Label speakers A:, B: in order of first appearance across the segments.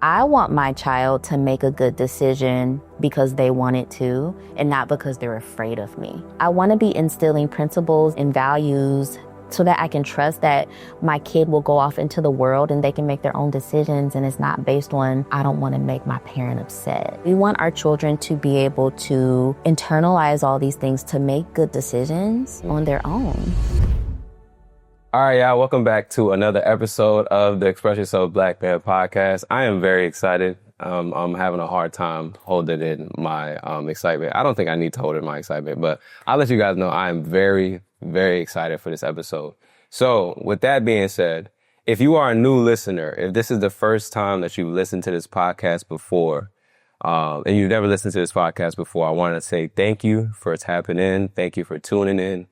A: I want my child to make a good decision because they want it to, and not because they're afraid of me. I want to be instilling principles and values so that I can trust that my kid will go off into the world and they can make their own decisions, and it's not based on, I don't want to make my parent upset. We want our children to be able to internalize all these things to make good decisions on their own.
B: All right, y'all, welcome back to another episode of the Express Yourself Black Man Podcast. I am very excited. I'm having a hard time holding in my excitement. I don't think I need to hold in my excitement, but I'll let you guys know I am very, very excited for this episode. So with that being said, if you are a new listener, if this is the first time that you've listened to this podcast before, and you've never listened to this podcast before, I want to say thank you for tapping in. Thank you for tuning in.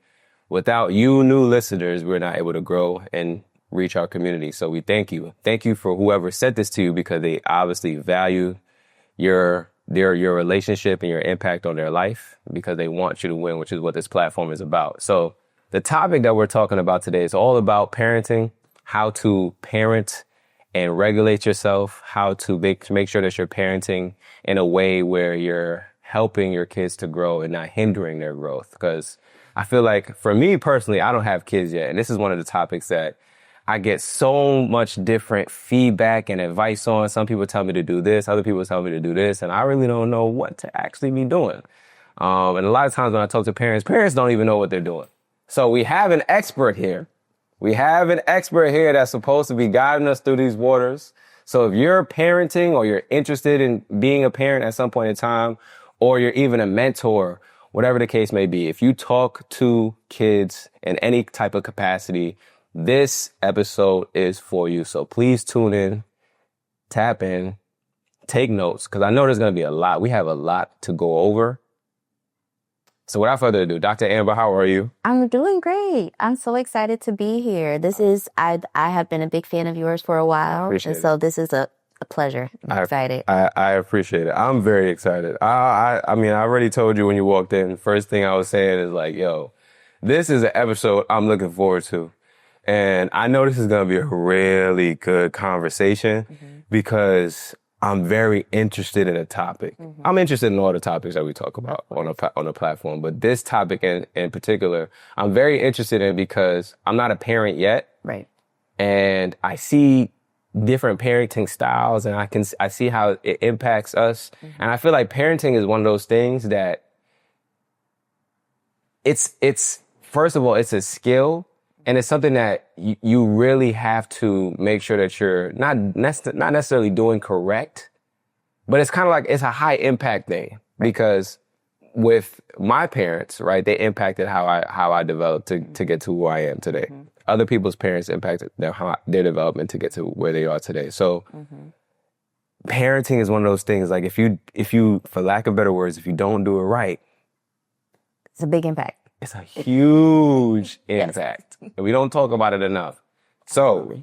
B: Without you new listeners, we're not able to grow and reach our community. So we thank you. Thank you for whoever sent this to you, because they obviously value your relationship and your impact on their life, because they want you to win, which is what this platform is about. So the topic that we're talking about today is all about parenting, how to parent and regulate yourself, how to make sure that you're parenting in a way where you're helping your kids to grow and not hindering their growth. Because I feel like, for me personally, I don't have kids yet. And this is one of the topics that I get so much different feedback and advice on. Some people tell me to do this. Other people tell me to do this. And I really don't know what to actually be doing. And a lot of times when I talk to parents don't even know what they're doing. So we have an expert here. We have an expert here that's supposed to be guiding us through these waters. So if you're parenting, or you're interested in being a parent at some point in time, or you're even a mentor, whatever the case may be, if you talk to kids in any type of capacity, this episode is for you. So please tune in, tap in, take notes, because I know there's going to be a lot. We have a lot to go over. So without further ado, Dr. Amber, how are you?
A: I'm doing great. I'm so excited to be here. I have been a big fan of yours for a while. So this is a pleasure. I'm excited.
B: I appreciate it. I'm very excited. I mean, I already told you when you walked in, first thing I was saying is like, yo, this is an episode I'm looking forward to. And I know this is going to be a really good conversation because I'm very interested in a topic. I'm interested in all the topics that we talk about on a platform, but this topic in particular, I'm very interested in because I'm not a parent yet.
A: Right.
B: And I see different parenting styles, and I see how it impacts us. And I feel like parenting is one of those things that it's first of all, it's a skill, and it's something that you really have to make sure that you're not necessarily doing correct, but it's kind of like, it's a high impact thing, because with my parents, right, they impacted how I developed to get to who I am today. Other people's parents impacted their development to get to where they are today. So parenting is one of those things, like if you, for lack of better words, if you don't do it right,
A: it's a big impact.
B: It's a huge impact. And we don't talk about it enough. So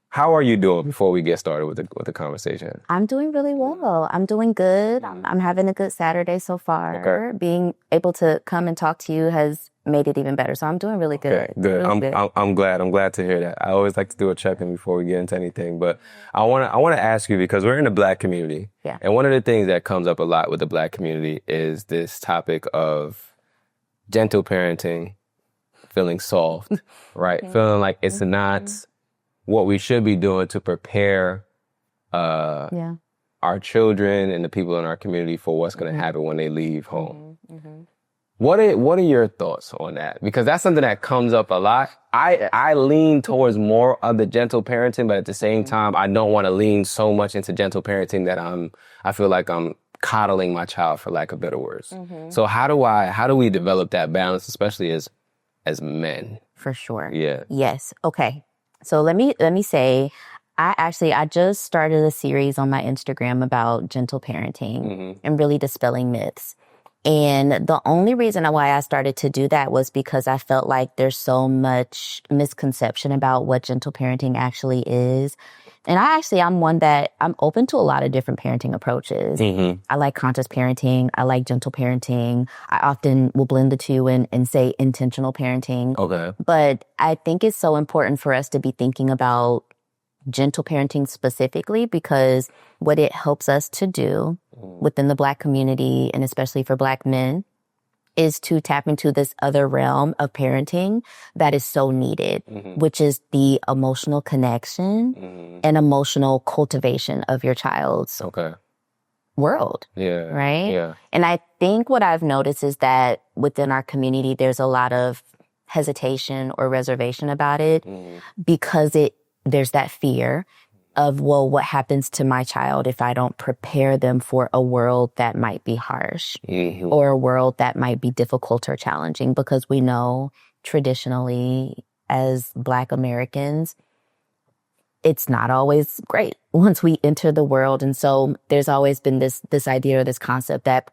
B: how are you doing before we get started with the conversation?
A: I'm doing really well. I'm doing good. I'm having a good Saturday so far. Okay. Being able to come and talk to you has made it even better. So I'm doing really good.
B: Okay, good. I'm glad. I'm glad to hear that. I always like to do a check-in before we get into anything, but I want to ask you, because we're in the Black community.
A: Yeah.
B: And one of the things that comes up a lot with the Black community is this topic of gentle parenting, feeling soft, right? Feeling like it's not what we should be doing to prepare our children and the people in our community for what's going to happen when they leave home. What are your thoughts on that? Because that's something that comes up a lot. I lean towards more of the gentle parenting, but at the same time, I don't want to lean so much into gentle parenting that I feel like I'm coddling my child, for lack of better words. So how do we develop that balance, especially as men?
A: For sure.
B: Yeah.
A: Yes. Okay. So let me say, I just started a series on my Instagram about gentle parenting and really dispelling myths. And the only reason why I started to do that was because I felt like there's so much misconception about what gentle parenting actually is. And I'm one that I'm open to a lot of different parenting approaches. I like conscious parenting. I like gentle parenting. I often will blend the two and say intentional parenting.
B: Okay.
A: But I think it's so important for us to be thinking about gentle parenting specifically, because what it helps us to do within the Black community, and especially for Black men, is to tap into this other realm of parenting that is so needed, which is the emotional connection and emotional cultivation of your child's world.
B: Yeah.
A: Right?
B: Yeah.
A: And I think what I've noticed is that within our community, there's a lot of hesitation or reservation about it because there's that fear of, well, what happens to my child if I don't prepare them for a world that might be harsh or a world that might be difficult or challenging? Because we know traditionally as Black Americans, it's not always great once we enter the world. And so there's always been this idea or this concept that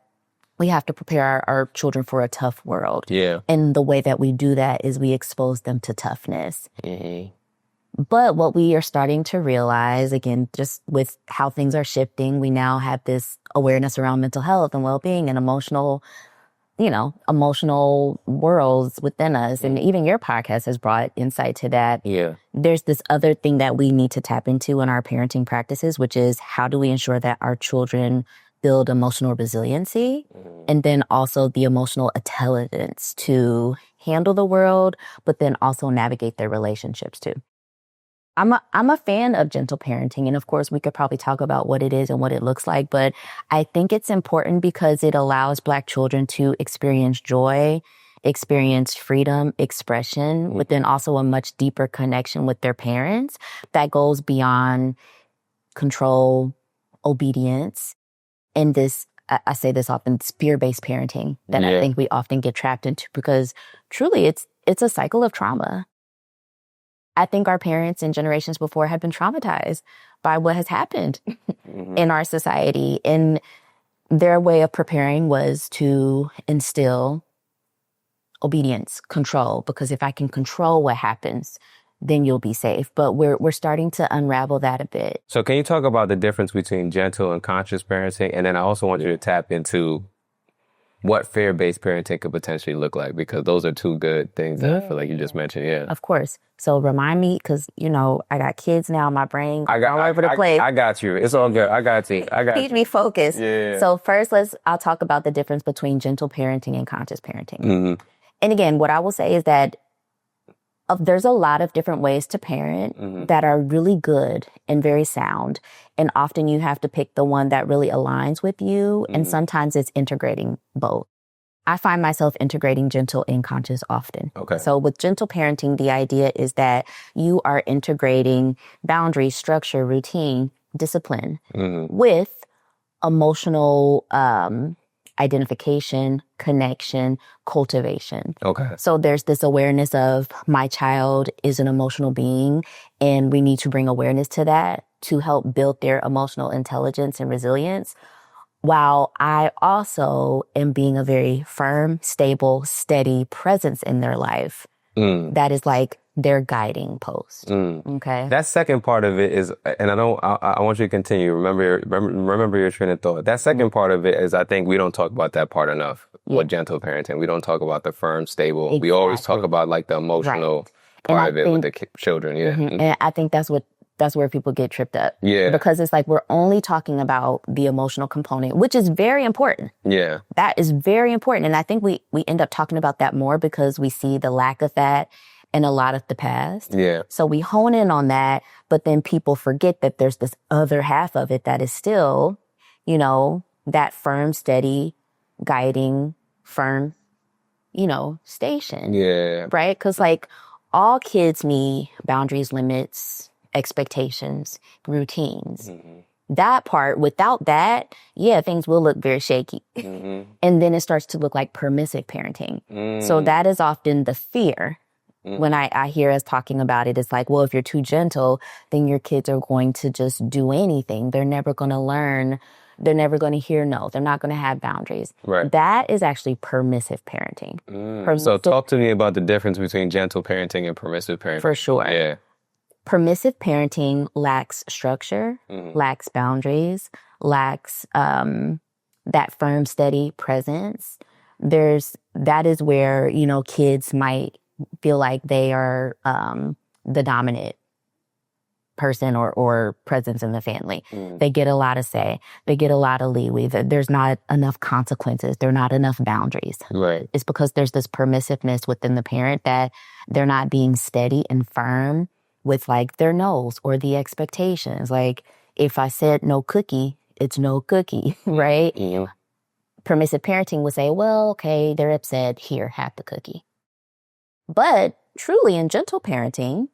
A: we have to prepare our children for a tough world.
B: Yeah.
A: And the way that we do that is we expose them to toughness. But what we are starting to realize, again, just with how things are shifting, we now have this awareness around mental health and well-being and emotional worlds within us. And even your podcast has brought insight to that.
B: Yeah.
A: There's this other thing that we need to tap into in our parenting practices, which is how do we ensure that our children build emotional resiliency and then also the emotional intelligence to handle the world, but then also navigate their relationships too. I'm a fan of gentle parenting. And of course, we could probably talk about what it is and what it looks like. But I think it's important because it allows Black children to experience joy, experience freedom, expression, but then also a much deeper connection with their parents that goes beyond control, obedience, and this, I say this often, fear-based parenting that I think we often get trapped into, because truly it's a cycle of trauma. I think our parents and generations before had been traumatized by what has happened in our society. And their way of preparing was to instill obedience, control, because if I can control what happens, then you'll be safe. But we're starting to unravel that a bit.
B: So can you talk about the difference between gentle and conscious parenting? And then I also want you to tap into what fear-based parenting could potentially look like, because those are two good things that I feel like you just mentioned. Yeah.
A: Of course. So remind me, because, I got kids now, my brain all over the place.
B: I got you. It's all good. I got you.
A: Keep me focused.
B: Yeah.
A: So first, I'll talk about the difference between gentle parenting and conscious parenting. And again, what I will say is that there's a lot of different ways to parent that are really good and very sound. And often you have to pick the one that really aligns with you. And sometimes it's integrating both. I find myself integrating gentle and conscious often.
B: Okay.
A: So with gentle parenting, the idea is that you are integrating boundaries, structure, routine, discipline with emotional identification, connection, cultivation.
B: Okay.
A: So there's this awareness of my child is an emotional being, and we need to bring awareness to that to help build their emotional intelligence and resilience, while I also am being a very firm, stable, steady presence in their life. That is like their guiding post. Okay.
B: That second part of it is, and I want you to continue. Remember your train of thought. That second part of it is, I think we don't talk about that part enough with gentle parenting. We don't talk about the firm, stable. Exactly. We always talk about like the emotional part of it with the children. Yeah.
A: And I think that's where people get tripped up.
B: Yeah.
A: Because it's like we're only talking about the emotional component, which is very important.
B: Yeah.
A: That is very important. And I think we end up talking about that more because we see the lack of that in a lot of the past.
B: Yeah.
A: So we hone in on that, but then people forget that there's this other half of it that is still, that firm, steady, guiding, firm, station.
B: Yeah.
A: Right? Because all kids need boundaries, limits, expectations, routines. That part, without that, things will look very shaky. And then it starts to look like permissive parenting. So that is often the fear. When I hear us talking about it, it's like, well, if you're too gentle, then your kids are going to just do anything. They're never going to learn. They're never going to hear no. They're not going to have boundaries.
B: Right.
A: That is actually permissive parenting.
B: So talk to me about the difference between gentle parenting and permissive parenting.
A: For sure.
B: Yeah.
A: Permissive parenting lacks structure, lacks boundaries, lacks that firm, steady presence. That is where, kids might feel like they are the dominant person or presence in the family. They get a lot of say. They get a lot of leeway. There's not enough consequences. There are not enough boundaries.
B: Right.
A: It's because there's this permissiveness within the parent that they're not being steady and firm with like their no's or the expectations. Like if I said no cookie, it's no cookie, right?
B: Yeah.
A: Permissive parenting would say, well, okay, they're upset. Here, have the cookie. But truly in gentle parenting,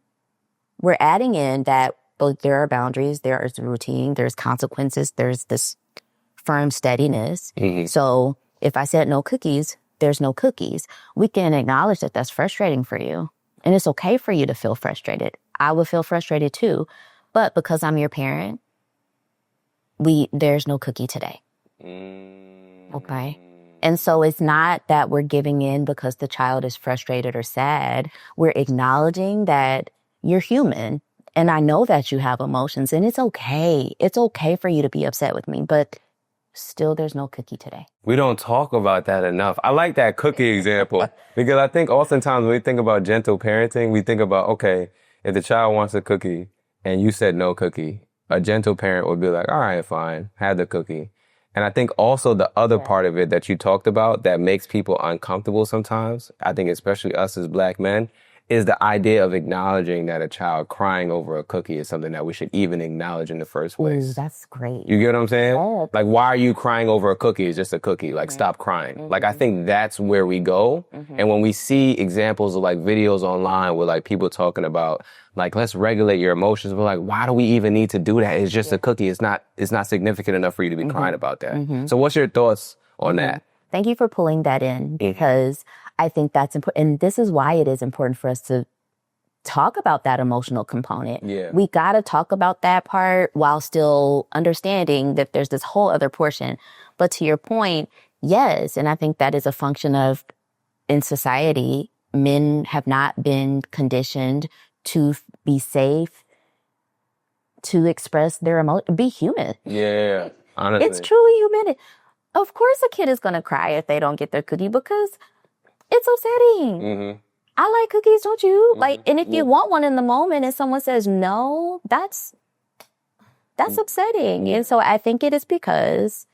A: we're adding in that both there are boundaries, there is routine, there's consequences, there's this firm steadiness. So if I said no cookies, there's no cookies. We can acknowledge that that's frustrating for you. And it's okay for you to feel frustrated. I would feel frustrated too. But because I'm your parent, there's no cookie today. Okay? And so it's not that we're giving in because the child is frustrated or sad. We're acknowledging that you're human. And I know that you have emotions and it's okay. It's okay for you to be upset with me, but still there's no cookie today.
B: We don't talk about that enough. I like that cookie example because I think oftentimes when we think about gentle parenting, we think about, okay, if the child wants a cookie and you said no cookie, a gentle parent would be like, all right, fine, have the cookie. And I think also the other part of it that you talked about that makes people uncomfortable sometimes, I think especially us as Black men, is the idea of acknowledging that a child crying over a cookie is something that we should even acknowledge in the first place.
A: Ooh, that's great.
B: You get what I'm saying?
A: Yeah.
B: Like, why are you crying over a cookie? It's just a cookie. Like, stop crying. Like, I think that's where we go. And when we see examples of like videos online with like people talking about like, let's regulate your emotions, we're like, why do we even need to do that? It's just a cookie. It's not significant enough for you to be crying about that. So what's your thoughts on that?
A: Thank you for pulling that in because I think that's important. And this is why it is important for us to talk about that emotional component.
B: Yeah.
A: We got to talk about that part while still understanding that there's this whole other portion. But to your point, yes. And I think that is a function of in society, men have not been conditioned to be safe, to express their emotion, be human.
B: Yeah, honestly.
A: It's truly human. Of course a kid is going to cry if they don't get their cookie because it's upsetting. I like cookies, don't you? Like, and if you want one in the moment and someone says no, that's upsetting. And so I think it is because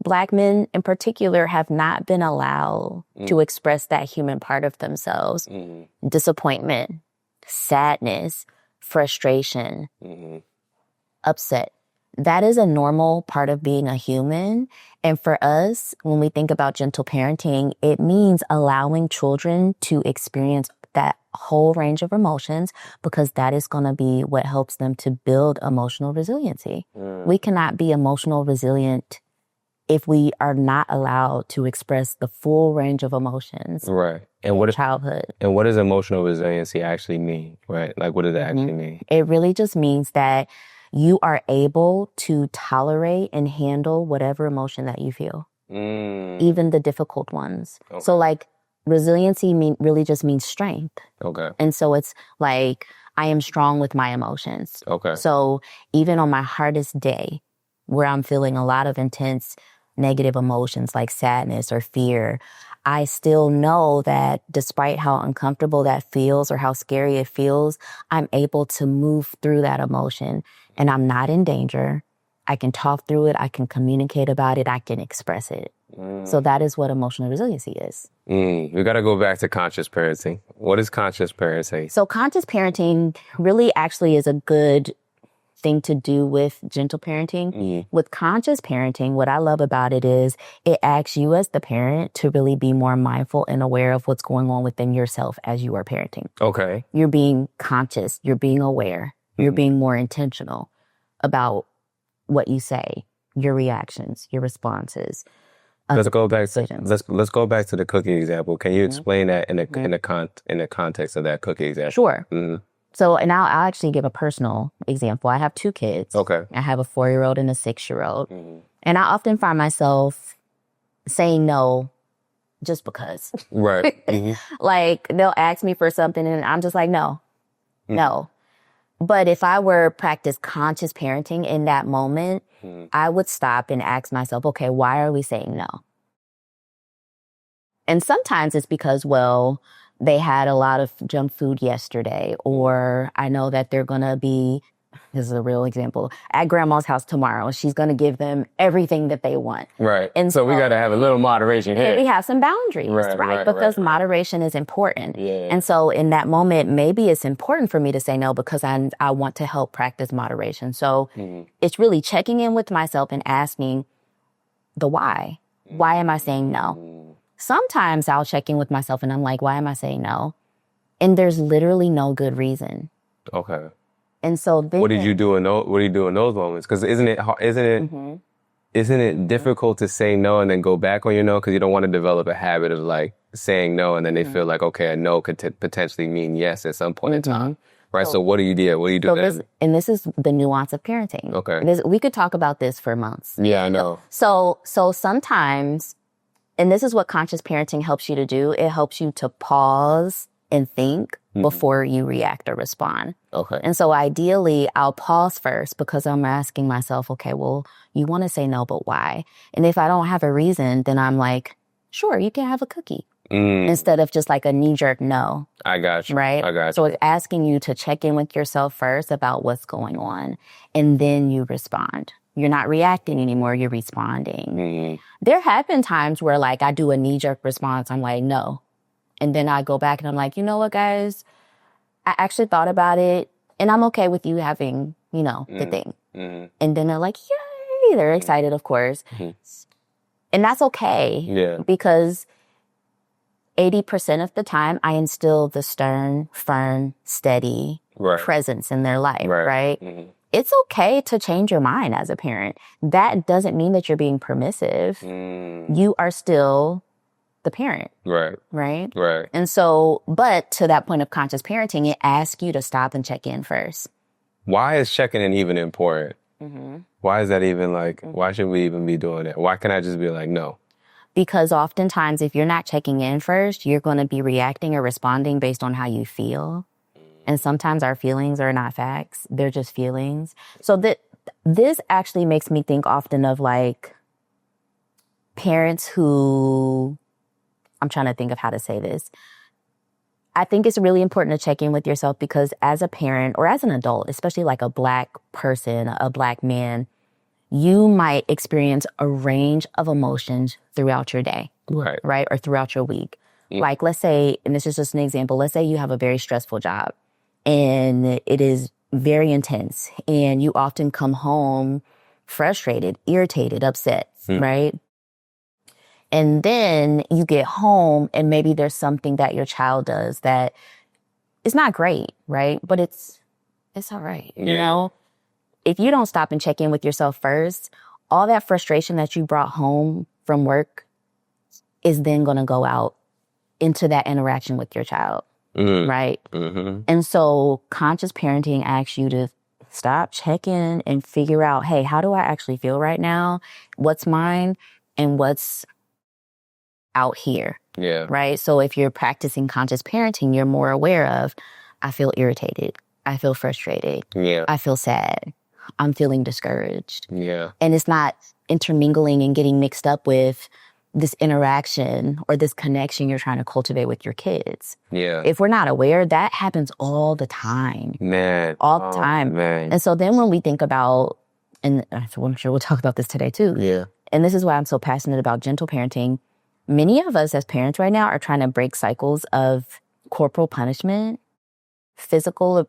A: Black men in particular have not been allowed to express that human part of themselves. Disappointment, sadness, frustration, upset. That is a normal part of being a human. And for us, when we think about gentle parenting, it means allowing children to experience that whole range of emotions because that is going to be what helps them to build emotional resiliency. We cannot be emotional resilient if we are not allowed to express the full range of emotions.
B: Right. And what
A: childhood.
B: And what does emotional resiliency actually mean? Right. Like, what does that actually mean?
A: It really just means that you are able to tolerate and handle whatever emotion that you feel, even the difficult ones.
B: Okay.
A: So like resiliency really just means strength.
B: Okay.
A: And so it's like, I am strong with my emotions.
B: Okay.
A: So even on my hardest day where I'm feeling a lot of intense negative emotions like sadness or fear, I still know that despite how uncomfortable that feels or how scary it feels, I'm able to move through that emotion and I'm not in danger. I can talk through it. I can communicate about it. I can express it. So that is what emotional resiliency is.
B: We got to go back to conscious parenting. What is conscious parenting?
A: So conscious parenting really actually is a good thing to do with gentle parenting. With conscious parenting, what I love about it is it asks you as the parent to really be more mindful and aware of what's going on within yourself as you are parenting.
B: Okay.
A: You're being conscious. You're being aware. You're being more intentional about what you say, your reactions, your responses.
B: Let's go back to the cookie example. Can you explain that in the context of that cookie example?
A: Sure. So, and I'll actually give a personal example. I have 2 kids.
B: Okay.
A: I have a 4-year-old and a 6-year-old. And I often find myself saying no just because.
B: Right.
A: Like, they'll ask me for something and I'm just like, no. But if I were practice conscious parenting in that moment, I would stop and ask myself, okay, why are we saying no? And sometimes it's because, well, they had a lot of junk food yesterday, or I know that they're going to be this is a real example, at grandma's house tomorrow. She's going to give them everything that they want.
B: Right. And so we got to have a little moderation here.
A: We have some boundaries, right? Because moderation is important.
B: Yeah.
A: And so in that moment, maybe it's important for me to say no because I want to help practice moderation. So it's really checking in with myself and asking the why. Why am I saying no? Sometimes I'll check in with myself and I'm like, why am I saying no? And there's literally no good reason.
B: Okay.
A: And so then,
B: what do you do in those moments? Because isn't it difficult to say no and then go back on your no because you don't want to develop a habit of like saying no and then they feel like, okay, a no could potentially mean yes at some point in time, right? So what do you do? What do you do then?
A: This is the nuance of parenting.
B: Okay.
A: We could talk about this for months.
B: Yeah, I know.
A: So sometimes, and this is what conscious parenting helps you to do. It helps you to pause and think before you react or respond.
B: Okay.
A: And so ideally, I'll pause first because I'm asking myself, okay, well, you want to say no, but why? And if I don't have a reason, then I'm like, sure, you can have a cookie. Instead of just like a knee-jerk no.
B: I got you.
A: Right?
B: I got you.
A: So it's asking you to check in with yourself first about what's going on, and then you respond. You're not reacting anymore, you're responding. There have been times where like I do a knee-jerk response, I'm like, no. And then I go back and I'm like, you know what, guys? I actually thought about it, and I'm okay with you having, the thing. And then they're like, yay! They're excited, of course. And that's okay.
B: Yeah.
A: Because 80% of the time, I instill the stern, firm, steady presence in their life, right? It's okay to change your mind as a parent. That doesn't mean that you're being permissive. You are still the parent. Right. And so, but to that point of conscious parenting, it asks you to stop and check in first.
B: Why is checking in even important? Why is that even like, why should we even be doing that? Why can't I just be like, no?
A: Because oftentimes, if you're not checking in first, you're going to be reacting or responding based on how you feel. And sometimes our feelings are not facts. They're just feelings. So this actually makes me think often of like parents who, I'm trying to think of how to say this. I think it's really important to check in with yourself because as a parent or as an adult, especially like a Black person, a Black man, you might experience a range of emotions throughout your day, right? Or throughout your week. Like, let's say, and this is just an example, let's say you have a very stressful job and it is very intense and you often come home frustrated, irritated, upset, right? And then you get home and maybe there's something that your child does that is not great, right? But it's all right, you know? If you don't stop and check in with yourself first, all that frustration that you brought home from work is then going to go out into that interaction with your child, right? And so conscious parenting asks you to stop, check in, and figure out, hey, how do I actually feel right now? What's mine and what's out here, right? So if you're practicing conscious parenting, you're more aware of, I feel irritated. I feel frustrated. I feel sad. I'm feeling discouraged. And it's not intermingling and getting mixed up with this interaction or this connection you're trying to cultivate with your kids. If we're not aware, that happens all the time. All the time. And so then when we think about, and I'm sure we'll talk about this today too. And this is why I'm so passionate about gentle parenting. Many of us as parents right now are trying to break cycles of corporal punishment, physical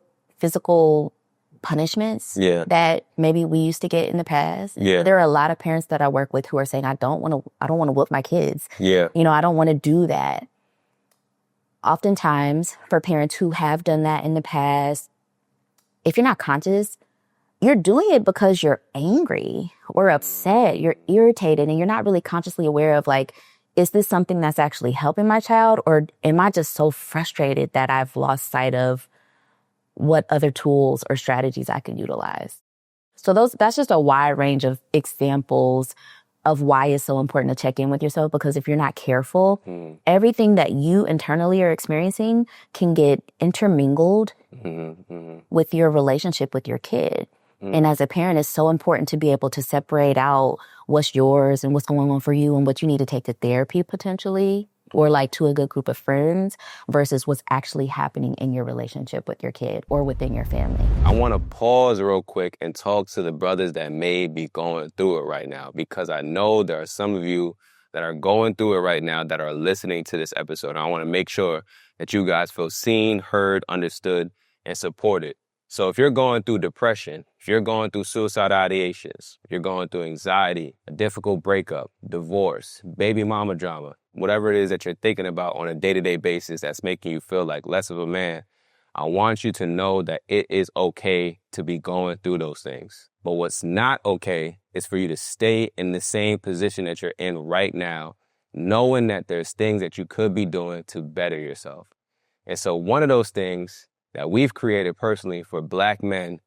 A: punishments that maybe we used to get in the past. There are a lot of parents that I work with who are saying, I don't want to whoop my kids. I don't want to do that. Oftentimes for parents who have done that in the past, if you're not conscious, you're doing it because you're angry or upset, you're irritated, and you're not really consciously aware of like, is this something that's actually helping my child, or am I just so frustrated that I've lost sight of what other tools or strategies I could utilize? So that's just a wide range of examples of why it's so important to check in with yourself, because if you're not careful, everything that you internally are experiencing can get intermingled with your relationship with your kid. And as a parent, it's so important to be able to separate out what's yours and what's going on for you and what you need to take to therapy potentially or like to a good group of friends versus what's actually happening in your relationship with your kid or within your family.
B: I want to pause real quick and talk to the brothers that may be going through it right now, because I know there are some of you that are going through it right now that are listening to this episode. And I want to make sure that you guys feel seen, heard, understood, and supported. So if you're going through depression, if you're going through suicide ideations, if you're going through anxiety, a difficult breakup, divorce, baby mama drama, whatever it is that you're thinking about on a day-to-day basis that's making you feel like less of a man, I want you to know that it is okay to be going through those things. But what's not okay is for you to stay in the same position that you're in right now, knowing that there's things that you could be doing to better yourself. And so one of those things that we've created personally for Black men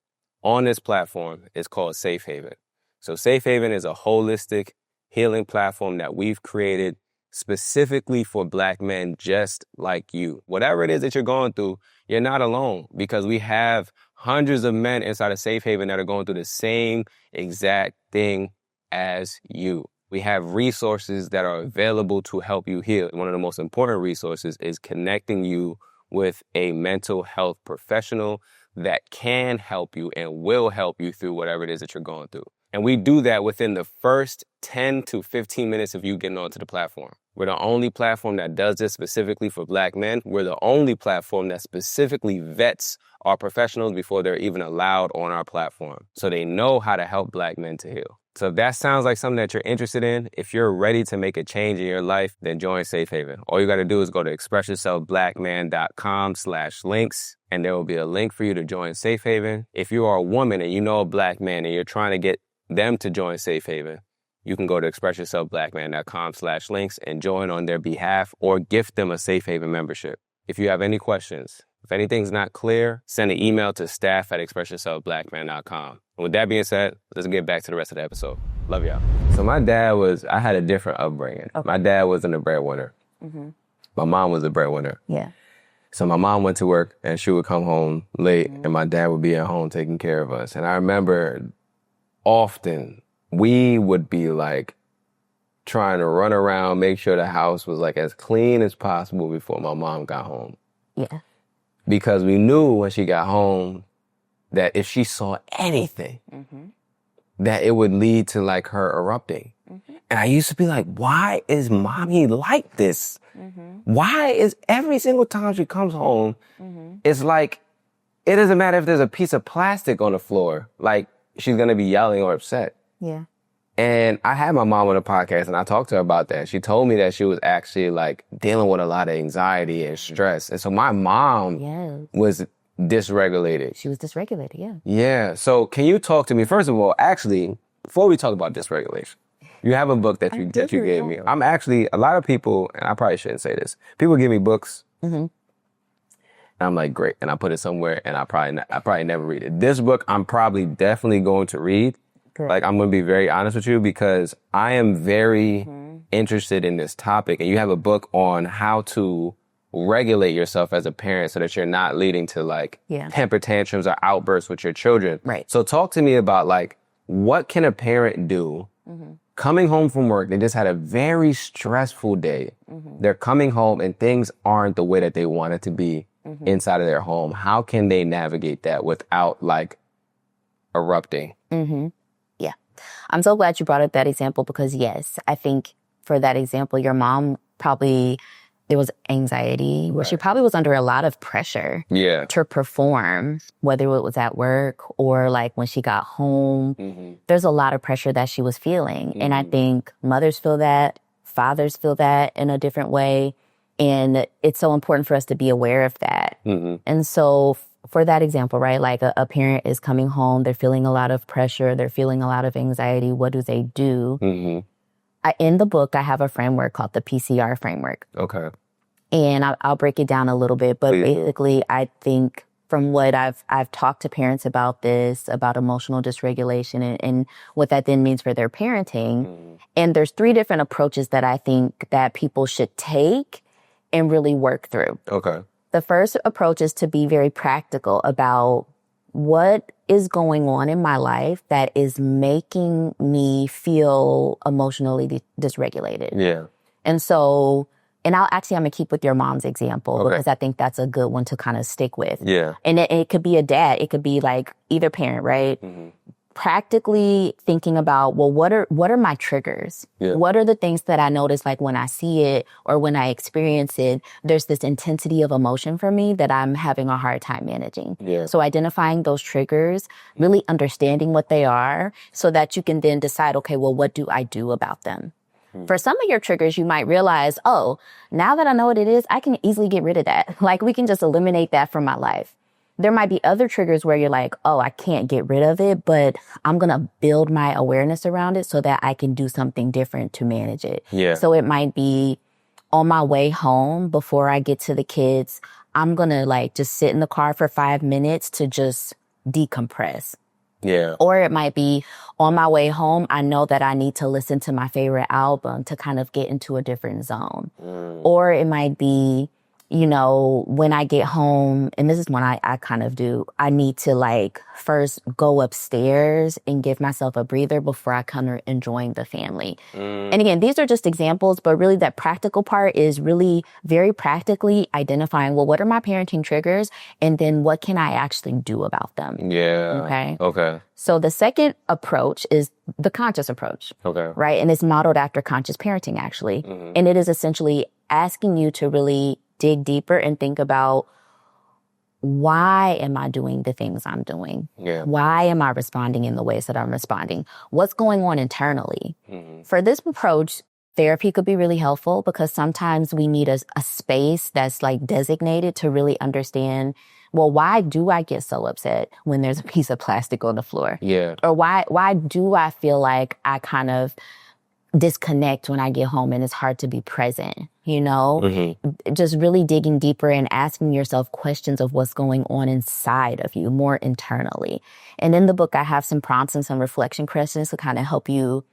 B: on this platform is called Safe Haven. So Safe Haven is a holistic healing platform that we've created specifically for Black men just like you. Whatever it is that you're going through, you're not alone, because we have hundreds of men inside of Safe Haven that are going through the same exact thing as you. We have resources that are available to help you heal. One of the most important resources is connecting you with a mental health professional that can help you and will help you through whatever it is that you're going through. And we do that within the first 10 to 15 minutes of you getting onto the platform. We're the only platform that does this specifically for Black men. We're the only platform that specifically vets our professionals before they're even allowed on our platform, so they know how to help Black men to heal. So if that sounds like something that you're interested in, if you're ready to make a change in your life, then join Safe Haven. All you got to do is go to expressyourselfblackman.com/links, and there will be a link for you to join Safe Haven. If you are a woman and you know a Black man and you're trying to get them to join Safe Haven, you can go to expressyourselfblackman.com/links and join on their behalf, or gift them a Safe Haven membership. If you have any questions, if anything's not clear, send an email to staff@expressyourselfblackman.com. And with that being said, let's get back to the rest of the episode. Love y'all. So I had a different upbringing. Okay. My dad wasn't a breadwinner. Mm-hmm. My mom was a breadwinner.
A: Yeah.
B: So my mom went to work and she would come home late, and my dad would be at home taking care of us. And I remember often we would be like trying to run around, make sure the house was like as clean as possible before my mom got home.
A: Yeah.
B: Because we knew when she got home that if she saw anything, that it would lead to like her erupting. And I used to be like, why is mommy like this? Why is every single time she comes home, it's like, it doesn't matter if there's a piece of plastic on the floor, like she's going to be yelling or upset.
A: Yeah.
B: And I had my mom on the podcast and I talked to her about that. She told me that she was actually like dealing with a lot of anxiety and stress. And so my mom was dysregulated.
A: She was dysregulated, yeah.
B: Yeah. So can you talk to me, first of all, actually, before we talk about dysregulation, you have a book that you gave me. I'm actually, a lot of people, and I probably shouldn't say this, people give me books. And I'm like, great. And I put it somewhere and I probably never read it. This book, I'm probably definitely going to read. Correct. Like, I'm going to be very honest with you, because I am very interested in this topic. And you have a book on how to regulate yourself as a parent so that you're not leading to like temper tantrums or outbursts with your children.
A: Right.
B: So talk to me about like, what can a parent do coming home from work? They just had a very stressful day. They're coming home and things aren't the way that they want it to be inside of their home. How can they navigate that without like erupting?
A: Yeah. I'm so glad you brought up that example, because yes, I think for that example, your mom probably, there was anxiety where she probably was under a lot of pressure to perform, whether it was at work or like when she got home. There's a lot of pressure that she was feeling. And I think mothers feel that, fathers feel that in a different way. And it's so important for us to be aware of that. And so for that example, right, like a parent is coming home, they're feeling a lot of pressure, they're feeling a lot of anxiety. What do they do? In the book, I have a framework called the PCR framework. Okay. And I'll break it down a little bit. But basically, I think from what I've talked to parents about this, about emotional dysregulation and what that then means for their parenting. And there's 3 different approaches that I think that people should take and really work through. Okay. The first approach is to be very practical about what is going on in my life that is making me feel emotionally dysregulated. Yeah. And so And I'm going to keep with your mom's example because I think that's a good one to kind of stick with.
B: Yeah.
A: And it could be a dad. It could be like either parent, right? Mm-hmm. Practically thinking about, well, what are my triggers? Yeah. What are the things that I notice, like when I see it or when I experience it, there's this intensity of emotion for me that I'm having a hard time managing. Yeah. So identifying those triggers, really understanding what they are so that you can then decide, okay, well, what do I do about them? For some of your triggers, you might realize, oh, now that I know what it is, I can easily get rid of that. Like we can just eliminate that from my life. There might be other triggers where you're like, oh, I can't get rid of it, but I'm going to build my awareness around it so that I can do something different to manage it. Yeah. So it might be on my way home before I get to the kids, I'm going to like just sit in the car for 5 minutes to just decompress. Yeah. Or it might be on my way home, I know that I need to listen to my favorite album to kind of get into a different zone. Or it might be, you know, when I get home, and this is when I kind of do, I need to like first go upstairs and give myself a breather before I come enjoying the family. And again, these are just examples, but really that practical part is really very practically identifying, well, what are my parenting triggers? And then what can I actually do about them? Yeah. Okay. So the second approach is the conscious approach. Okay. Right. And it's modeled after conscious parenting, actually. Mm-hmm. And it is essentially asking you to really dig deeper and think about, why am I doing the things I'm doing? Yeah. Why am I responding in the ways that I'm responding? What's going on internally? Mm-hmm. For this approach, therapy could be really helpful because sometimes we need a space that's like designated to really understand, well, why do I get so upset when there's a piece of plastic on the floor? Yeah. Or why do I feel like I kind of disconnect when I get home and it's hard to be present, you know? Mm-hmm. Just really digging deeper and asking yourself questions of what's going on inside of you, more internally. And in the book, I have some prompts and some reflection questions to kind of help you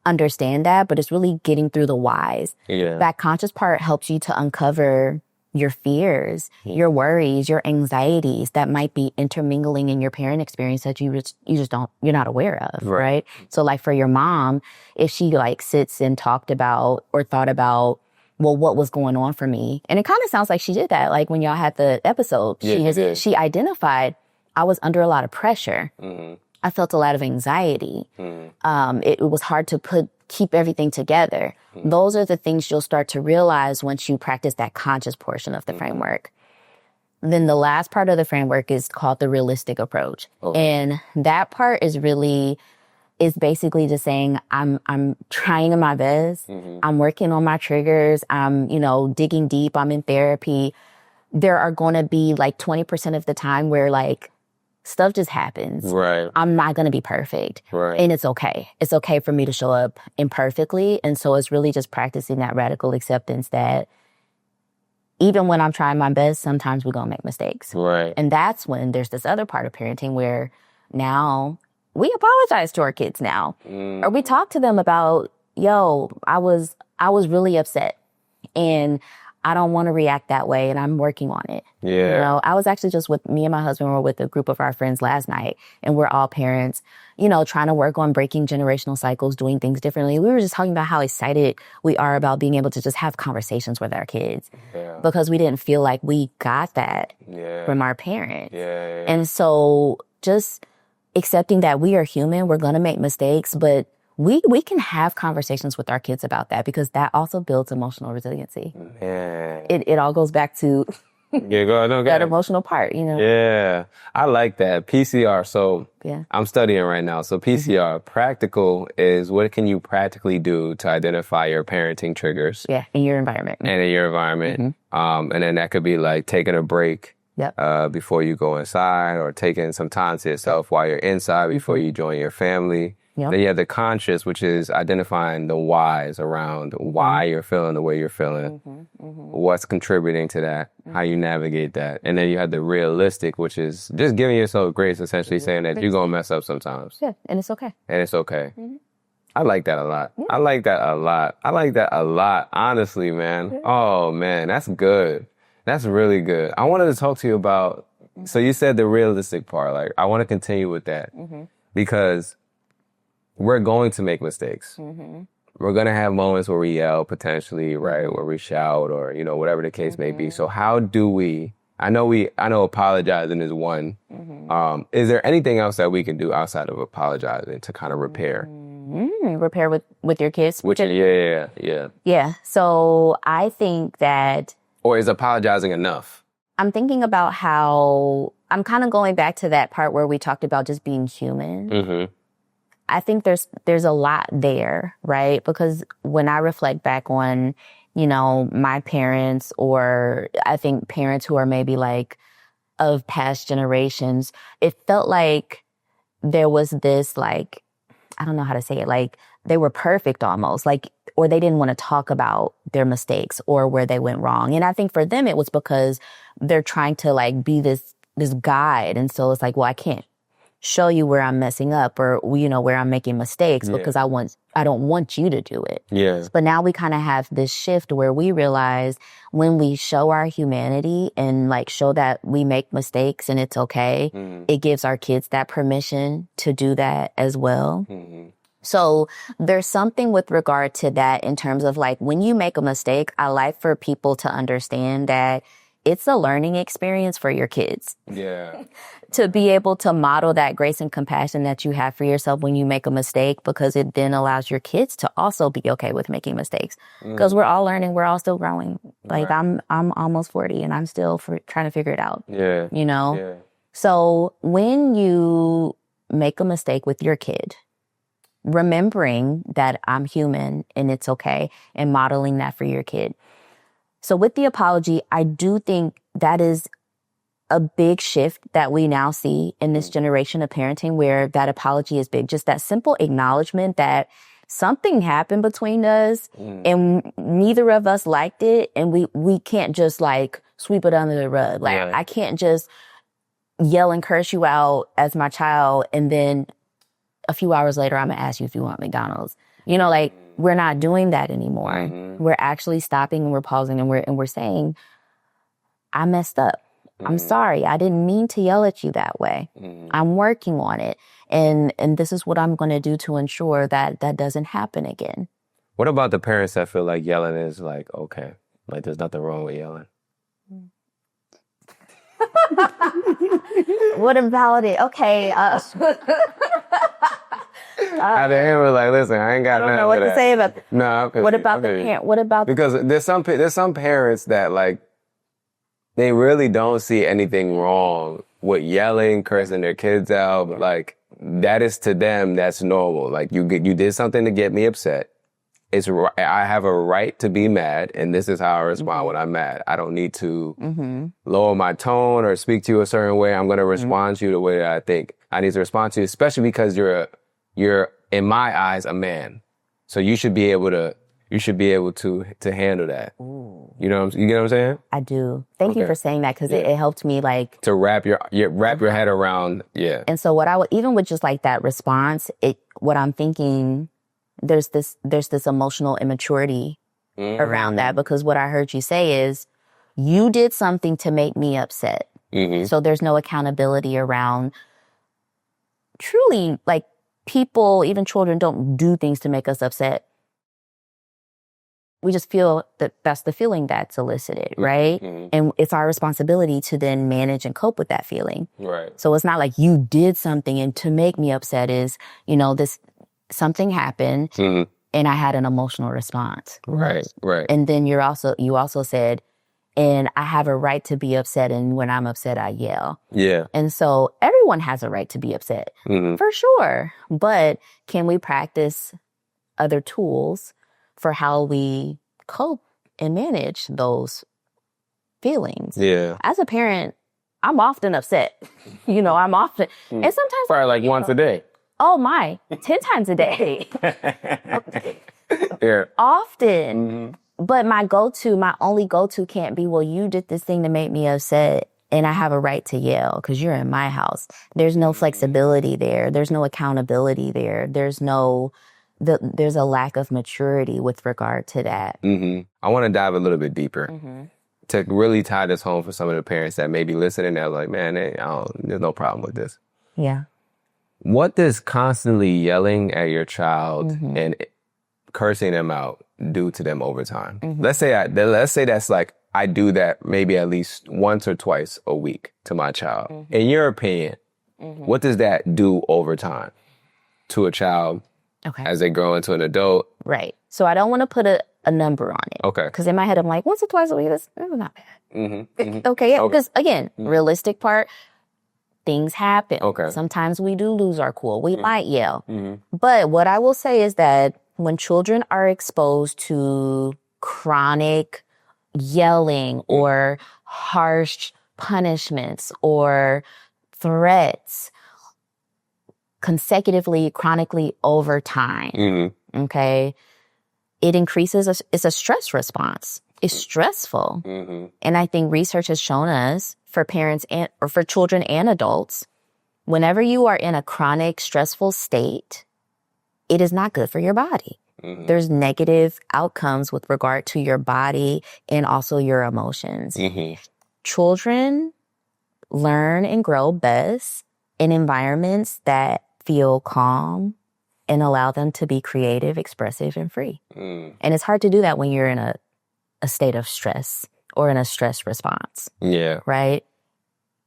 A: understand that, but it's really getting through the whys. Yeah. That conscious part helps you to uncover your fears, your worries, your anxieties that might be intermingling in your parent experience that you just don't, you're not aware of, right? So like for your mom, if she like sits and talked about or thought about, well, what was going on for me? And it kind of sounds like she did that. Like when y'all had the episode, she identified, I was under a lot of pressure. Mm-hmm. I felt a lot of anxiety. Mm-hmm. It was hard to keep everything together. Mm-hmm. Those are the things you'll start to realize once you practice that conscious portion of the framework. Then the last part of the framework is called the realistic approach. Okay. And that part is basically just saying, I'm trying my best. Mm-hmm. I'm working on my triggers. I'm, digging deep. I'm in therapy. There are going to be like 20% of the time where like, stuff just happens. Right. I'm not going to be perfect. Right. And it's okay. It's okay for me to show up imperfectly. And so it's really just practicing that radical acceptance that even when I'm trying my best, sometimes we're going to make mistakes. Right. And that's when there's this other part of parenting where now we apologize to our kids now. Or we talk to them about, yo, I was really upset and I don't want to react that way, and I'm working on it. Yeah. I was actually just with me and my husband were with a group of our friends last night, and we're all parents, trying to work on breaking generational cycles, doing things differently. We were just talking about how excited we are about being able to just have conversations with our kids because we didn't feel like we got that from our parents. Yeah. And so just accepting that we are human, we're going to make mistakes, but we can have conversations with our kids about that because that also builds emotional resiliency. Man. It all goes back to that emotional part, Yeah,
B: I like that. PCR, so I'm studying right now. So PCR, practical is what can you practically do to identify your parenting triggers?
A: Yeah, in your environment.
B: And in your environment. Mm-hmm. And then that could be like taking a break before you go inside or taking some time to yourself while you're inside before you join your family. Yep. Then you have the conscious, which is identifying the whys around why you're feeling the way you're feeling, what's contributing to that, how you navigate that. And then you have the realistic, which is just giving yourself grace, essentially saying that you're going to mess up sometimes.
A: Yeah, and it's okay.
B: And it's okay. Mm-hmm. I like that a lot. Yeah. I like that a lot. Honestly, man. Yeah. Oh, man, that's good. That's really good. I wanted to talk to you about, so you said the realistic part. Like, I want to continue with that because we're going to make mistakes. Mm-hmm. we're going to have moments where we yell potentially, right? Where we shout or, you know, whatever the case may be. So how do we, I know apologizing is one. Is there anything else that we can do outside of apologizing to kind of repair?
A: Repair with your kids? Yeah. So I think that...
B: Or is apologizing enough?
A: I'm thinking about how... I'm kind of going back to that part where we talked about just being human. I think there's a lot there, right? Because when I reflect back on, you know, my parents, or I think parents who are maybe like of past generations, it felt like there was this, like, I don't know how to say it, like they were perfect almost, like, or they didn't want to talk about their mistakes or where they went wrong. And I think for them, it was because they're trying to like be this guide. And so it's like, well, I can't show you where I'm messing up or, you know, where I'm making mistakes because I don't want you to do it.
B: Yeah.
A: But now we kind of have this shift where we realize when we show our humanity and like show that we make mistakes and it's okay, it gives our kids that permission to do that as well. So there's something with regard to that in terms of like when you make a mistake, I like for people to understand that it's a learning experience for your kids.
B: Yeah.
A: To be able to model that grace and compassion that you have for yourself when you make a mistake, because it then allows your kids to also be okay with making mistakes. Because we're all learning, we're all still growing. Like I'm almost 40 and I'm still trying to figure it out.
B: Yeah.
A: You know?
B: Yeah.
A: So when you make a mistake with your kid, remembering that I'm human and it's okay, and modeling that for your kid. So with the apology, I do think that is a big shift that we now see in this generation of parenting, where that apology is big. Just that simple acknowledgement that something happened between us and neither of us liked it. And we can't just like sweep it under the rug. Like I can't just yell and curse you out as my child. And then a few hours later, I'm gonna ask you if you want McDonald's. You know, like we're not doing that anymore. We're actually stopping and we're pausing and we're saying, I messed up. I'm sorry. I didn't mean to yell at you that way. I'm working on it. And this is what I'm going to do to ensure that that doesn't happen again.
B: What about the parents that feel like yelling is like, okay, like there's nothing wrong with yelling?
A: What about it? Okay.
B: At the end, we're like, listen, I ain't got nothing.
A: I don't know what to say about that.
B: No,
A: what about the parent? What about
B: because there's some parents that like they really don't see anything wrong with yelling, cursing their kids out. But like that is to them, that's normal. Like you did something to get me upset. I have a right to be mad, and this is how I respond when I'm mad. I don't need to lower my tone or speak to you a certain way. I'm going to respond to you the way that I think I need to respond to you, especially because you're in my eyes a man, so you should be able to handle that. Ooh. You get what I'm saying?
A: I do. Thank you for saying that, because it helped me like to
B: wrap your head around. Yeah.
A: And so even with just like that response, what I'm thinking, there's this emotional immaturity around that, because what I heard you say is you did something to make me upset. So there's no accountability around truly, like, people, even children, don't do things to make us upset. We just feel that that's the feeling that's elicited, right? And it's our responsibility to then manage and cope with that feeling.
B: Right.
A: So it's not like you did something and to make me upset is, something happened and I had an emotional response.
B: Right.
A: And then you also said, and I have a right to be upset, and when I'm upset, I yell.
B: Yeah.
A: And so everyone has a right to be upset, for sure. But can we practice other tools for how we cope and manage those feelings?
B: Yeah.
A: As a parent, I'm often upset. I'm often, and sometimes
B: probably like once a day.
A: Oh my, 10 times a day.
B: Yeah.
A: Often. But my only go-to can't be, well, you did this thing to make me upset and I have a right to yell because you're in my house. There's no flexibility there. There's no accountability there. There's a lack of maturity with regard to that.
B: I want to dive a little bit deeper to really tie this home for some of the parents that may be listening. They're like, man, there's no problem with this.
A: Yeah.
B: What does constantly yelling at your child and cursing them out do to them over time? Let's say that's like, I do that maybe at least once or twice a week to my child. In your opinion, what does that do over time to a child as they grow into an adult?
A: Right. So I don't want to put a number on it.
B: Okay.
A: Because in my head, I'm like, once or twice a week, that's not bad. Okay, yeah. Because again, realistic part, things happen.
B: Okay.
A: Sometimes we do lose our cool. We might yell. But what I will say is that when children are exposed to chronic yelling or harsh punishments or threats consecutively, chronically over time, okay, it increases, it's a stress response. It's stressful. And I think research has shown us for parents or for children and adults, whenever you are in a chronic, stressful state, it is not good for your body. There's negative outcomes with regard to your body and also your emotions. Children learn and grow best in environments that feel calm and allow them to be creative, expressive, and free. And it's hard to do that when you're in a state of stress or in a stress response.
B: Yeah.
A: Right?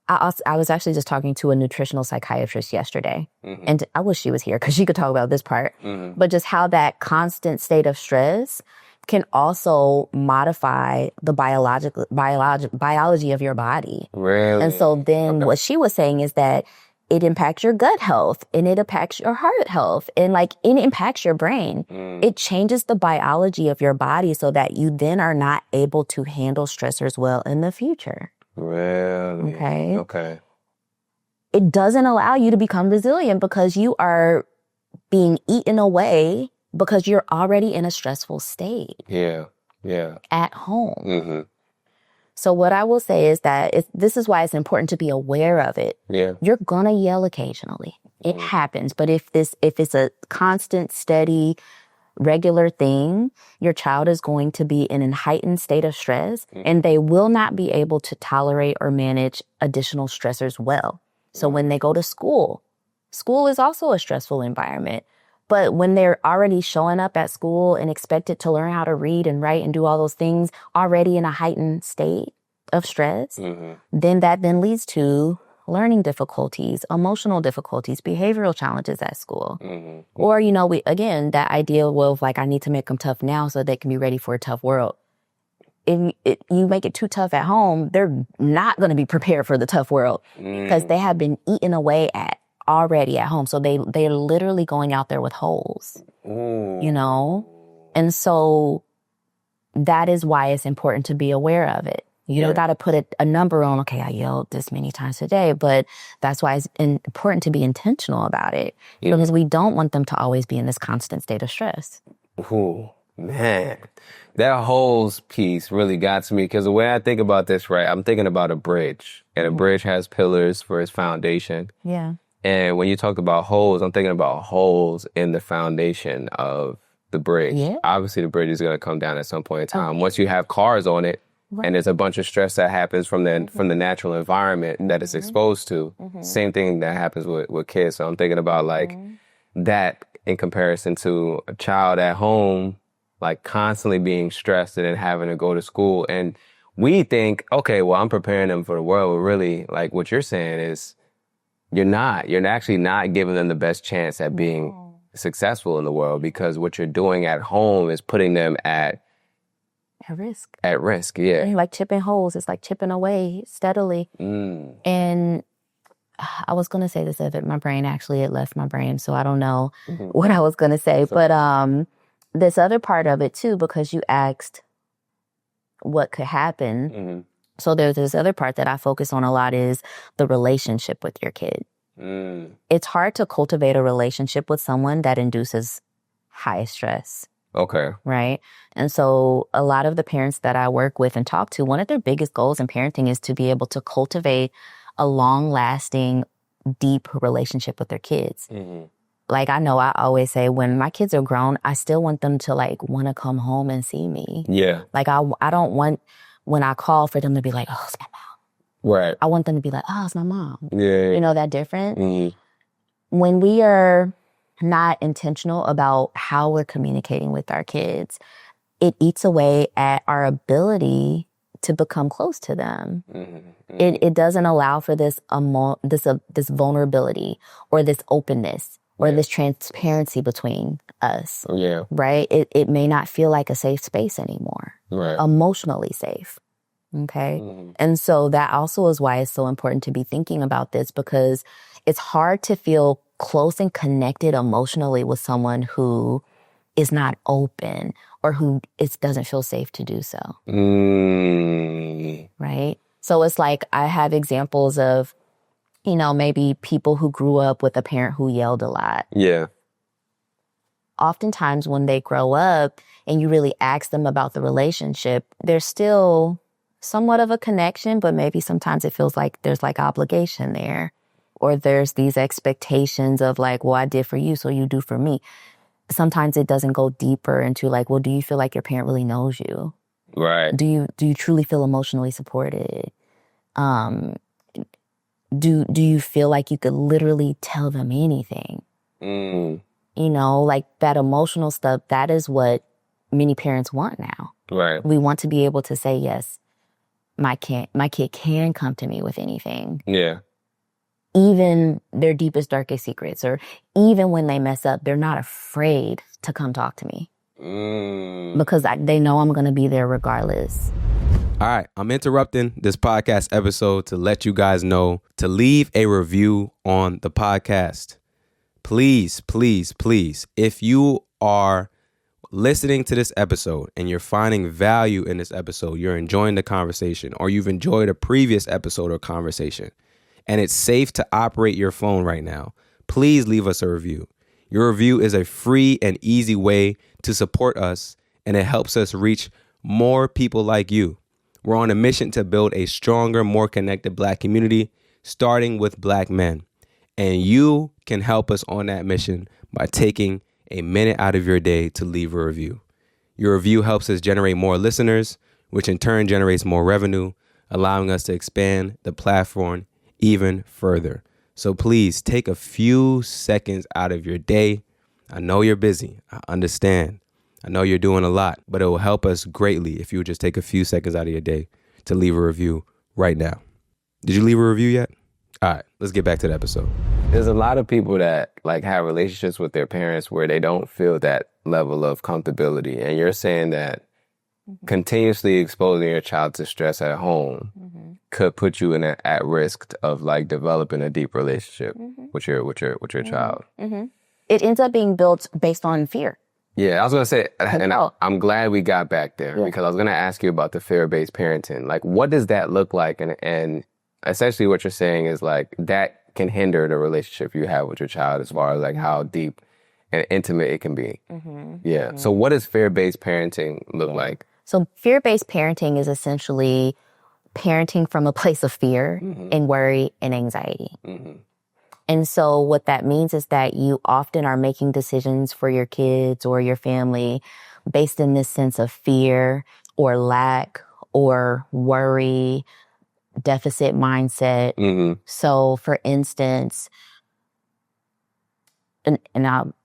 A: I was actually just talking to a nutritional psychiatrist yesterday. And I wish she was here because she could talk about this part. But just how that constant state of stress can also modify the biology of your body.
B: Really?
A: And so then what she was saying is that it impacts your gut health and it impacts your heart health and like it impacts your brain. It changes the biology of your body so that you then are not able to handle stressors well in the future.
B: Really? Okay.
A: It doesn't allow you to become resilient because you are being eaten away because you're already in a stressful state.
B: Yeah.
A: At home. So what I will say is that this is why it's important to be aware of it.
B: Yeah.
A: You're gonna yell occasionally. It happens. But if it's a constant, steady, regular thing, your child is going to be in a heightened state of stress and they will not be able to tolerate or manage additional stressors well. So when they go to school is also a stressful environment. But when they're already showing up at school and expected to learn how to read and write and do all those things already in a heightened state of stress, then that then leads to learning difficulties, emotional difficulties, behavioral challenges at school. Or, that idea of like, I need to make them tough now so they can be ready for a tough world. If you make it too tough at home, they're not going to be prepared for the tough world because they have been eaten away at already at home. So they're literally going out there with holes, And so that is why it's important to be aware of it. You don't got to put a number on, okay, I yelled this many times a day, but that's why it's important to be intentional about it because we don't want them to always be in this constant state of stress.
B: Ooh, man. That holes piece really got to me because the way I think about this, right, I'm thinking about a bridge and a bridge has pillars for its foundation.
A: Yeah.
B: And when you talk about holes, I'm thinking about holes in the foundation of the bridge. Yeah. Obviously, the bridge is going to come down at some point in time. Once you have cars on it, and there's a bunch of stress that happens from the natural environment that it's exposed to. Same thing that happens with kids. So I'm thinking about like that in comparison to a child at home, like constantly being stressed and then having to go to school. And we think, okay, well, I'm preparing them for the world. But really, like what you're saying is you're actually not giving them the best chance at being successful in the world because what you're doing at home is putting them at
A: risk.
B: At risk, yeah.
A: Like chipping holes. It's like chipping away steadily. And I was going to say this, but my brain it left my brain, so I don't know what I was going to say. But this other part of it, too, because you asked what could happen. So there's this other part that I focus on a lot is the relationship with your kid. It's hard to cultivate a relationship with someone that induces high stress.
B: Okay.
A: Right. And so a lot of the parents that I work with and talk to, one of their biggest goals in parenting is to be able to cultivate a long-lasting, deep relationship with their kids. Like I know I always say when my kids are grown, I still want them to like want to come home and see me.
B: Yeah.
A: Like I don't want when I call for them to be like, oh, it's my mom.
B: Right.
A: I want them to be like, oh, it's my mom.
B: Yeah.
A: That difference. When we are not intentional about how we're communicating with our kids, it eats away at our ability to become close to them. It doesn't allow for this vulnerability or this openness or this transparency between us.
B: Yeah.
A: Right? It may not feel like a safe space anymore.
B: Right.
A: Emotionally safe. Okay? And so that also is why it's so important to be thinking about this, because it's hard to feel close and connected emotionally with someone who is not open or who doesn't feel safe to do so. Right? So it's like I have examples of, maybe people who grew up with a parent who yelled a lot.
B: Yeah.
A: Oftentimes when they grow up and you really ask them about the relationship, there's still somewhat of a connection, but maybe sometimes it feels like there's like obligation there, or there's these expectations of like, well, I did for you, so you do for me. Sometimes it doesn't go deeper into like, well, do you feel like your parent really knows you?
B: Right.
A: Do you truly feel emotionally supported? Do you feel like you could literally tell them anything? Like that emotional stuff, that is what many parents want now.
B: Right.
A: We want to be able to say, yes, my kid can come to me with anything.
B: Yeah.
A: Even their deepest, darkest secrets, or even when they mess up, they're not afraid to come talk to me. Because they know I'm going to be there regardless.
B: All right, I'm interrupting this podcast episode to let you guys know to leave a review on the podcast. Please, please, please, if you are listening to this episode and you're finding value in this episode, you're enjoying the conversation, or you've enjoyed a previous episode or conversation, and it's safe to operate your phone right now, please leave us a review. Your review is a free and easy way to support us, and it helps us reach more people like you. We're on a mission to build a stronger, more connected Black community, starting with Black men. And you can help us on that mission by taking a minute out of your day to leave a review. Your review helps us generate more listeners, which in turn generates more revenue, allowing us to expand the platform even further. So please take a few seconds out of your day. I know you're busy. I understand. I know you're doing a lot, but it will help us greatly if you would just take a few seconds out of your day to leave a review right now. Did you leave a review yet? All right, let's get back to the episode. There's a lot of people that like have relationships with their parents where they don't feel that level of comfortability. And you're saying that continuously exposing your child to stress at home could put you in at risk of like developing a deep relationship with your child.
A: It ends up being built based on fear.
B: Yeah, I was going to say, and I'm glad we got back there because I was going to ask you about the fear-based parenting. Like, what does that look like? And essentially what you're saying is like that can hinder the relationship you have with your child as far as like how deep and intimate it can be. Yeah. So what does fear-based parenting look like?
A: So fear-based parenting is essentially parenting from a place of fear and worry and anxiety. And so what that means is that you often are making decisions for your kids or your family based in this sense of fear or lack or worry, deficit mindset. So for instance, and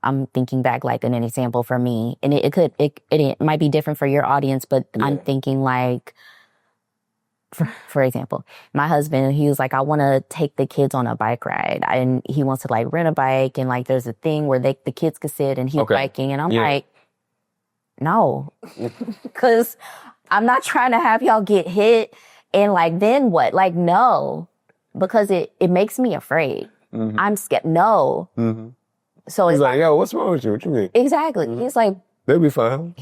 A: I'm thinking back like in an example for me, and it might be different for your audience, but I'm thinking like, for example, my husband, he was like, I want to take the kids on a bike ride. And he wants to like rent a bike. And like, there's a thing where the kids could sit and he's biking. And I'm like, no, because I'm not trying to have y'all get hit. And like, then what? Like, no, because it makes me afraid. I'm scared. No. So
B: he's like, yo, what's wrong with you? What you mean?
A: Exactly. He's like,
B: they'll be fine.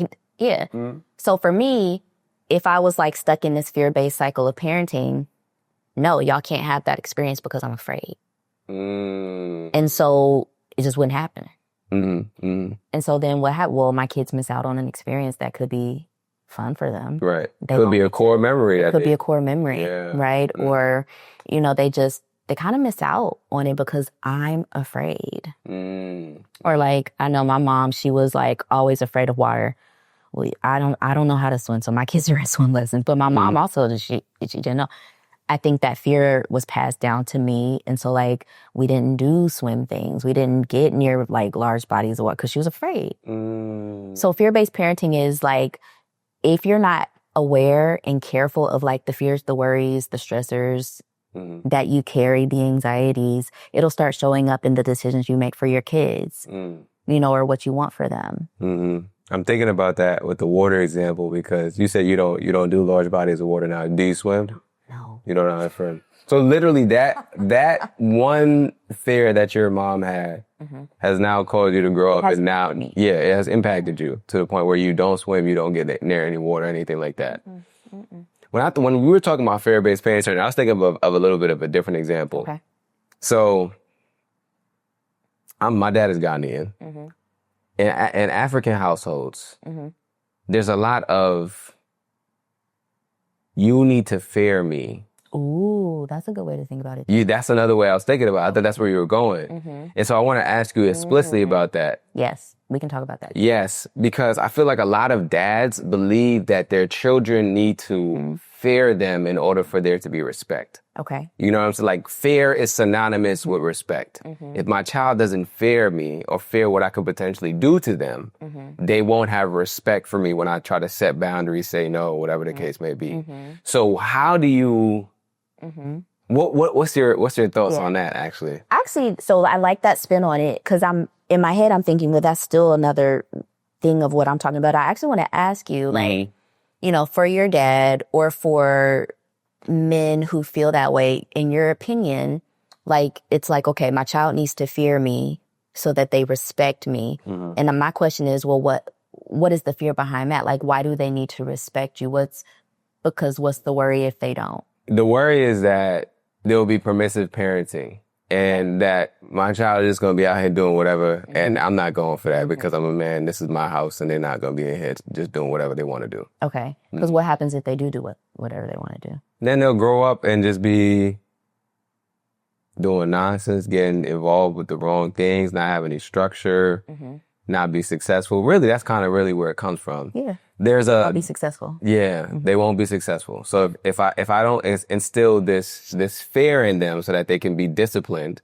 A: So for me, if I was like stuck in this fear-based cycle of parenting, no, y'all can't have that experience because I'm afraid. And so it just wouldn't happen. And so then what happened? Well, my kids miss out on an experience that could be fun for them.
B: Right. Could be a core memory.
A: It could be a core memory, right? Or, they kind of miss out on it because I'm afraid. Or like, I know my mom, she was like always afraid of water. Well, I don't know how to swim, so my kids are in swim lessons. But my mom also, she didn't know. I think that fear was passed down to me. And so like, we didn't do swim things. We didn't get near like large bodies of water because she was afraid. So fear-based parenting is like, if you're not aware and careful of like the fears, the worries, the stressors that you carry, the anxieties, it'll start showing up in the decisions you make for your kids, you know, or what you want for them.
B: I'm thinking about that with the water example because you said you don't do large bodies of water now. Do you swim?
A: No.
B: You don't know how to swim. So literally that one fear that your mom had has now caused you to grow up, and now it has impacted you to the point where you don't swim, you don't get near any water, anything like that. When we were talking about fear-based parenting, I was thinking of a little bit of a different example.
A: Okay.
B: So my dad is Ghanaian. In African households, there's a lot of, you need to fear me.
A: Ooh, that's a good way to think about it.
B: That's another way I was thinking about. I thought that's where you were going. And so I want to ask you explicitly about that.
A: Yes, we can talk about that.
B: Yes, because I feel like a lot of dads believe that their children need to fear them in order for there to be respect.
A: Okay.
B: You know what I'm saying? Like, fear is synonymous with respect. If my child doesn't fear me or fear what I could potentially do to them, they won't have respect for me when I try to set boundaries, say no, whatever the case may be. So how do you... What's your thoughts on that, actually?
A: Actually, so I like that spin on it because in my head, I'm thinking, well, that's still another thing of what I'm talking about. I actually want to ask you, like, you know, for your dad or for men who feel that way, in your opinion, like, it's like, okay, my child needs to fear me so that they respect me. And my question is, well, what is the fear behind that? Like, why do they need to respect you? What's the worry if they don't?
B: The worry is that there will be permissive parenting and that my child is going to be out here doing whatever. And I'm not going for that because I'm a man. This is my house and they're not going to be in here just doing whatever they want to do.
A: Okay. Because what happens if they do whatever they want to do?
B: Then they'll grow up and just be doing nonsense, getting involved with the wrong things, not having any structure, not be successful. Really, that's kind of really where it comes from.
A: Yeah.
B: I'll
A: be successful.
B: Yeah, they won't be successful. So if I don't instill this fear in them so that they can be disciplined,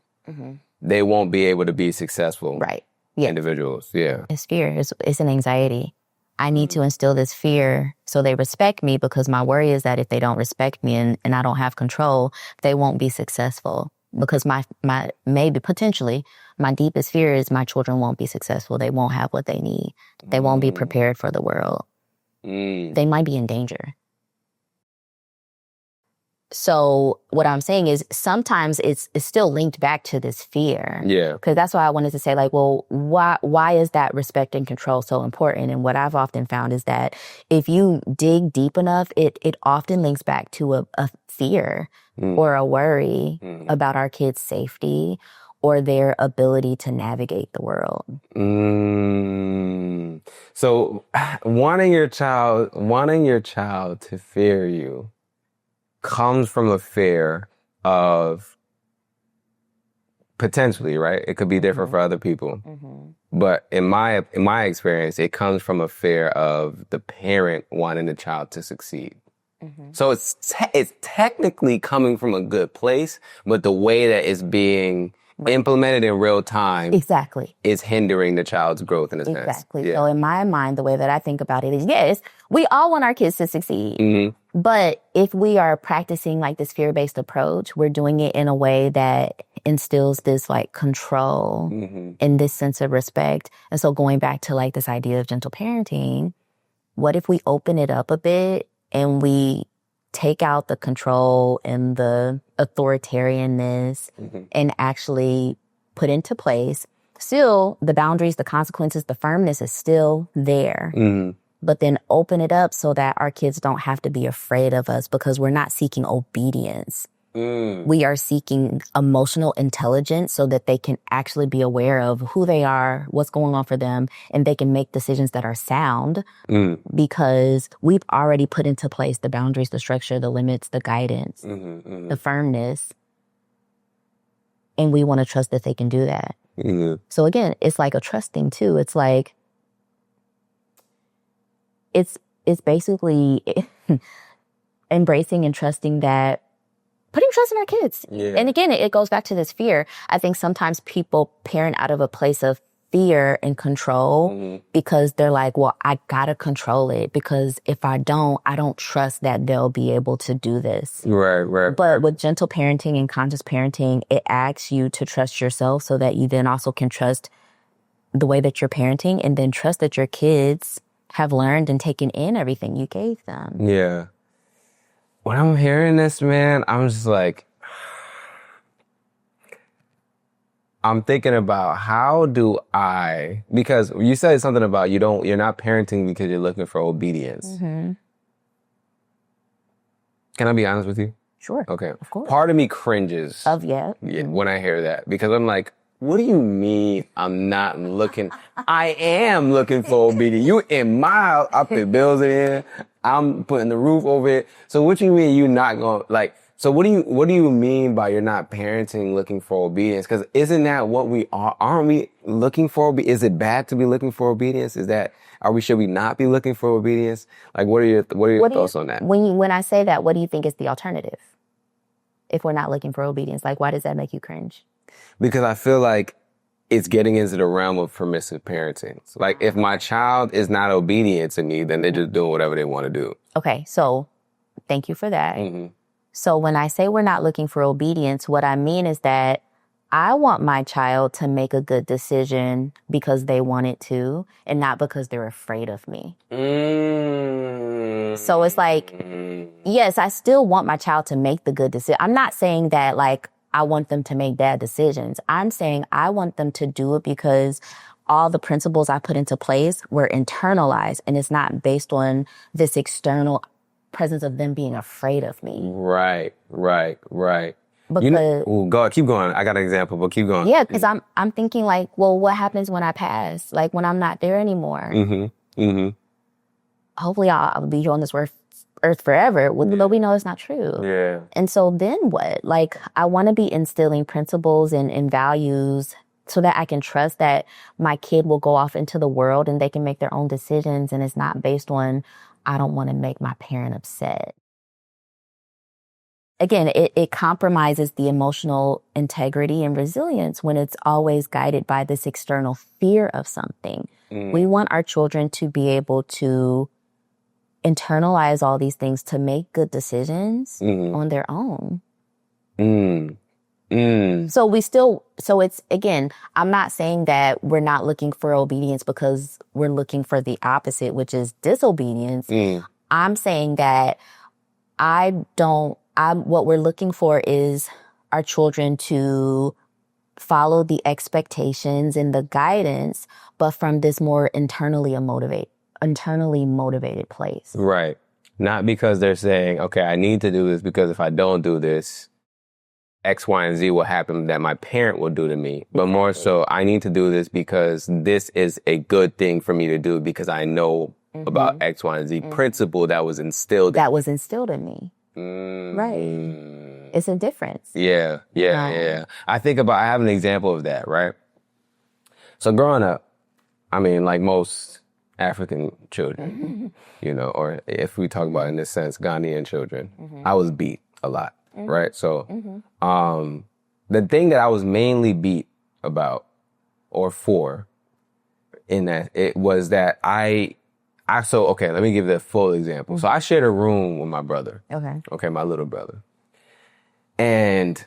B: they won't be able to be successful.
A: Right. Yeah.
B: Individuals. Yeah.
A: It's fear. It's an anxiety. I need to instill this fear so they respect me, because my worry is that if they don't respect me and I don't have control, they won't be successful. Because my potentially my deepest fear is my children won't be successful. They won't have what they need. They won't be prepared for the world. They might be in danger. So what I'm saying is sometimes it's still linked back to this fear.
B: Yeah.
A: Because that's why I wanted to say, like, well, why is that respect and control so important? And what I've often found is that if you dig deep enough, it often links back to a fear or a worry about our kids' safety or their ability to navigate the world.
B: So wanting your child to fear you comes from a fear of, potentially, right? It could be different for other people. But in my experience, it comes from a fear of the parent wanting the child to succeed. So it's technically coming from a good place, but the way that it's being implemented in real time is hindering the child's growth in a sense.
A: Exactly. Yeah. So in my mind, the way that I think about it is, yes, we all want our kids to succeed. But if we are practicing like this fear-based approach, we're doing it in a way that instills this like control and this sense of respect. And so going back to like this idea of gentle parenting, what if we open it up a bit and we take out the control and the authoritarianness and actually put into place, still the boundaries, the consequences, the firmness is still there. But then open it up so that our kids don't have to be afraid of us, because we're not seeking obedience. We are seeking emotional intelligence so that they can actually be aware of who they are, what's going on for them, and they can make decisions that are sound because we've already put into place the boundaries, the structure, the limits, the guidance, the firmness. And we want to trust that they can do that. So again, it's like a trust thing too. It's like, it's basically embracing and trusting that putting trust in our kids.
B: Yeah.
A: And again, it goes back to this fear. I think sometimes people parent out of a place of fear and control because they're like, well, I gotta control it because if I don't trust that they'll be able to do this.
B: Right.
A: But with gentle parenting and conscious parenting, it asks you to trust yourself so that you then also can trust the way that you're parenting and then trust that your kids have learned and taken in everything you gave them.
B: Yeah. When I'm hearing this, man, I'm just like, I'm thinking about how do I, because you said something about you're not parenting because you're looking for obedience.
A: Mm-hmm.
B: Can I be honest with you?
A: Sure.
B: Okay.
A: Of course.
B: Part of me cringes
A: when
B: I hear that because I'm like, what do you mean I'm not looking? I am looking for obedience. You in my house, I pay bills in here. I'm putting the roof over it. So what you mean you not going like? So what do you mean by you're not parenting looking for obedience? Because isn't that what we are? Aren't we looking for? Is it bad to be looking for obedience? Should we not be looking for obedience? Like what are your thoughts on that?
A: When I say that, what do you think is the alternative? If we're not looking for obedience, like why does that make you cringe?
B: Because I feel like it's getting into the realm of permissive parenting. So like if my child is not obedient to me, then they're just doing whatever they want to do.
A: Okay, so thank you for that.
B: Mm-hmm.
A: So when I say we're not looking for obedience, what I mean is that I want my child to make a good decision because they want it to and not because they're afraid of me. So it's like, yes, I still want my child to make the good decision. I'm not saying that like I want them to make bad decisions. I'm saying I want them to do it because all the principles I put into place were internalized and it's not based on this external presence of them being afraid of me.
B: Right.
A: Because,
B: go keep going. I got an example, but keep going.
A: Yeah, because I'm thinking like, well, what happens when I pass? Like when I'm not there anymore? Hopefully I'll be on this earth forever, though we know it's not true.
B: Yeah.
A: And so then what? Like I want to be instilling principles and values so that I can trust that my kid will go off into the world and they can make their own decisions and it's not based on I don't want to make my parent upset. Again, it compromises the emotional integrity and resilience when it's always guided by this external fear of something. We want our children to be able to internalize all these things to make good decisions on their own. So it's, again, I'm not saying that we're not looking for obedience because we're looking for the opposite, which is disobedience. I'm saying that what we're looking for is our children to follow the expectations and the guidance, but from this more internally motivated place.
B: Right. Not because they're saying, okay, I need to do this because if I don't do this, X, Y, and Z will happen that my parent will do to me. But more so, I need to do this because this is a good thing for me to do because I know about X, Y, and Z principle that was instilled
A: in me. Right. It's a difference.
B: Yeah. I have an example of that, right? So growing up, I mean, like most African children, or if we talk about in this sense, Ghanaian children, I was beat a lot. Right. So, the thing that I was mainly beat about or for in that it was that okay, let me give the full example. So I shared a room with my brother. Okay. My little brother. And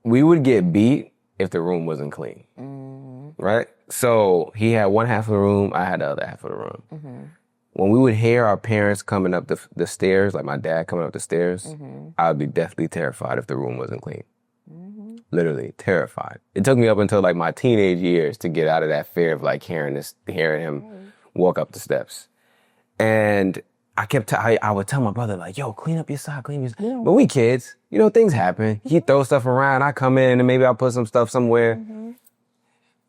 B: we would get beat if the room wasn't clean. Right. So he had one half of the room. I had the other half of the room. When we would hear our parents coming up the stairs, like my dad coming up the stairs, I would be deathly terrified if the room wasn't clean. Literally terrified. It took me up until like my teenage years to get out of that fear of like hearing him walk up the steps. And I would tell my brother like, yo, clean up your side, clean your side. Yeah. But we kids, things happen. He throws stuff around, I come in and maybe I'll put some stuff somewhere.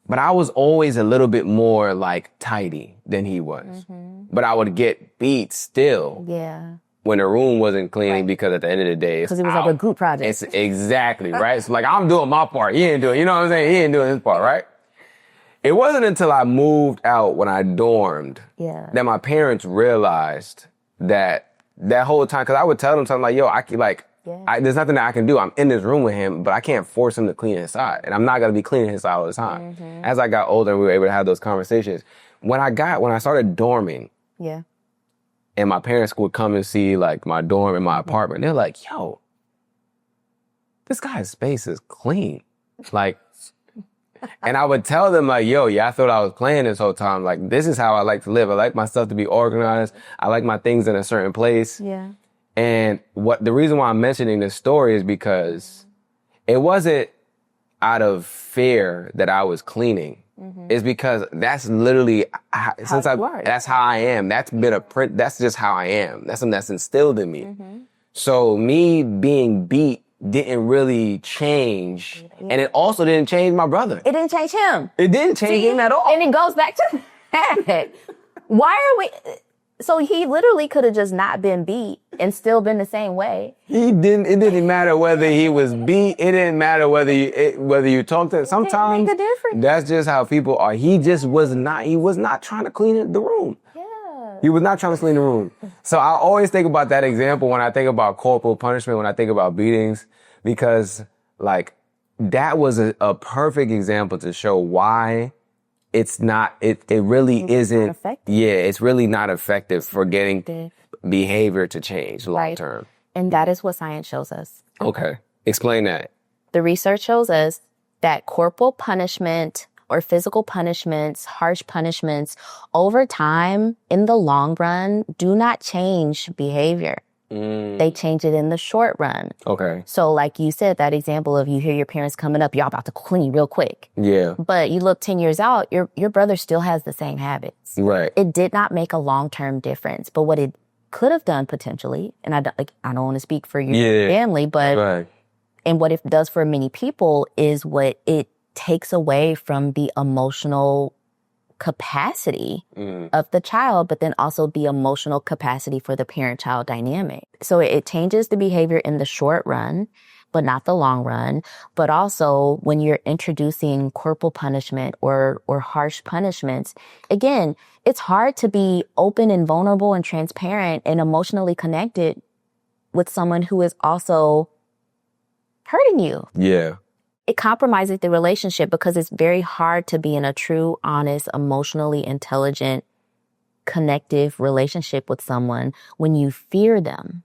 B: But I was always a little bit more like tidy than he was. But I would get beat still.
A: Yeah.
B: When the room wasn't cleaning because at the end of the day,
A: because it was like a group project.
B: It's exactly right. So like I'm doing my part. He ain't doing. You know what I'm saying? He ain't doing his part, right? It wasn't until I moved out when I dormed that my parents realized that whole time, because I would tell them something like, yo,
A: Yeah.
B: There's nothing that I can do. I'm in this room with him, but I can't force him to clean his side. And I'm not going to be cleaning his side all the time. As I got older and we were able to have those conversations, when I started dorming,
A: yeah,
B: and my parents would come and see like my dorm and my apartment, they're like, yo, this guy's space is clean. Like, and I would tell them like, yo, yeah, I thought I was playing this whole time. Like, this is how I like to live. I like my stuff to be organized. I like my things in a certain place.
A: yeah.
B: And the reason why I'm mentioning this story is because it wasn't out of fear that I was cleaning. It's because that's literally, that's how I am. That's been that's just how I am. That's something that's instilled in me. So me being beat didn't really change. And it also didn't change my brother.
A: It didn't change him.
B: It didn't change him at all.
A: And it goes back to that. Why are we... So he literally could have just not been beat and still been the same way.
B: It didn't matter whether he was beat. It didn't matter whether you talked to him. Sometimes
A: make a difference.
B: That's just how people are. He was not trying to clean the room.
A: Yeah.
B: He was not trying to clean the room. So I always think about that example when I think about corporal punishment, when I think about beatings, because like that was a perfect example to show why it's really isn't effective. Yeah, it's really not effective for getting behavior to change long term.
A: And that is what science shows us.
B: Okay. Explain that.
A: The research shows us that corporal punishment or physical punishments, harsh punishments, over time, in the long run, do not change behavior. They change it in the short run.
B: Okay.
A: So like you said, that example of you hear your parents coming up, y'all about to clean real quick.
B: Yeah.
A: But you look 10 years out, your brother still has the same habits.
B: Right.
A: It did not make a long-term difference. But what it could have done potentially, and I don't want to speak for your family, but and what it does for many people is what it takes away from the emotional capacity of the child, but then also the emotional capacity for the parent-child dynamic. So it changes the behavior in the short run, but not the long run. But also when you're introducing corporal punishment or harsh punishments, again, it's hard to be open and vulnerable and transparent and emotionally connected with someone who is also hurting you.
B: Yeah.
A: It compromises the relationship because it's very hard to be in a true, honest, emotionally intelligent, connective relationship with someone when you fear them.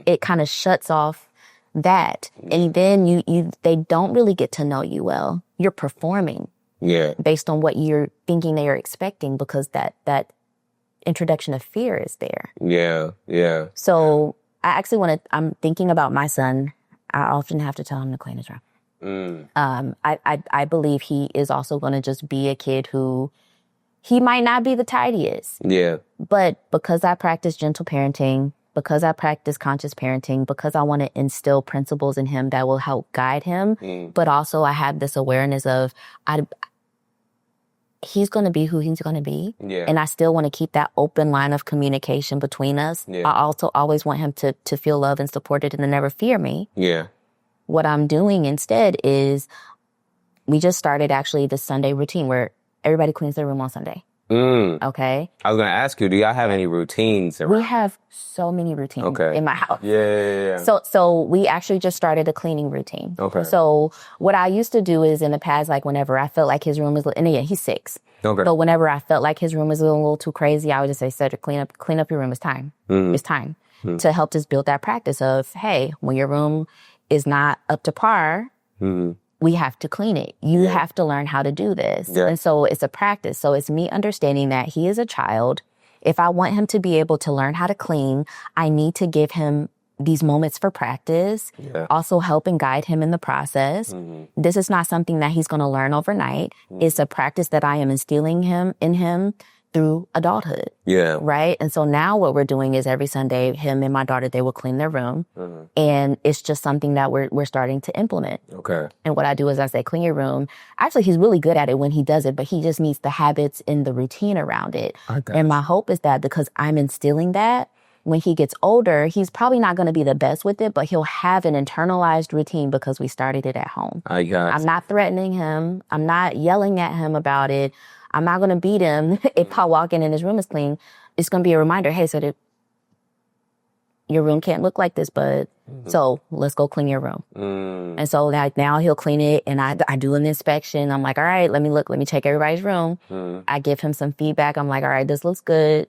A: It kind of shuts off that. And then they don't really get to know you well. You're performing based on what you're thinking they are expecting because that introduction of fear is there.
B: Yeah, yeah.
A: So I actually I'm thinking about my son. I often have to tell him to clean his room. I believe he is also going to just be a kid who, he might not be the tidiest.
B: Yeah.
A: But because I practice gentle parenting, because I practice conscious parenting, because I want to instill principles in him that will help guide him, but also I have this awareness of he's going to be who he's going to be.
B: Yeah.
A: And I still want to keep that open line of communication between us.
B: Yeah.
A: I also always want him to feel loved and supported and to never fear me.
B: Yeah.
A: What I'm doing instead is we just started actually the Sunday routine where everybody cleans their room on Sunday. Okay.
B: I was going to ask you, do y'all have any routines around?
A: We have so many routines in my house.
B: Yeah.
A: So we actually just started a cleaning routine.
B: Okay.
A: So what I used to do is in the past, like whenever I felt like his room was, and again, he's 6.
B: Okay.
A: So whenever I felt like his room was a little too crazy, I would just say, Cedric, clean up your room. It's time. It's time to help us build that practice of, hey, when your room is not up to par, we have to clean it. You have to learn how to do this. Yeah. And so it's a practice. So it's me understanding that he is a child. If I want him to be able to learn how to clean, I need to give him these moments for practice, also help and guide him in the process. This is not something that he's going to learn overnight. It's a practice that I am instilling in him through adulthood. Yeah. Right? And so now what we're doing is every Sunday, him and my daughter, they will clean their room. And it's just something that we're starting to implement. Okay. And what I do is I say, clean your room. Actually, he's really good at it when he does it, but he just needs the habits and the routine around it. And my hope is that because I'm instilling that, when he gets older, he's probably not going to be the best with it, but he'll have an internalized routine because we started it at home. I'm not threatening him. I'm not yelling at him about it. I'm not going to beat him if I walk in and his room is clean. It's going to be a reminder, hey, so your room can't look like this, bud. So let's go clean your room. And so like now he'll clean it, and I do an inspection. I'm like, all right, let me check everybody's room. I give him some feedback. I'm like, all right, this looks good.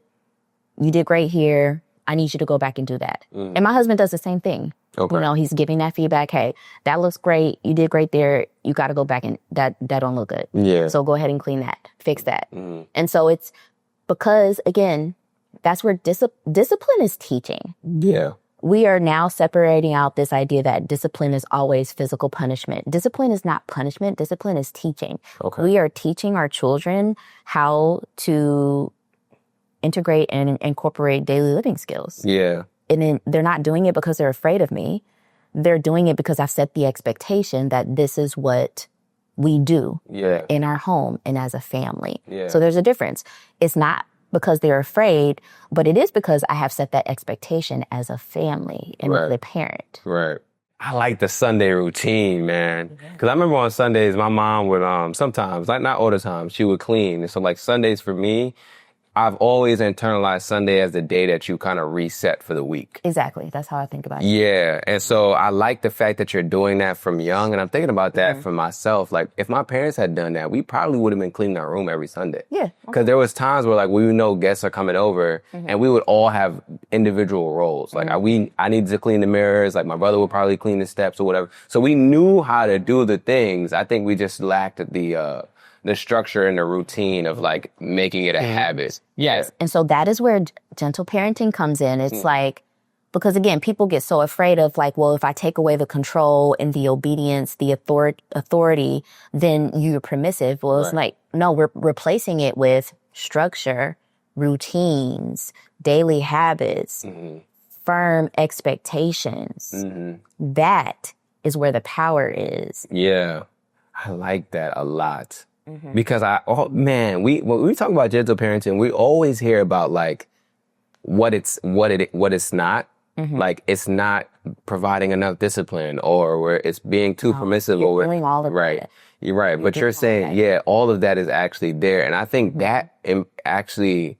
A: You did great here. I need you to go back and do that. And my husband does the same thing.
B: Okay.
A: You know, he's giving that feedback. Hey, that looks great. You did great there. You got to go back and that don't look good.
B: Yeah.
A: So go ahead and clean that, fix that. And so it's because, again, that's where discipline is teaching.
B: Yeah.
A: We are now separating out this idea that discipline is always physical punishment. Discipline is not punishment. Discipline is teaching.
B: Okay.
A: We are teaching our children how to integrate and incorporate daily living skills.
B: Yeah.
A: And then they're not doing it because they're afraid of me. They're doing it because I've set the expectation that this is what we do in our home and as a family.
B: Yeah.
A: So there's a difference. It's not because they're afraid, but it is because I have set that expectation as a family and as a parent.
B: Right. I like the Sunday routine, man. Because I remember on Sundays, my mom would sometimes, like not all the time, she would clean. And so like Sundays for me, I've always internalized Sunday as the day that you kind of reset for the week.
A: Exactly. That's how I think about it.
B: Yeah. And so I like the fact that you're doing that from young. And I'm thinking about that for myself. Like, if my parents had done that, we probably would have been cleaning our room every Sunday.
A: Yeah.
B: Because there was times where, like, we know guests are coming over and we would all have individual roles. Like, I needed to clean the mirrors. Like, my brother would probably clean the steps or whatever. So we knew how to do the things. I think we just lacked the structure and the routine of like making it a habit.
A: Yes. And so that is where gentle parenting comes in. It's like, because again, people get so afraid of like, well, if I take away the control and the obedience, the authority, then you're permissive. Well, it's like, no, we're replacing it with structure, routines, daily habits, firm expectations. That is where the power is.
B: Yeah. I like that a lot. Because when we talk about gentle parenting, we always hear about like what it's not. Like, it's not providing enough discipline, or where it's being too permissive,
A: You're doing all of that.
B: You're right. But you're saying, all of that is actually there. And I think that actually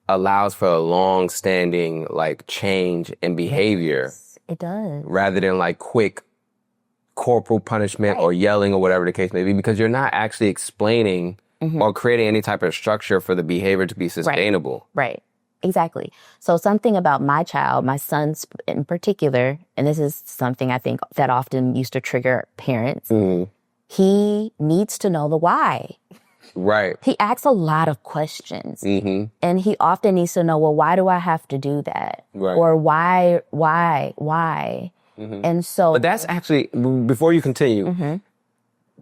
B: allows for a long-standing like change in behavior.
A: Yes, it does.
B: Rather than like quick corporal punishment or yelling or whatever the case may be, because you're not actually explaining or creating any type of structure for the behavior to be sustainable.
A: Right. Exactly. So something about my child, my sons in particular, and this is something I think that often used to trigger parents, he needs to know the why.
B: Right.
A: He asks a lot of questions. And he often needs to know, well, why do I have to do that?
B: Right.
A: Or why? And so,
B: but that's actually, before you continue,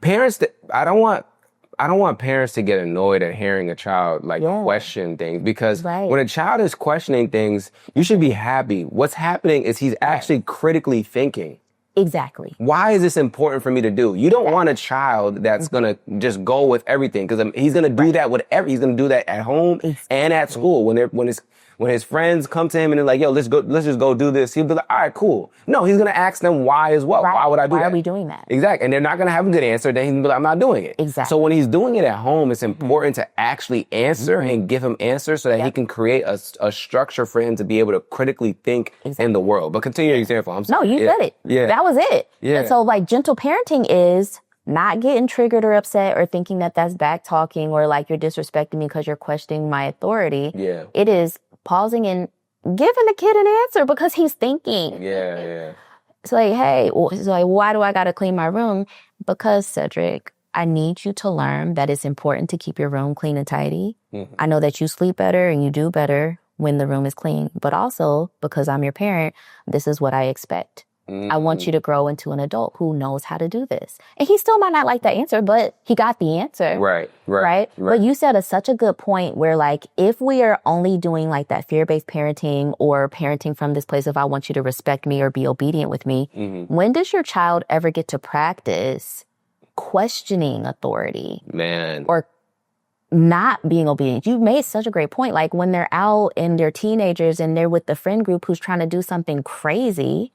B: parents, I don't want parents to get annoyed at hearing a child like question things, because when a child is questioning things, you should be happy. What's happening is he's actually critically thinking.
A: Exactly.
B: Why is this important for me to do? You don't want a child that's going to just go with everything, because he's going to do that with he's going to do that at home and at school. When his friends come to him and they're like, yo, let's just go do this, he'll be like, all right, cool. No, he's going to ask them why as well. Why would I do that?
A: Why are we doing that?
B: Exactly. And they're not going to have a good answer. Then he's going to be like, I'm not doing it.
A: Exactly.
B: So when he's doing it at home, it's important to actually answer and give him answers so that he can create a structure for him to be able to critically think in the world. But continue your example. I'm sorry.
A: No, you said it.
B: Yeah.
A: That was it.
B: Yeah.
A: And so like gentle parenting is not getting triggered or upset or thinking that that's back talking or like you're disrespecting me because you're questioning my authority.
B: Yeah.
A: It is pausing and giving the kid an answer because he's thinking.
B: Yeah.
A: It's like, hey, it's like, why do I got to clean my room? Because, Cedric, I need you to learn that it's important to keep your room clean and tidy. I know that you sleep better and you do better when the room is clean. But also, because I'm your parent, this is what I expect. I want you to grow into an adult who knows how to do this. And he still might not like the answer, but he got the answer.
B: Right.
A: But you said such a good point where like, if we are only doing like that fear-based parenting or parenting from this place of I want you to respect me or be obedient with me, when does your child ever get to practice questioning authority?
B: Man.
A: Or not being obedient? You made such a great point. Like when they're out and they're teenagers and they're with the friend group who's trying to do something crazy,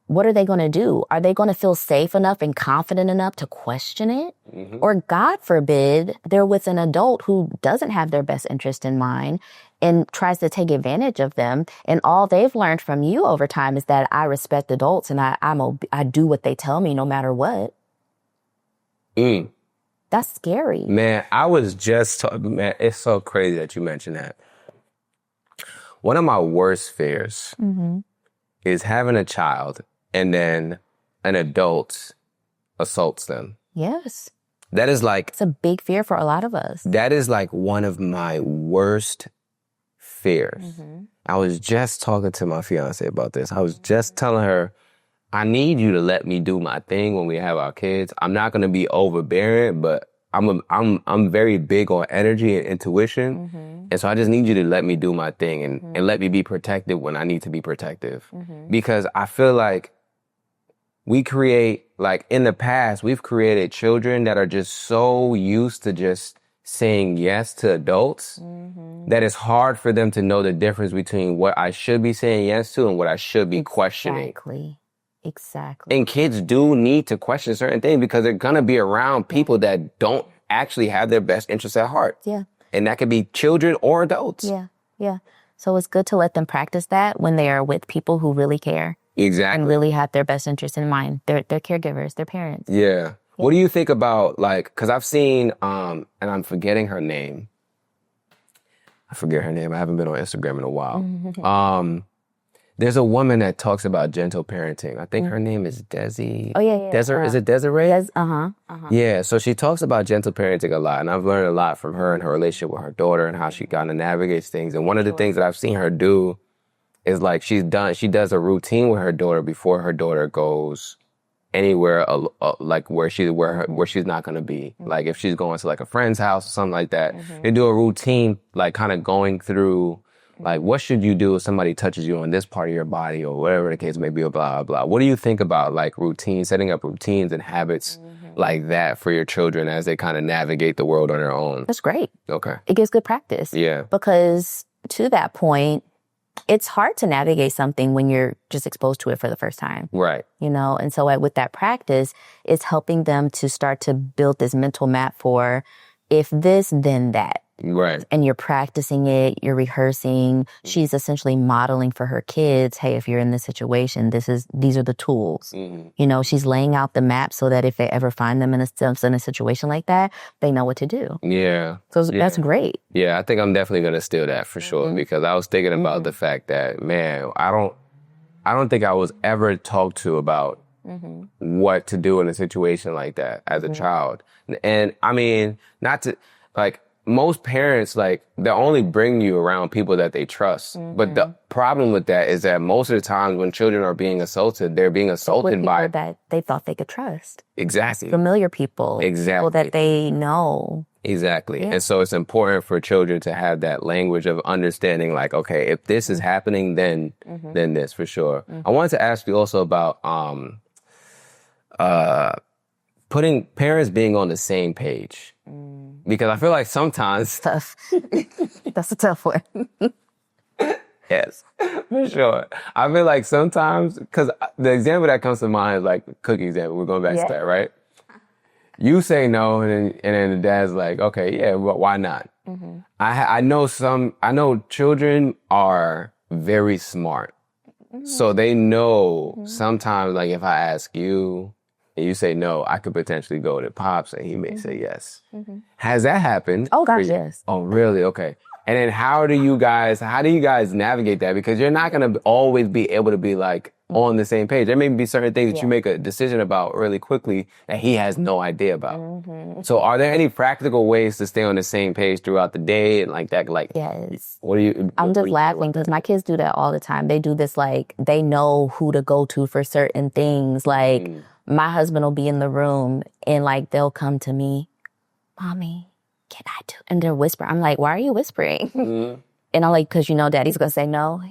A: what are they going to do? Are they going to feel safe enough and confident enough to question it? Or God forbid, they're with an adult who doesn't have their best interest in mind and tries to take advantage of them. And all they've learned from you over time is that I respect adults and I do what they tell me no matter what. That's scary.
B: Man, I was just man, it's so crazy that you mentioned that. One of my worst fears is having a child and then an adult assaults them.
A: Yes.
B: That is like...
A: It's a big fear for a lot of us.
B: That is like one of my worst fears. I was just talking to my fiance about this. I was just telling her, I need you to let me do my thing when we have our kids. I'm not going to be overbearing, but I'm very big on energy and intuition. And so I just need you to let me do my thing and let me be protective when I need to be protective. Because I feel like we create, like in the past, we've created children that are just so used to just saying yes to adults that it's hard for them to know the difference between what I should be saying yes to and what I should be questioning.
A: Exactly.
B: And kids do need to question certain things because they're going to be around people that don't actually have their best interests at heart.
A: Yeah.
B: And that could be children or adults.
A: Yeah. So it's good to let them practice that when they are with people who really care.
B: Exactly.
A: And really have their best interests in mind. They're caregivers, they're parents.
B: Yeah. What do you think about, like, because I've seen, and I'm forgetting her name. I forget her name. I haven't been on Instagram in a while. There's a woman that talks about gentle parenting. I think her name is Desi.
A: Oh, yeah.
B: Desiree, is it Desiree?
A: Yeah,
B: so she talks about gentle parenting a lot, and I've learned a lot from her and her relationship with her daughter and how she kind of navigates things. And one of the things that I've seen her do is like she does a routine with her daughter before her daughter goes anywhere like where she's not going to be. Like if she's going to like a friend's house or something like that, they do a routine like kind of going through like what should you do if somebody touches you on this part of your body or whatever the case may be or blah, blah. What do you think about like routines, setting up routines and habits like that for your children as they kind of navigate the world on their own?
A: That's great.
B: Okay.
A: It gives good practice.
B: Yeah.
A: Because to that point, it's hard to navigate something when you're just exposed to it for the first time.
B: Right.
A: You know, and so with that practice, it's helping them to start to build this mental map for if this, then that.
B: Right.
A: And you're practicing it, you're rehearsing. She's essentially modeling for her kids, hey, if you're in this situation, these are the tools. You know, she's laying out the map so that if they ever find them in a situation like that, they know what to do.
B: Yeah.
A: So that's great.
B: Yeah, I think I'm definitely going to steal that for sure because I was thinking about the fact that, man, I don't think I was ever talked to about what to do in a situation like that as a child. And I mean, not to, like, most parents, like, they only bring you around people that they trust. But the problem with that is that most of the times when children are being assaulted, they're being assaulted by
A: people that they thought they could trust.
B: Exactly.
A: Familiar people.
B: Exactly.
A: People that they know.
B: Exactly.
A: Yeah.
B: And so it's important for children to have that language of understanding, like, okay, if this is happening, then this for sure. I wanted to ask you also about putting parents being on the same page. Because I feel like sometimes...
A: Tough. That's a tough one.
B: Yes, for sure. I feel like sometimes, because the example that comes to mind is like the cookie example. We're going back to that, right? You say no, and then the dad's like, okay, yeah, well, why not? I know children are very smart. So they know sometimes, like, if I ask you and you say no, I could potentially go to Pops and he may say yes. Has that happened?
A: Oh, gosh, yes.
B: Oh, really? Okay. And then how do you guys navigate that? Because you're not going to always be able to be like on the same page. There may be certain things that you make a decision about really quickly that he has no idea about. So are there any practical ways to stay on the same page throughout the day and like that? Like,
A: yes.
B: I'm
A: just laughing because my kids do that all the time. They do this, like, they know who to go to for certain things. Like, my husband will be in the room and like, they'll come to me, Mommy, can I do? And they're whispering. I'm like, why are you whispering? And I'm like, because you know Daddy's going to say no.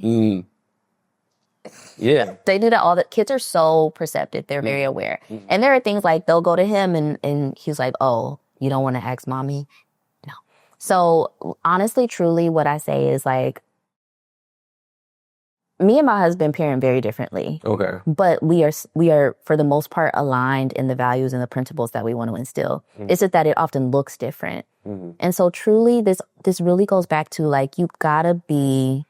A: Yeah. They do that all the kids are so perceptive. They're very aware. And there are things like they'll go to him and he's like, oh, you don't want to ask Mommy? No. So honestly, truly, what I say is like, me and my husband parent very differently. Okay. But we are for the most part aligned in the values and the principles that we want to instill. It's just that it often looks different. And so truly this really goes back to like, you gotta be,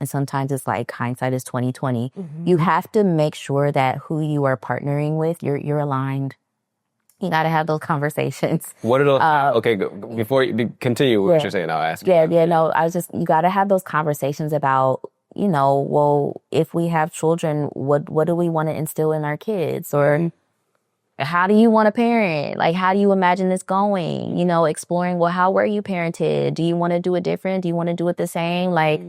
A: and sometimes it's like hindsight is 2020. You have to make sure that who you are partnering with, you're aligned. You got to have those conversations.
B: What are those? Okay, before you continue what you're saying, I'll ask you.
A: No, you got to have those conversations about, you know, well, if we have children, what do we want to instill in our kids? Or how do you want to parent? Like, how do you imagine this going? You know, exploring, well, how were you parented? Do you want to do it different? Do you want to do it the same? Like,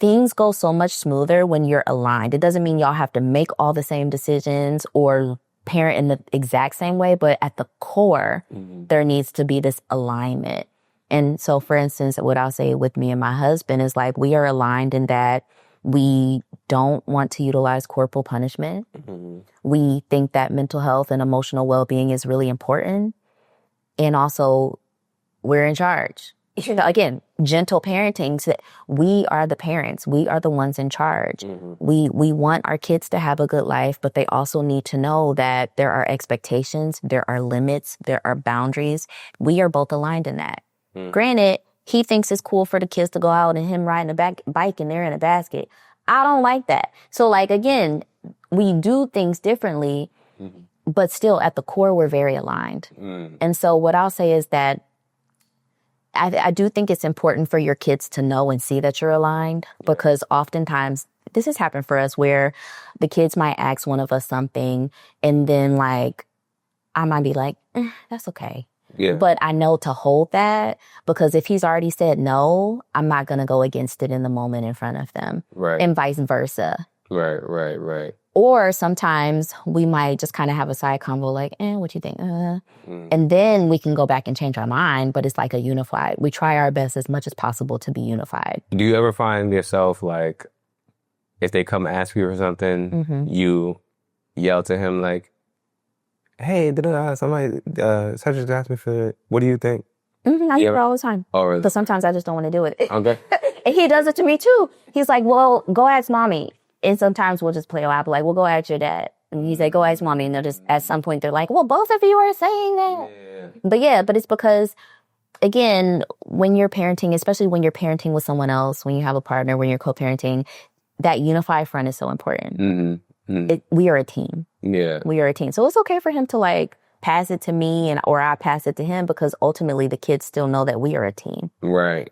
A: things go so much smoother when you're aligned. It doesn't mean y'all have to make all the same decisions or parent in the exact same way, but at the core, there needs to be this alignment. And so, for instance, what I'll say with me and my husband is like, we are aligned in that we don't want to utilize corporal punishment. We think that mental health and emotional well-being is really important. And also, we're in charge. You know, again, gentle parenting. So we are the parents. We are the ones in charge. We want our kids to have a good life, but they also need to know that there are expectations, there are limits, there are boundaries. We are both aligned in that. Granted, he thinks it's cool for the kids to go out and him riding a bike and they're in a basket. I don't like that. So, like, again, we do things differently, but still at the core, we're very aligned. And so what I'll say is that I do think it's important for your kids to know and see that you're aligned, because oftentimes this has happened for us where the kids might ask one of us something and then like I might be like, that's okay. Yeah. But I know to hold that, because if he's already said no, I'm not going to go against it in the moment in front of them. Right. And vice versa.
B: Right.
A: Or sometimes we might just kind of have a side convo like, what you think? And then we can go back and change our mind, but it's like a unified. We try our best as much as possible to be unified.
B: Do you ever find yourself like, if they come ask you for something, you yell to him like, hey, somebody such as asked me for it. What do you think?
A: I hear it all the time.
B: Oh, really?
A: But sometimes I just don't want to do it.
B: Okay.
A: And he does it to me too. He's like, well, go ask mommy. And sometimes we'll just play a lot, like, well, go ask your dad. And he's like, go ask mommy. And they'll just, at some point, they're like, well, both of you are saying that. But it's because, again, when you're parenting, especially when you're parenting with someone else, when you have a partner, when you're co-parenting, that unified front is so important. We are a team. Yeah. We are a team. So it's okay for him to like pass it to me or I pass it to him, because ultimately the kids still know that we are a team.
B: Right.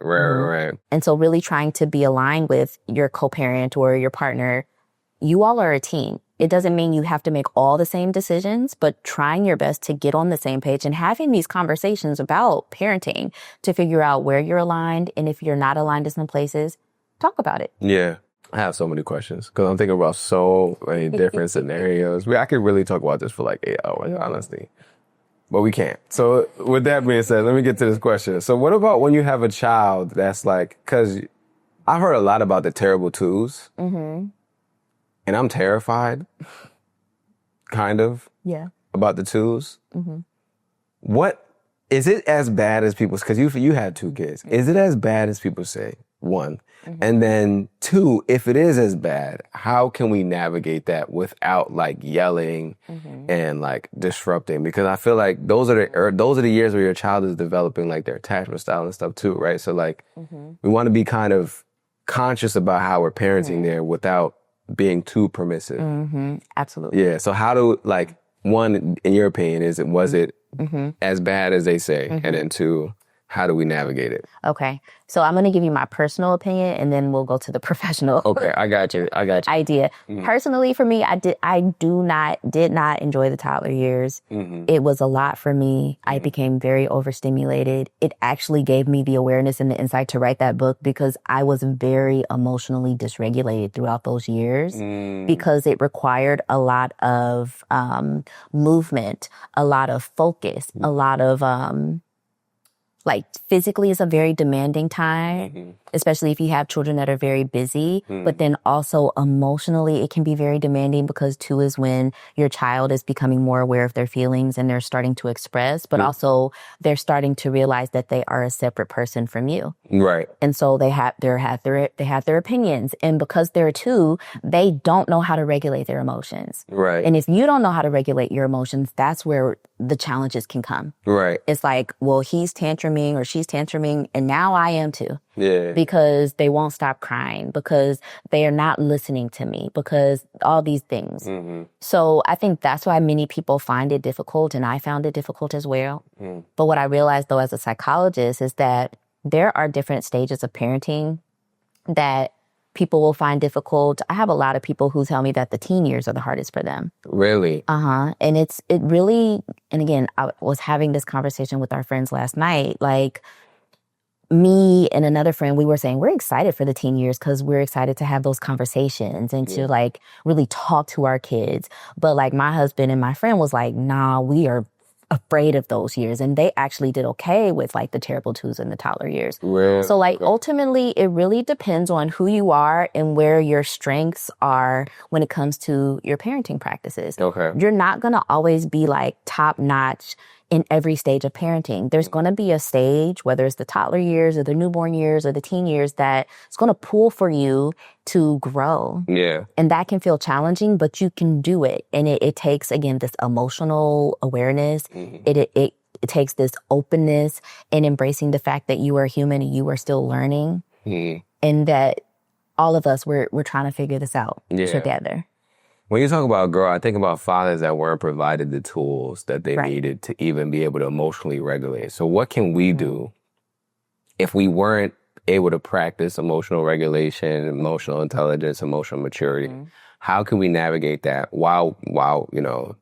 A: And so really trying to be aligned with your co-parent or your partner, you all are a team. It doesn't mean you have to make all the same decisions, but trying your best to get on the same page and having these conversations about parenting to figure out where you're aligned. And if you're not aligned in some places, talk about it.
B: Yeah. I have so many questions because I'm thinking about so many different scenarios. I could really talk about this for like 8 hours, honestly. But we can't. So with that being said, let me get to this question. So what about when you have a child that's like, because I've heard a lot about the terrible twos. And I'm terrified, kind of, about the twos. What, is it as bad as people, because you had 2 kids. Is it as bad as people say? 1. And then 2, if it is as bad, how can we navigate that without like yelling and like disrupting? Because I feel like those are the years where your child is developing like their attachment style and stuff too, right? So like we want to be kind of conscious about how we're parenting there without being too permissive.
A: Absolutely.
B: Yeah. So how do, like, 1, in your opinion, was it as bad as they say? And then 2, how do we navigate it?
A: Okay. So I'm going to give you my personal opinion and then we'll go to the professional.
B: Okay. I got you.
A: Idea. Personally, for me, I did not enjoy the toddler years. It was a lot for me. I became very overstimulated. It actually gave me the awareness and the insight to write that book, because I was very emotionally dysregulated throughout those years, because it required a lot of movement, a lot of focus, a lot of like physically is a very demanding time, especially if you have children that are very busy. But then also emotionally, it can be very demanding because 2 is when your child is becoming more aware of their feelings and they're starting to express, but also they're starting to realize that they are a separate person from you.
B: Right.
A: And so they have their opinions. And because they're 2, they don't know how to regulate their emotions.
B: Right.
A: And if you don't know how to regulate your emotions, that's where the challenges can come.
B: Right.
A: It's like, well, he's tantruming or she's tantruming, and now I am too.
B: Yeah.
A: Because they won't stop crying, because they are not listening to me, because all these things. So I think that's why many people find it difficult, and I found it difficult as well. But what I realized, though, as a psychologist, is that there are different stages of parenting that people will find difficult. I have a lot of people who tell me that the teen years are the hardest for them.
B: Really?
A: And it really, and again, I was having this conversation with our friends last night, like me and another friend, we were saying we're excited for the teen years because we're excited to have those conversations and to like really talk to our kids. But like my husband and my friend was like, nah, we are afraid of those years. And they actually did okay with like the terrible 2s and the toddler years.
B: Really?
A: So like ultimately it really depends on who you are and where your strengths are when it comes to your parenting practices.
B: Okay.
A: You're not going to always be like top notch in every stage of parenting. There's going to be a stage, whether it's the toddler years or the newborn years or the teen years, that it's going to pull for you to grow.
B: Yeah.
A: And that can feel challenging, but you can do it. And it takes, again, this emotional awareness. It takes this openness and embracing the fact that you are human and you are still learning. And that all of us, we're trying to figure this out together.
B: When you talk about grow, I think about fathers that weren't provided the tools that they needed to even be able to emotionally regulate. So what can we do if we weren't able to practice emotional regulation, emotional intelligence, emotional maturity? How can we navigate that while you know,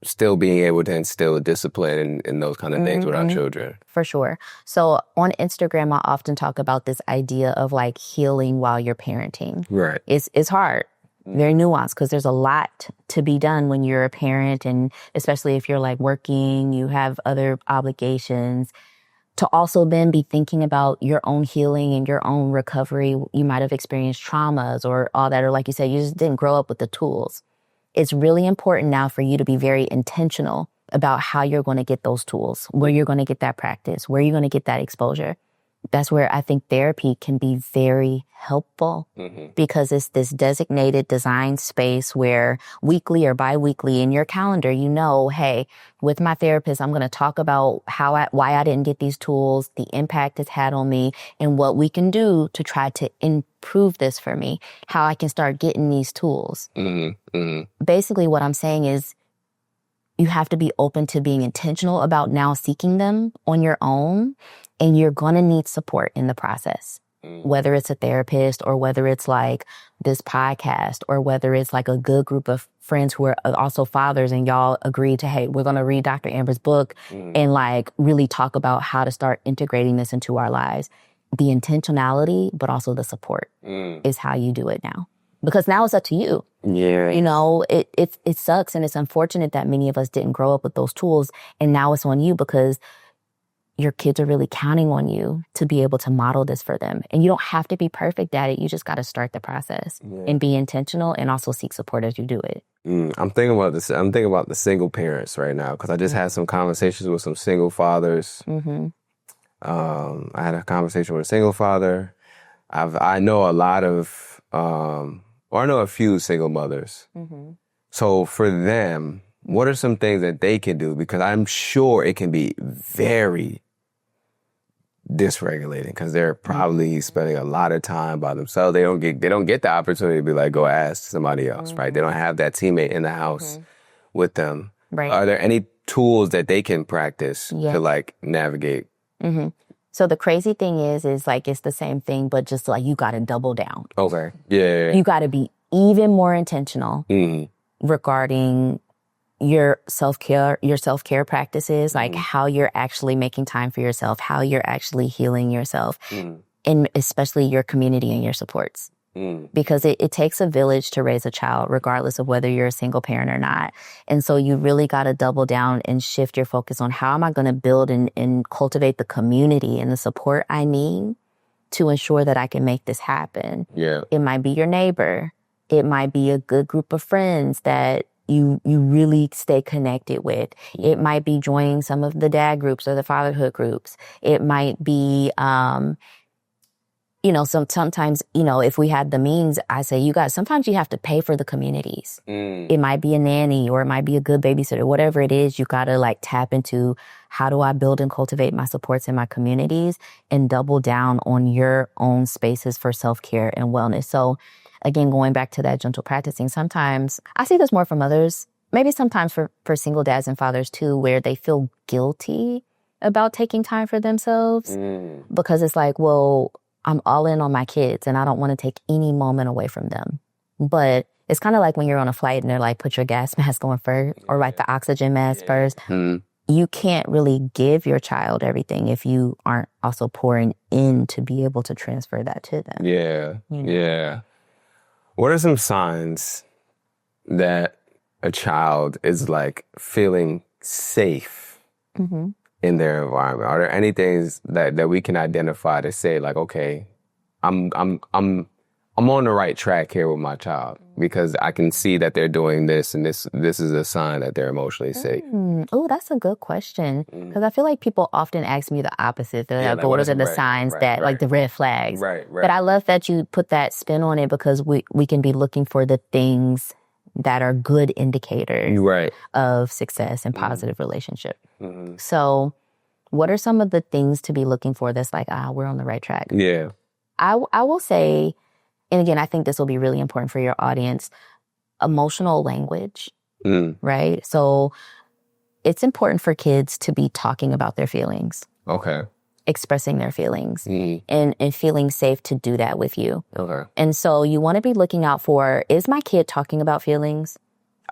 B: still being able to instill discipline and those kind of things with our children?
A: For sure. So on Instagram, I often talk about this idea of like healing while you're parenting.
B: Right.
A: It's hard. Very nuanced, because there's a lot to be done when you're a parent, and especially if you're like working, you have other obligations. To also then be thinking about your own healing and your own recovery. You might have experienced traumas or all that, or like you said, you just didn't grow up with the tools. It's really important now for you to be very intentional about how you're going to get those tools, where you're going to get that practice, where you're going to get that exposure. That's where I think therapy can be very helpful, because it's this designated design space where weekly or biweekly in your calendar, you know, hey, with my therapist, I'm going to talk about why I didn't get these tools, the impact it's had on me, and what we can do to try to improve this for me, how I can start getting these tools. Basically, what I'm saying is you have to be open to being intentional about now seeking them on your own. And you're going to need support in the process, whether it's a therapist or whether it's like this podcast or whether it's like a good group of friends who are also fathers and y'all agree to, hey, we're going to read Dr. Amber's book and like really talk about how to start integrating this into our lives. The intentionality, but also the support is how you do it now. Because now it's up to you.
B: Yeah.
A: You know, it sucks and it's unfortunate that many of us didn't grow up with those tools. And now it's on you, because your kids are really counting on you to be able to model this for them. And you don't have to be perfect at it. You just got to start the process and be intentional and also seek support as you do it.
B: I'm thinking about this. I'm thinking about the single parents right now, because I just had some conversations with some single fathers. I had a conversation with a single father. I know a lot of, or I know a few single mothers. So for them, what are some things that they can do? Because I'm sure it can be very dysregulating, because they're probably spending a lot of time by themselves. They don't get the opportunity to be like, go ask somebody else, right? They don't have that teammate in the house with them.
A: Right.
B: Are there any tools that they can practice to like navigate?
A: So the crazy thing is like, it's the same thing, but just like you got to double down.
B: Okay. Yeah.
A: You got to be even more intentional regarding your self-care practices, like how you're actually making time for yourself, how you're actually healing yourself, and especially your community and your supports. because it takes a village to raise a child, regardless of whether you're a single parent or not. And so you really got to double down and shift your focus on how am I going to build and cultivate the community and the support I need to ensure that I can make this happen.
B: Yeah.
A: It might be your neighbor. It might be a good group of friends that you really stay connected with. It might be joining some of the dad groups or the fatherhood groups. It might be, sometimes, if we had the means, I say, you guys, sometimes you have to pay for the communities. It might be a nanny or it might be a good babysitter, whatever it is, you got to tap into how do I build and cultivate my supports in my communities and double down on your own spaces for self-care and wellness. So again, going back to that gentle practicing, sometimes I see this more from others, maybe sometimes for single dads and fathers too, where they feel guilty about taking time for themselves because it's like, well, I'm all in on my kids and I don't want to take any moment away from them. But it's kind of like when you're on a flight and they're like, put your gas mask on first or the oxygen mask first. You can't really give your child everything if you aren't also pouring in to be able to transfer that to them.
B: Yeah. Yeah. What are some signs that a child is feeling safe in their environment? Are there any things that we can identify to say okay, I'm on the right track here with my child because I can see that they're doing this and this is a sign that they're emotionally safe?
A: Oh, that's a good question because I feel like people often ask me the opposite. They're what are the signs that the red flags?
B: Right.
A: But I love that you put that spin on it because we can be looking for the things that are good indicators of success and positive relationship. So what are some of the things to be looking for that's we're on the right track?
B: Yeah.
A: I will say, and again, I think this will be really important for your audience, emotional language, right? So it's important for kids to be talking about their feelings.
B: Okay.
A: Expressing their feelings and feeling safe to do that with you.
B: Okay.
A: And so you want to be looking out for, is my kid talking about feelings?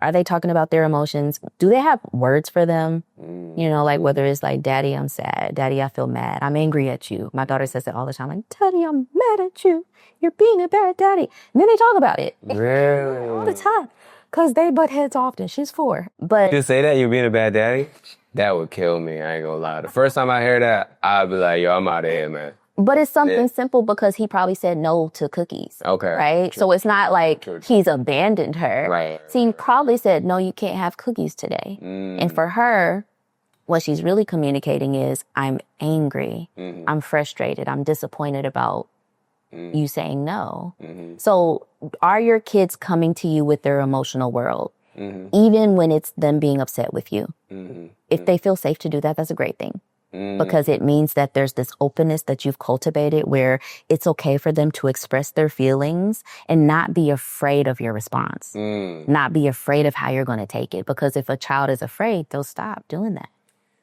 A: Are they talking about their emotions? Do they have words for them? Whether it's Daddy, I'm sad. Daddy, I feel mad. I'm angry at you. My daughter says it all the time. Daddy, I'm mad at you. You're being a bad daddy. And then they talk about it.
B: Really?
A: All the time. Because they butt heads often. She's 4. But
B: you say that you're being a bad daddy? That would kill me. I ain't gonna lie. The first time I hear that, I'd be like, yo, I'm out of here, man.
A: But it's something simple because he probably said no to cookies.
B: Okay.
A: Right? True. So it's not he's abandoned her.
B: Right.
A: So he probably said, no, you can't have cookies today. And for her, what she's really communicating is, I'm angry. I'm frustrated. I'm disappointed about you saying no. So are your kids coming to you with their emotional world? Even when it's them being upset with you? If they feel safe to do that, that's a great thing. Because it means that there's this openness that you've cultivated where it's okay for them to express their feelings and not be afraid of your response. Not be afraid of how you're going to take it. Because if a child is afraid, they'll stop doing that.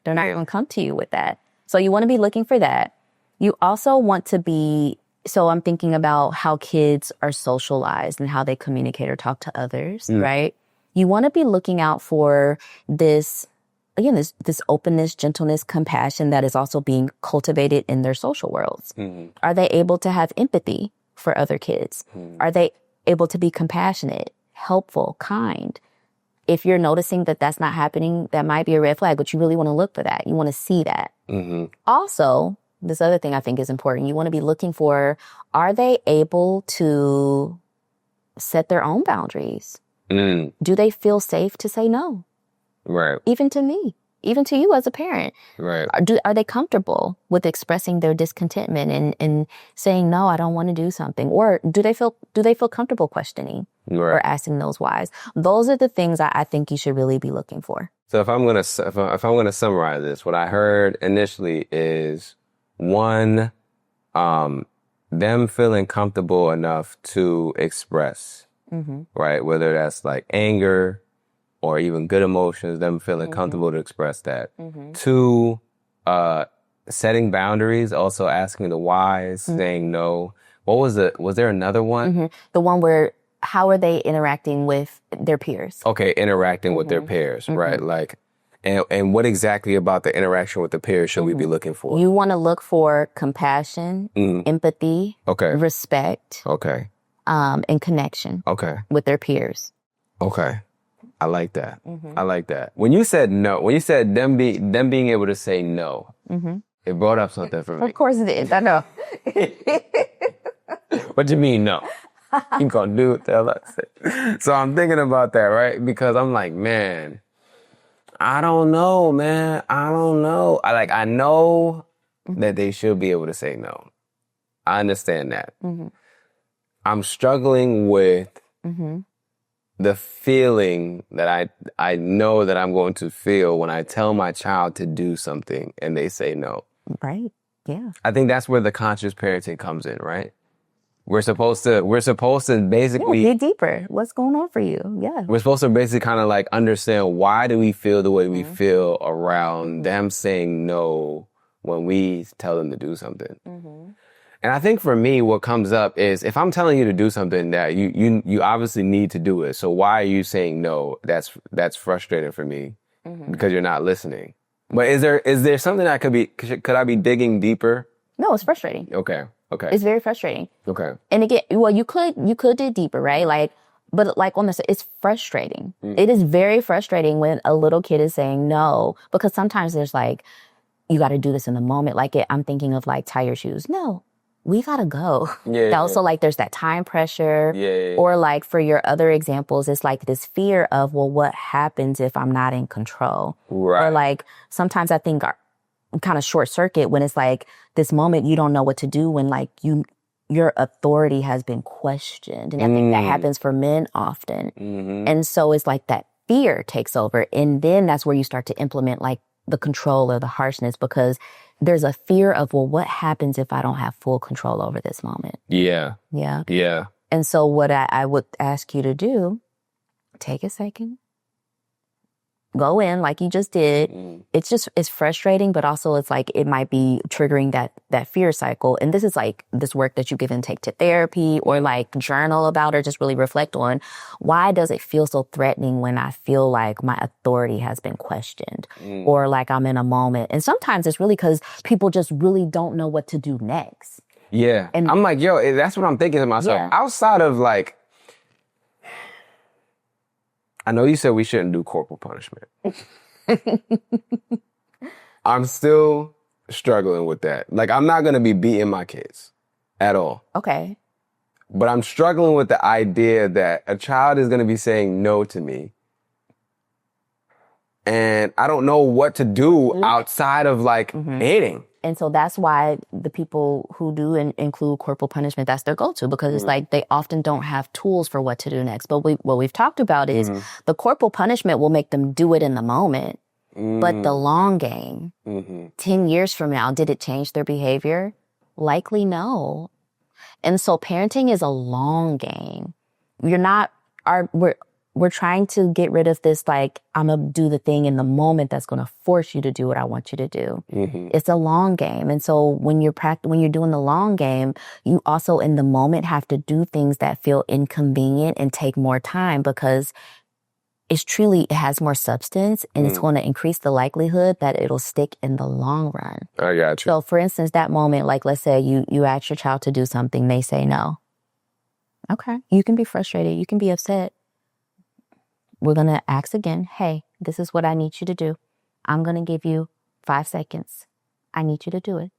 A: They're not going to come to you with that. So you want to be looking for that. You also want to be, so I'm thinking about how kids are socialized and how they communicate or talk to others, right? You want to be looking out for this, again, this openness, gentleness, compassion that is also being cultivated in their social worlds. Are they able to have empathy for other kids? Are they able to be compassionate, helpful, kind? If you're noticing that that's not happening, that might be a red flag, but you really want to look for that. You want to see that. Also, this other thing I think is important. You want to be looking for, are they able to set their own boundaries? Do they feel safe to say no?
B: Right.
A: Even to me, even to you as a parent.
B: Right.
A: Are they comfortable with expressing their discontentment and saying, no, I don't want to do something? Or do they feel comfortable questioning or asking those whys? Those are the things I think you should really be looking for.
B: So if I'm gonna summarize this, what I heard initially is, one, them feeling comfortable enough to express, right? Whether that's anger or even good emotions, them feeling comfortable to express that. 2, setting boundaries, also asking the whys, saying no. What was there another one?
A: The one where, how are they interacting with their peers?
B: Okay, interacting with their peers, right? And what exactly about the interaction with the peers should we be looking for?
A: You want to look for compassion, empathy,
B: Okay.
A: respect.
B: Okay.
A: and connection.
B: Okay.
A: With their peers.
B: Okay. I like that. I like that. When you said no, when you said them being able to say no, it brought up something for me.
A: Of course it did. I know.
B: What do you mean no? You gonna do what the hell I said. So I'm thinking about that, right? Because I'm like, man, I don't know, man. I don't know. I know that they should be able to say no. I understand that. I'm struggling with the feeling that I know that I'm going to feel when I tell my child to do something and they say no.
A: Right. Yeah.
B: I think that's where the conscious parenting comes in, right? We're supposed to basically
A: dig deeper. What's going on for you? Yeah.
B: We're supposed to basically kind of like understand why do we feel the way we feel around them saying no when we tell them to do something. And I think for me, what comes up is if I'm telling you to do something that you obviously need to do it. So why are you saying no? That's frustrating for me because you're not listening. But is there something that could I be digging deeper?
A: No, it's frustrating.
B: Okay.
A: It's very frustrating.
B: Okay.
A: And again, well, you could dig deeper, right? But on this, it's frustrating. It is very frustrating when a little kid is saying no, because sometimes there's you got to do this in the moment. I'm thinking of tie your shoes. No. We gotta go.
B: Yeah.
A: Also, there's that time pressure.
B: Yeah.
A: Or for your other examples, it's this fear of, well, what happens if I'm not in control?
B: Right.
A: Or sometimes I think kind of short circuit when it's this moment you don't know what to do when your authority has been questioned. And I think that happens for men often. And so it's that fear takes over. And then that's where you start to implement the control or the harshness, because there's a fear of, well, what happens if I don't have full control over this moment?
B: Yeah.
A: Yeah.
B: Yeah.
A: And so what I would ask you to do, take a second, go in like you just did. It's frustrating, but also it's it might be triggering that fear cycle. And this is this work that you give and take to therapy or journal about or just really reflect on. Why does it feel so threatening when I feel my authority has been questioned or I'm in a moment? And sometimes it's really because people just really don't know what to do next.
B: Yeah. And I'm yo, that's what I'm thinking to myself.
A: Yeah.
B: Outside of I know you said we shouldn't do corporal punishment. I'm still struggling with that. I'm not going to be beating my kids at all.
A: Okay.
B: But I'm struggling with the idea that a child is going to be saying no to me. And I don't know what to do outside of hitting.
A: And so that's why the people who do include corporal punishment, that's their go-to, because it's they often don't have tools for what to do next. But what we've talked about is the corporal punishment will make them do it in the moment. But the long game, 10 years from now, did it change their behavior? Likely no. And so parenting is a long game. We're trying to get rid of this, I'm going to do the thing in the moment that's going to force you to do what I want you to do. It's a long game. And so when you're doing the long game, you also in the moment have to do things that feel inconvenient and take more time, because it has more substance and it's going to increase the likelihood that it'll stick in the long run.
B: I got you.
A: So for instance, that moment, let's say you ask your child to do something, they say no. Okay. You can be frustrated. You can be upset. We're going to ask again, hey, this is what I need you to do. I'm going to give you 5 seconds. I need you to do it.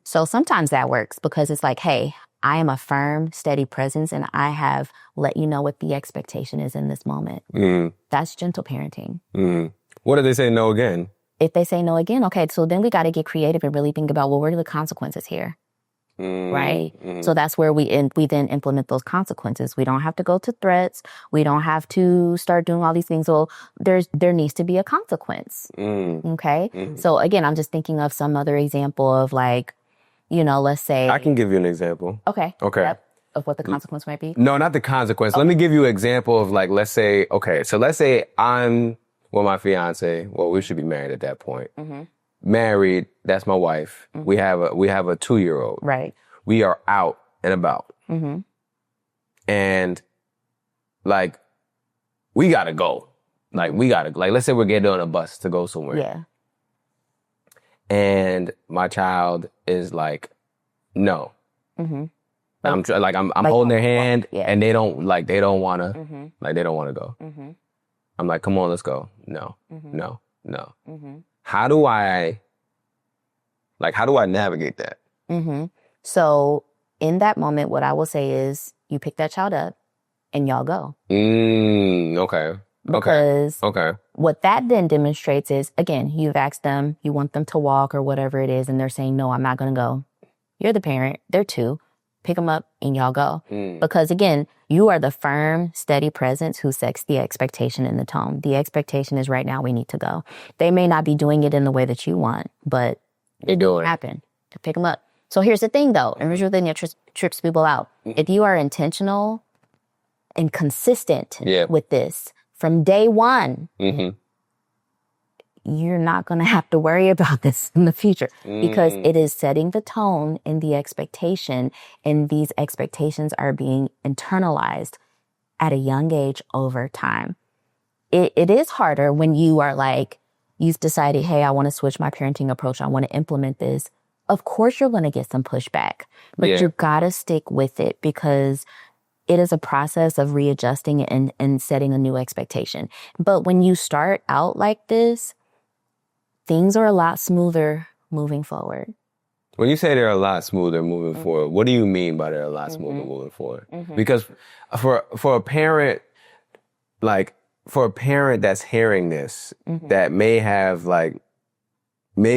A: So sometimes that works because it's hey, I am a firm, steady presence and I have let you know what the expectation is in this moment. That's gentle parenting.
B: What if they say no again?
A: If they say no again, okay, so then we got to get creative and really think about, well, what are the consequences here? Right? So that's where we then implement those consequences. We don't have to go to threats. We don't have to start doing all these things. Well, there needs to be a consequence. Okay? So again, I'm just thinking of some other example of let's say...
B: I can give you an example.
A: Okay. Yep. Of what the consequence might be?
B: No, not the consequence. Okay. Let me give you an example of let's say I'm with my fiance. Well, we should be married at that point. Married, that's my wife. We have a 2-year-old.
A: Right.
B: We are out and about. And we gotta go. Let's say we're getting on a bus to go somewhere.
A: Yeah.
B: And my child is no. I'm holding their hand and they don't want to, they don't want to go. Mm-hmm. I'm like, come on, let's go. No, no, no. Mm-hmm. How do I navigate that?
A: Mm-hmm. So in that moment, what I will say is you pick that child up and y'all go.
B: Okay.
A: Because what that then demonstrates is, again, you've asked them, you want them to walk or whatever it is, and they're saying, no, I'm not going to go. You're the parent. They're two. Pick them up and y'all go. Because again, you are the firm, steady presence who sets the expectation and the tone. The expectation is right now we need to go. They may not be doing it in the way that you want, but
B: they do it.
A: Happen to pick them up. So here's the thing though, and here's the thing that trips people out. If you are intentional and consistent with this from day one, you're not going to have to worry about this in the future because it is setting the tone and the expectation, and these expectations are being internalized at a young age over time. It is harder when you are like, you've decided, hey, I want to switch my parenting approach. I want to implement this. Of course, you're going to get some pushback, but you got to stick with it because it is a process of readjusting and setting a new expectation. But when you start out like this, things are a lot smoother moving forward.
B: When you say they're a lot smoother moving forward, what do you mean by they're a lot smoother moving forward? Because for a parent, for a parent that's hearing this, that may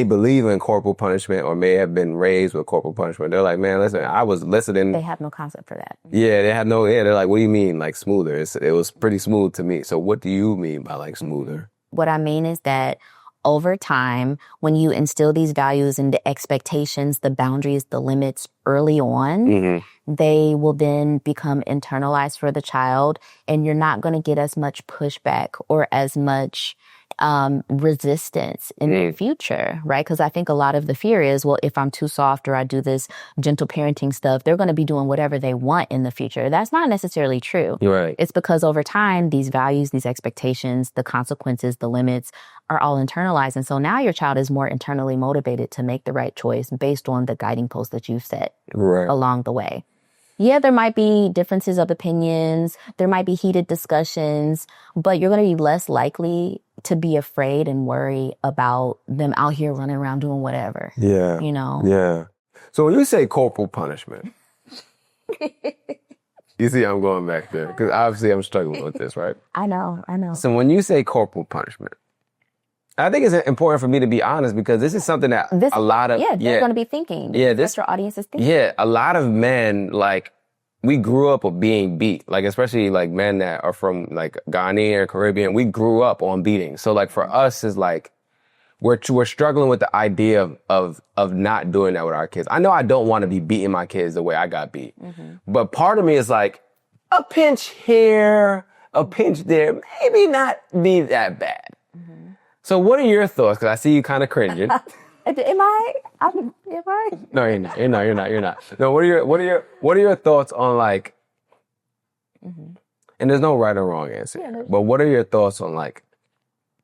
B: believe in corporal punishment or may have been raised with corporal punishment, they're like, man, listen, I was listening.
A: They have no concept for that.
B: Yeah, they're like, what do you mean, like, smoother? It was pretty smooth to me. So what do you mean by, like, smoother?
A: What I mean is that over time, when you instill these values and the expectations, the boundaries, the limits early on, they will then become internalized for the child, and you're not going to get as much pushback or as much resistance in the future, right? Because I think a lot of the fear is, well, if I'm too soft or I do this gentle parenting stuff, they're going to be doing whatever they want in the future. That's not necessarily true.
B: Right.
A: It's because over time, these values, these expectations, the consequences, the limits are all internalized. And so now your child is more internally motivated to make the right choice based on the guiding posts that you've set along the way. Yeah, there might be differences of opinions. There might be heated discussions, but you're going to be less likely to be afraid and worry about them out here running around doing whatever.
B: Yeah.
A: You know?
B: Yeah. So when you say corporal punishment, you see I'm going back there because obviously I'm struggling with this, right?
A: I know.
B: So when you say corporal punishment, I think it's important for me to be honest because this is something that a lot of...
A: they're going to be thinking. Yeah, that's your audience is thinking.
B: Yeah, a lot of men, like, we grew up with being beat. Like, especially, like, men that are from, like, Ghanaian or Caribbean, we grew up on beating. So, like, for us, is like, we're struggling with the idea of not doing that with our kids. I know I don't want to be beating my kids the way I got beat. But part of me is like, a pinch here, a pinch there, maybe not be that bad. So what are your thoughts? Because I see you kind of cringing.
A: Am I?
B: No, you're not. You're not. No, what are your thoughts on, like, and there's no right or wrong answer. Yeah, but what are your thoughts on, like,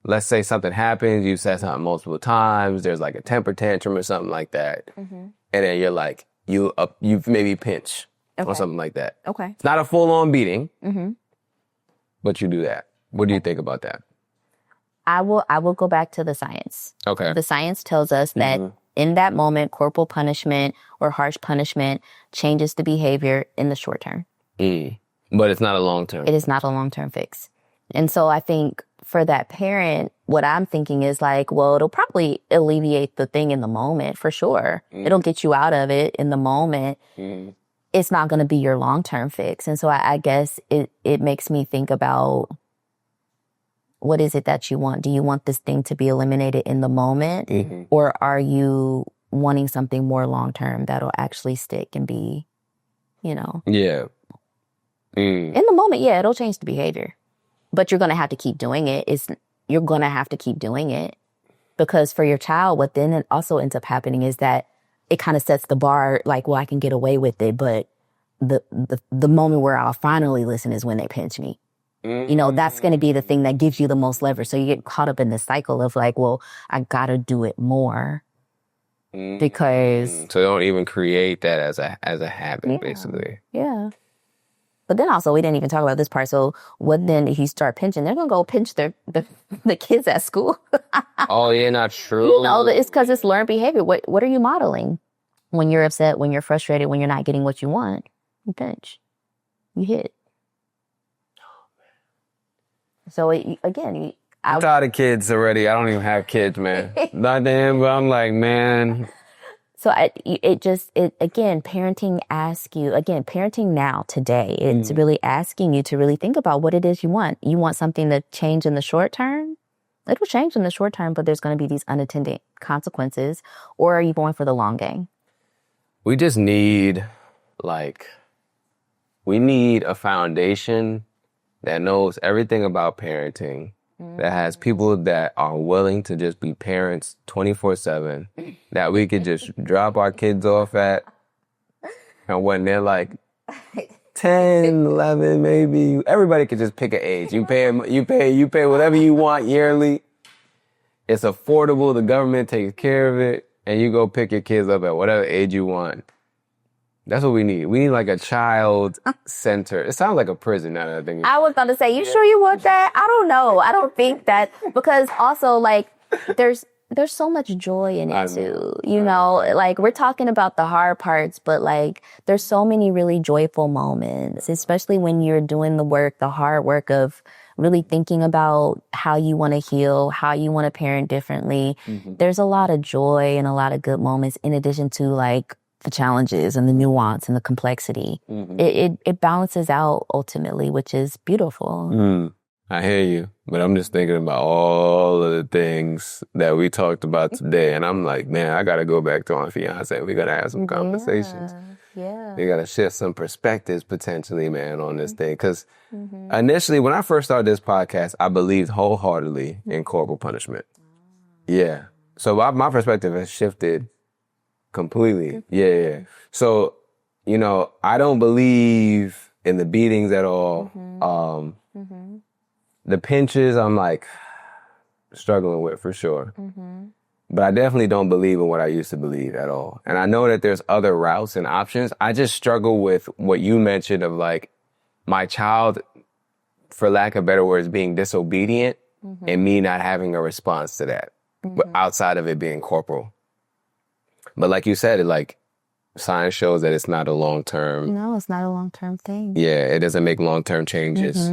B: let's say something happens, you said something multiple times, there's like a temper tantrum or something like that, and then you're like, you maybe pinch or something like that.
A: Okay.
B: It's not a full-on beating, but you do that. What do you think about that?
A: I will go back to the science.
B: Okay.
A: The science tells us that in that moment, corporal punishment or harsh punishment changes the behavior in the short term.
B: But it's not a long term.
A: It is not a long-term fix. And so I think for that parent, what I'm thinking is like, well, it'll probably alleviate the thing in the moment for sure. It'll get you out of it in the moment. It's not going to be your long-term fix. And so I guess it makes me think about, what is it that you want? Do you want this thing to be eliminated in the moment? Or are you wanting something more long-term that'll actually stick and be, you know?
B: Yeah.
A: In the moment, yeah, it'll change the behavior. But you're going to have to keep doing it. You're going to have to keep doing it. Because for your child, what then also ends up happening is that it kind of sets the bar, like, well, I can get away with it. But the moment where I'll finally listen is when they pinch me. You know, that's going to be the thing that gives you the most leverage. So you get caught up in this cycle of like, well, I got to do it more. because
B: so don't even create that as a habit, basically.
A: Yeah. But then also, we didn't even talk about this part. So what then if you start pinching? They're going to go pinch the kids at school.
B: Oh, yeah, not true.
A: It's because it's learned behavior. What are you modeling? When you're upset, when you're frustrated, when you're not getting what you want, you pinch. You hit. So again,
B: I'm tired of kids already. I don't even have kids, man. Not them, but I'm like, man.
A: So parenting now, today, it's really asking you to really think about what it is you want. You want something to change in the short term? It'll change in the short term, but there's going to be these unintended consequences. Or are you going for the long game?
B: We just need, we need a foundation that knows everything about parenting, that has people that are willing to just be parents 24/7, that we could just drop our kids off at, and when they're like 10, 11, maybe, everybody could just pick an age. You pay whatever you want yearly. It's affordable. The government takes care of it, and you go pick your kids up at whatever age you want. That's what we need. We need like a child center. It sounds like a prison now that I think.
A: I was going to say, you sure you want that? I don't know. I don't think that, because also there's so much joy in it too. We're talking about the hard parts, but there's so many really joyful moments, especially when you're doing the hard work of really thinking about how you want to heal, how you want to parent differently. There's a lot of joy and a lot of good moments in addition to the challenges and the nuance and the complexity. It balances out ultimately, which is beautiful.
B: I hear you, but I'm just thinking about all of the things that we talked about today, and I'm like, man, I got to go back to my fiance. We got to have some conversations.
A: Yeah.
B: We got to shift some perspectives potentially, man, on this thing. Because initially, when I first started this podcast, I believed wholeheartedly in corporal punishment. Yeah. So my perspective has shifted completely. Yeah. So, I don't believe in the beatings at all. The pinches, I'm struggling with for sure. But I definitely don't believe in what I used to believe at all. And I know that there's other routes and options. I just struggle with what you mentioned of my child, for lack of better words, being disobedient and me not having a response to that, but outside of it being corporal. But like you said, science shows that it's not a long-term.
A: No, it's not a long-term thing.
B: Yeah, it doesn't make long-term changes.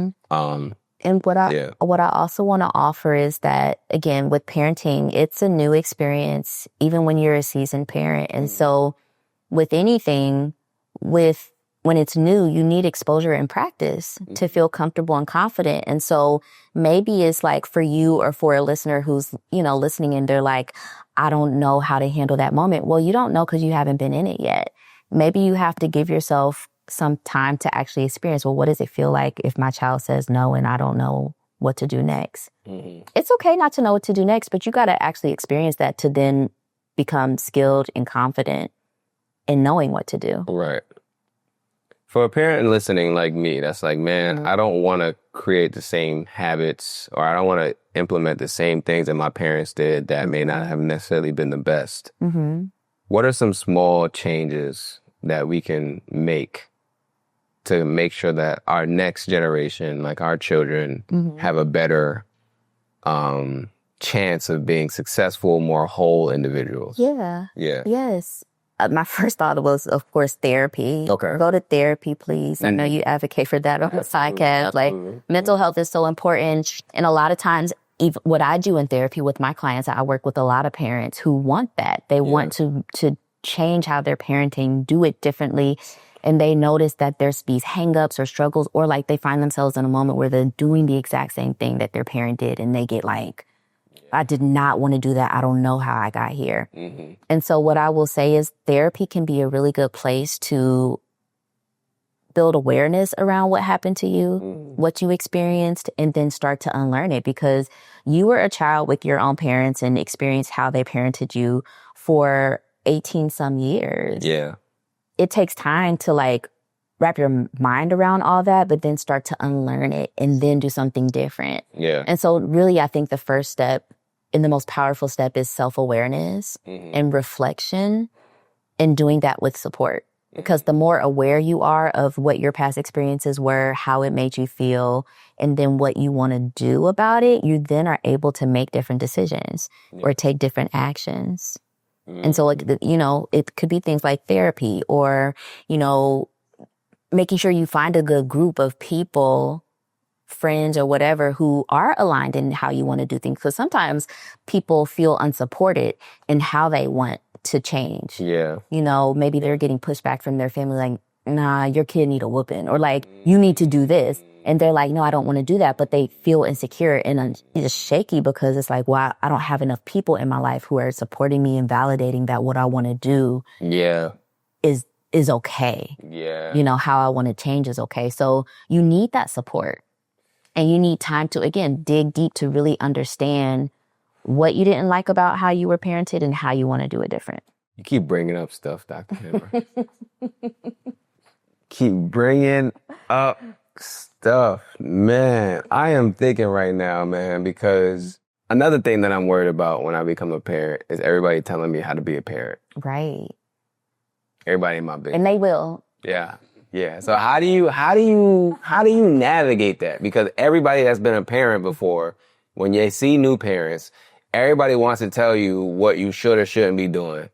A: And what I also want to offer is that, again, with parenting, it's a new experience, even when you're a seasoned parent. And so with anything, when it's new, you need exposure and practice to feel comfortable and confident. And so maybe it's for you or for a listener who's, listening and they're like, I don't know how to handle that moment. Well, you don't know because you haven't been in it yet. Maybe you have to give yourself some time to actually experience, well, what does it feel like if my child says no and I don't know what to do next? It's okay not to know what to do next, but you got to actually experience that to then become skilled and confident in knowing what to do.
B: Right. For a parent listening like me, that's man, I don't want to create the same habits, or I don't want to implement the same things that my parents did that may not have necessarily been the best. What are some small changes that we can make to make sure that our next generation, our children, have a better chance of being successful, more whole individuals?
A: Yeah. Yes. My first thought was, of course, therapy.
B: Okay.
A: Go to therapy, please. I know you advocate for that on the podcast. Mental health is so important. And a lot of times, even what I do in therapy with my clients, I work with a lot of parents who want that. They want to change how they're parenting, do it differently. And they notice that there's these hangups or struggles, or they find themselves in a moment where they're doing the exact same thing that their parent did. And they get I did not want to do that. I don't know how I got here. And so what I will say is therapy can be a really good place to build awareness around what happened to you, what you experienced, and then start to unlearn it, because you were a child with your own parents and experienced how they parented you for 18 some years.
B: Yeah.
A: It takes time to wrap your mind around all that, but then start to unlearn it and then do something different.
B: Yeah.
A: And so really, I think the first step And the most powerful step is self-awareness and reflection, and doing that with support. Because the more aware you are of what your past experiences were, how it made you feel, and then what you want to do about it, you then are able to make different decisions or take different actions. And so, like, you know, it could be things like therapy or, you know, making sure you find a good group of people, friends or whatever, who are aligned in how you want to do things. Because sometimes people feel unsupported in how they want to change.
B: Yeah.
A: You know, maybe they're getting pushback from their family, like, nah, your kid need a whooping, or like, you need to do this. And they're like, no, I don't want to do that. But they feel insecure and just shaky because it's like, wow, I don't have enough people in my life who are supporting me and validating that what I want to do is okay.
B: Yeah.
A: You know, how I want to change is okay. So you need that support. And you need time to, again, dig deep to really understand what you didn't like about how you were parented and how you want to do it different.
B: You keep bringing up stuff, Dr. Hammer. Keep bringing up stuff. Man, I am thinking right now, man, because another thing that I'm worried about when I become a parent is everybody telling me how to be a parent.
A: Right.
B: Everybody in my business.
A: And they will.
B: Yeah. Yeah. So how do you navigate that? Because everybody that's been a parent before, when they see new parents, everybody wants to tell you what you should or shouldn't be doing.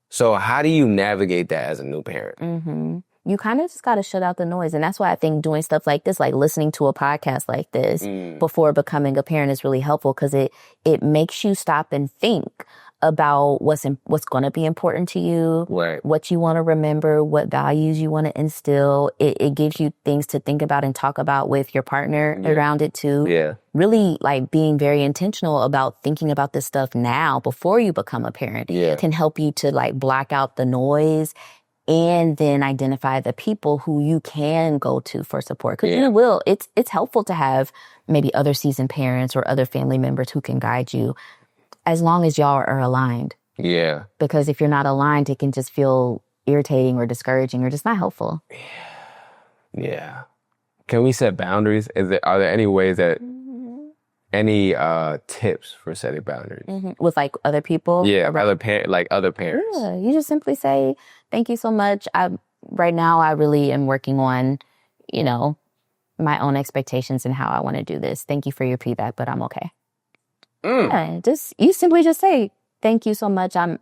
B: So how do you navigate that as a new parent?
A: You kind of just got to shut out the noise. And that's why I think doing stuff like this, like listening to a podcast like this before becoming a parent is really helpful, because it makes you stop and think about what's going to be important to you,
B: right,
A: what you want to remember, what values you want to instill. It gives you things to think about and talk about with your partner around it too.
B: Yeah.
A: Really, like, being very intentional about thinking about this stuff now before you become a parent can help you to, like, block out the noise and then identify the people who you can go to for support. Because it's helpful to have maybe other seasoned parents or other family members who can guide you, as long as y'all are aligned.
B: Yeah.
A: Because if you're not aligned, it can just feel irritating or discouraging or just not helpful.
B: Yeah. Can we set boundaries? Are there any ways that, any tips for setting boundaries?
A: With, like, other people?
B: Yeah, other parents.
A: Yeah, you just simply say, thank you so much. Right now, I really am working on, you know, my own expectations and how I want to do this. Thank you for your feedback, but I'm okay. Yeah, you simply just say, thank you so much. I'm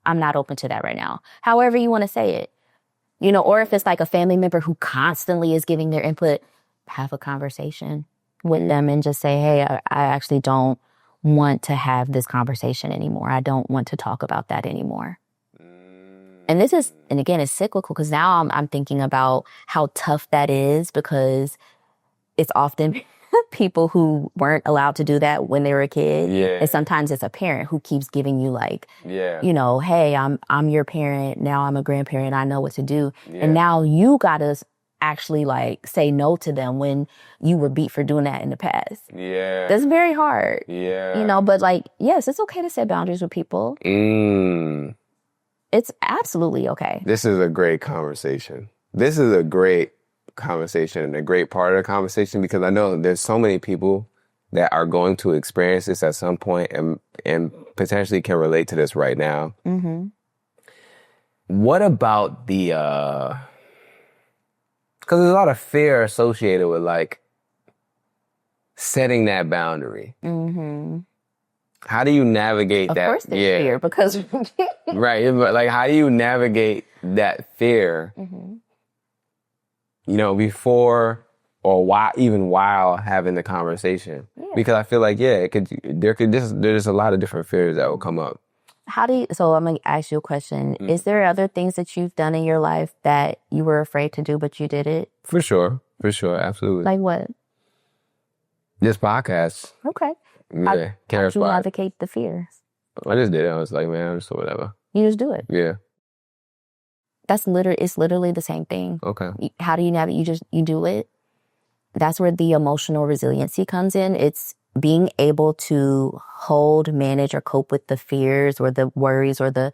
A: not open to that right now. However you want to say it, you know, or if it's like a family member who constantly is giving their input, have a conversation with them and just say, hey, I actually don't want to have this conversation anymore. I don't want to talk about that anymore. And again, it's cyclical, because now I'm thinking about how tough that is, because it's often people who weren't allowed to do that when they were a kid.
B: Yeah.
A: And sometimes it's a parent who keeps giving you, like,
B: you
A: know, hey, I'm your parent. Now I'm a grandparent. I know what to do. Yeah. And now you got to actually, like, say no to them when you were beat for doing that in the past.
B: Yeah.
A: That's very hard.
B: Yeah.
A: You know, but, like, yes, it's okay to set boundaries with people. It's absolutely okay.
B: This is a great conversation. This is a great conversation and a great part of the conversation, because I know there's so many people that are going to experience this at some point and potentially can relate to this right now. What about because there's a lot of fear associated with, like, setting that boundary. How do you navigate that?
A: Of course there's fear, because...
B: Right, but, like, how do you navigate that fear, you know, before or while having the conversation? Because I feel like, there's a lot of different fears that will come up.
A: So I'm going to ask you a question. Is there other things that you've done in your life that you were afraid to do, but you did it?
B: For sure. Absolutely.
A: Like what?
B: This podcast.
A: Okay.
B: Yeah.
A: How'd you navigate the fears?
B: I just did it. I was like, man, I'm just whatever.
A: You just do it.
B: Yeah.
A: It's literally the same thing.
B: Okay.
A: How do you navigate? You do it. That's where the emotional resiliency comes in. It's being able to hold, manage, or cope with the fears or the worries or the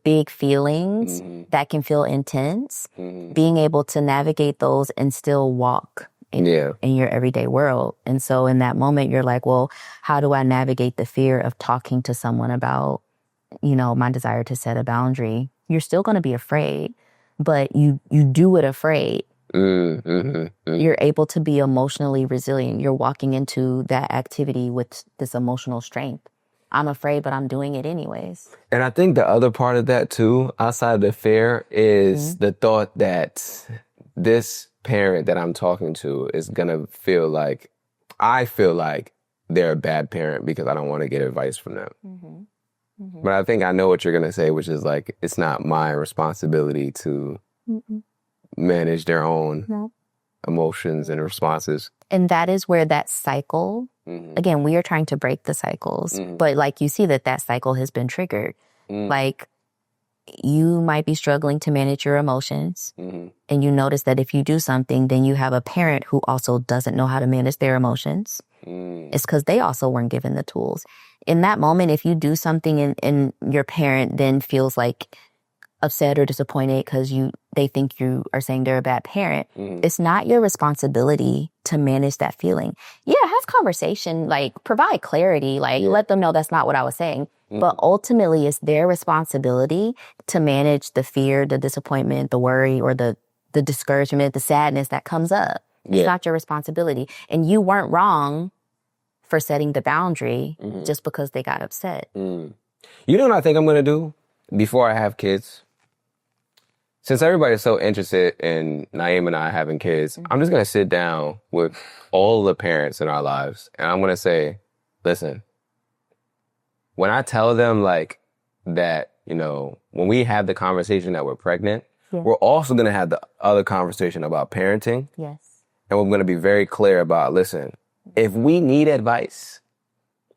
A: big feelings that can feel intense. Being able to navigate those and still walk in your everyday world. And so in that moment, you're like, well, how do I navigate the fear of talking to someone about, my desire to set a boundary? You're still going to be afraid, but you do it afraid. You're able to be emotionally resilient. You're walking into that activity with this emotional strength. I'm afraid, but I'm doing it anyways.
B: And I think the other part of that too, outside of the fear, is the thought that this parent that I'm talking to is going to feel like they're a bad parent because I don't want to get advice from them. But I think I know what you're going to say, which is like, it's not my responsibility to manage their own emotions and responses.
A: And that is where that cycle, again, we are trying to break the cycles, but like you see that cycle has been triggered. Like you might be struggling to manage your emotions and you notice that if you do something, then you have a parent who also doesn't know how to manage their emotions. It's because they also weren't given the tools. In that moment, if you do something and your parent then feels like upset or disappointed because they think you are saying they're a bad parent, it's not your responsibility to manage that feeling. Yeah, have conversation, like provide clarity, like let them know that's not what I was saying. But ultimately, it's their responsibility to manage the fear, the disappointment, the worry, or the discouragement, the sadness that comes up. It's not your responsibility. And you weren't wrong for setting the boundary just because they got upset.
B: You know what I think I'm going to do before I have kids? Since everybody's so interested in Naeem and I having kids, I'm just going to sit down with all the parents in our lives. And I'm going to say, listen, when I tell them like that, when we have the conversation that we're pregnant, we're also going to have the other conversation about parenting.
A: Yes.
B: And we're going to be very clear about, listen, if we need advice,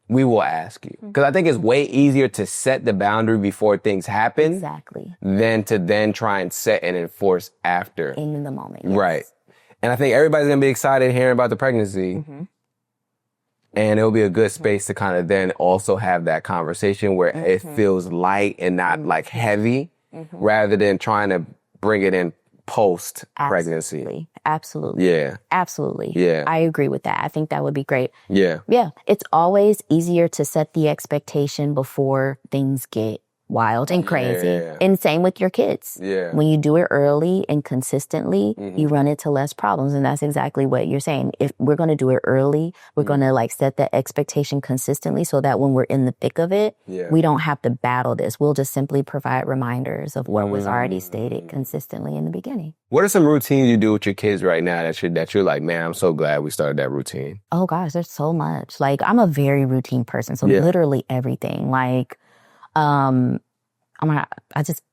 B: we will ask you. Because I think it's way easier to set the boundary before things happen.
A: Exactly.
B: Than to then try and set and enforce after.
A: In the moment. Yes.
B: Right. And I think everybody's going to be excited hearing about the pregnancy. And it'll be a good space to kind of then also have that conversation where it feels light and not like heavy, rather than trying to bring it in post-pregnancy.
A: Absolutely.
B: Yeah.
A: Absolutely.
B: Yeah.
A: I agree with that. I think that would be great.
B: Yeah.
A: Yeah. It's always easier to set the expectation before things get wild and crazy.
B: Yeah.
A: And same with your kids.
B: Yeah.
A: When you do it early and consistently, you run into less problems. And that's exactly what you're saying. If we're going to do it early, we're going to like set the expectation consistently so that when we're in the thick of it, we don't have to battle this. We'll just simply provide reminders of what was already stated consistently in the beginning.
B: What are some routines you do with your kids right now that you're like, man, I'm so glad we started that routine?
A: Oh gosh, there's so much. Like I'm a very routine person. So literally everything. Like, I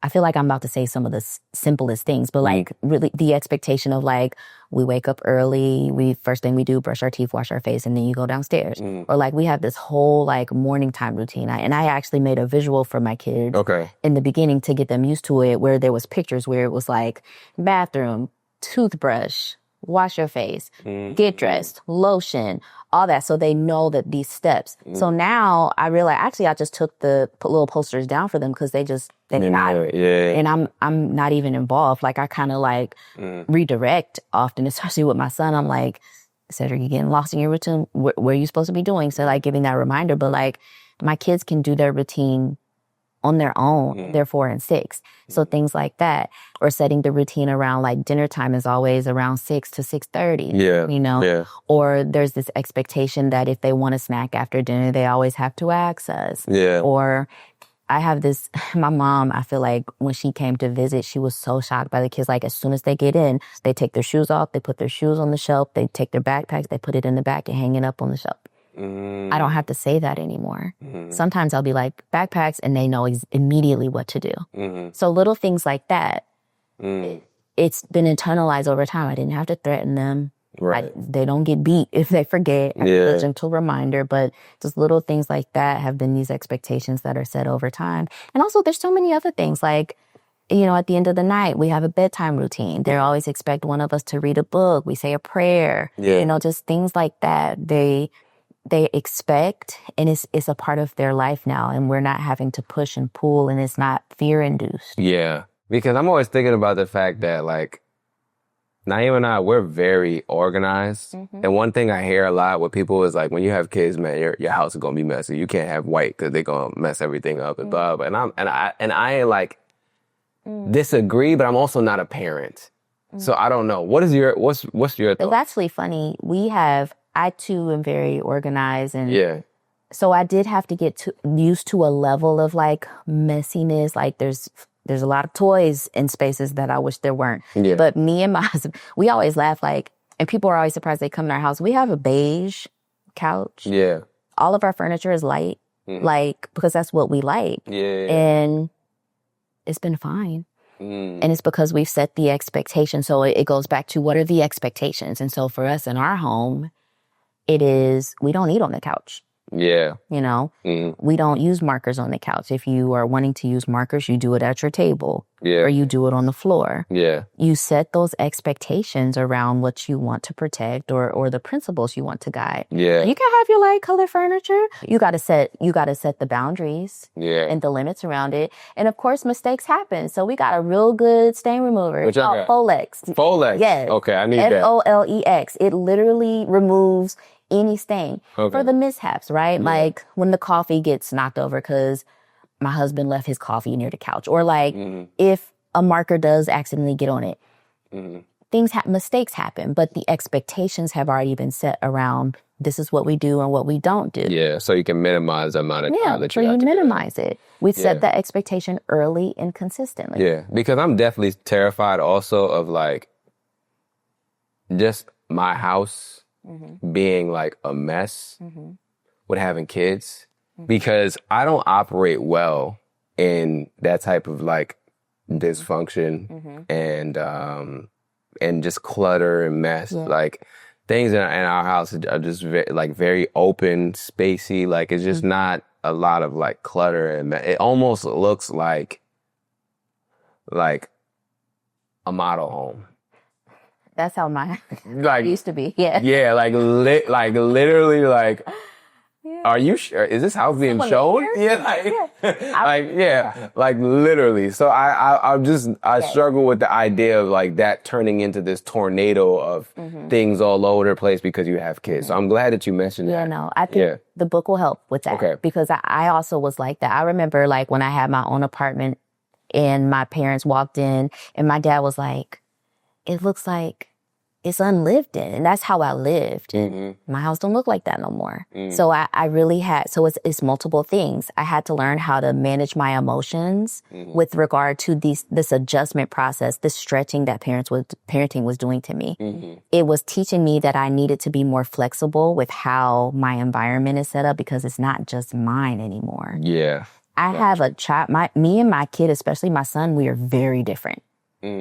A: feel like I'm about to say some of the simplest things, but like really the expectation of like, we wake up early, first thing we do, brush our teeth, wash our face, and then you go downstairs. Or like we have this whole like morning time routine. I actually made a visual for my kids in the beginning to get them used to it, where there was pictures where it was like bathroom, toothbrush, wash your face, get dressed, lotion, all that. So they know that these steps. So now I realize, actually, I just took the little posters down for them because they got it. And I'm not even involved. Like I kind of like redirect often, especially with my son. I'm like, Cedric, you getting lost in your routine? What are you supposed to be doing? So like giving that reminder, but like my kids can do their routine on their own. They're 4 and 6. So things like that, or setting the routine around like dinner time is always around 6 to 6:30, or there's this expectation that if they want a snack after dinner, they always have to ask us. Or I have this, my mom, I feel like when she came to visit, she was so shocked by the kids. Like as soon as they get in, they take their shoes off, they put their shoes on the shelf, they take their backpacks, they put it in the back and hang it up on the shelf. I don't have to say that anymore. Sometimes I'll be like, backpacks, and they know immediately what to do. So little things like that, it's been internalized over time. I didn't have to threaten them. They don't get beat if they forget. A gentle reminder, but just little things like that have been these expectations that are set over time. And also there's so many other things like, at the end of the night, we have a bedtime routine. They always expect one of us to read a book. We say a prayer, just things like that. They expect, and it's a part of their life now, and we're not having to push and pull, and it's not fear-induced.
B: Yeah, because I'm always thinking about the fact that, like, Naeem and I, we're very organized. And one thing I hear a lot with people is like, when you have kids, man, your house is gonna be messy. You can't have white because they're gonna mess everything up and blah, blah. And I like disagree, but I'm also not a parent. So I don't know. What's your thought?
A: It's actually funny. I too am very organized, and
B: Yeah.
A: so I did have to get used to a level of like messiness. Like there's a lot of toys in spaces that I wish there weren't.
B: Yeah.
A: But me and my husband, we always laugh like, and people are always surprised they come in our house. We have a beige couch.
B: Yeah.
A: All of our furniture is light, like, because that's what we like.
B: Yeah.
A: And it's been fine. And it's because we've set the expectation. So it goes back to, what are the expectations? And so for us in our home, it is, we don't eat on the couch.
B: Yeah.
A: You know, we don't use markers on the couch. If you are wanting to use markers, you do it at your table.
B: Yeah.
A: Or you do it on the floor.
B: Yeah.
A: You set those expectations around what you want to protect or the principles you want to guide.
B: Yeah.
A: You can have your light color furniture. You gotta set the boundaries and the limits around it. And of course, mistakes happen. So we got a real good stain remover.
B: Which I got?
A: Folex.
B: Folex?
A: Yes.
B: Okay, I need that.
A: Folex. It literally removes any stain for the mishaps, right? Yeah. Like when the coffee gets knocked over because my husband left his coffee near the couch, or like if a marker does accidentally get on it. Mistakes happen, but the expectations have already been set around this is what we do and what we don't do.
B: Yeah, so you can minimize the amount of time that you
A: so
B: have to
A: minimize it. We set that expectation early and consistently.
B: Yeah, because I'm definitely terrified also of like just my house being like a mess with having kids, because I don't operate well in that type of like dysfunction and just clutter and mess. Like things in our house are just very open, spacey. Like it's just not a lot of like clutter and it almost looks like a model home.
A: That's how mine
B: like
A: used to be. Yeah.
B: Yeah, literally like. Yeah. Are you sure? Is this house being shown? Yeah, like literally. So I struggle with the idea of like that turning into this tornado of things all over the place because you have kids. So I'm glad that you mentioned that.
A: Yeah, no, I think the book will help with that. Okay. Because I also was like that. I remember like when I had my own apartment and my parents walked in and my dad was like, it looks like it's unlived in. And that's how I lived. My house don't look like that no more. So I really had, so it's multiple things. I had to learn how to manage my emotions with regard to this adjustment process, this stretching that parenting was doing to me. It was teaching me that I needed to be more flexible with how my environment is set up because it's not just mine anymore.
B: Yeah.
A: I have a child, me and my kid, especially my son, we are very different.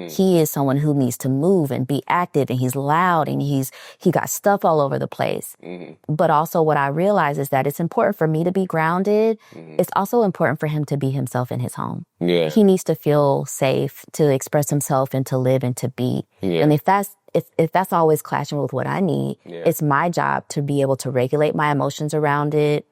A: He is someone who needs to move and be active, and he's loud, and he got stuff all over the place. But also what I realize is that it's important for me to be grounded. It's also important for him to be himself in his home. Yeah. He needs to feel safe to express himself and to live and to be. Yeah. And if that's always clashing with what I need, it's my job to be able to regulate my emotions around it,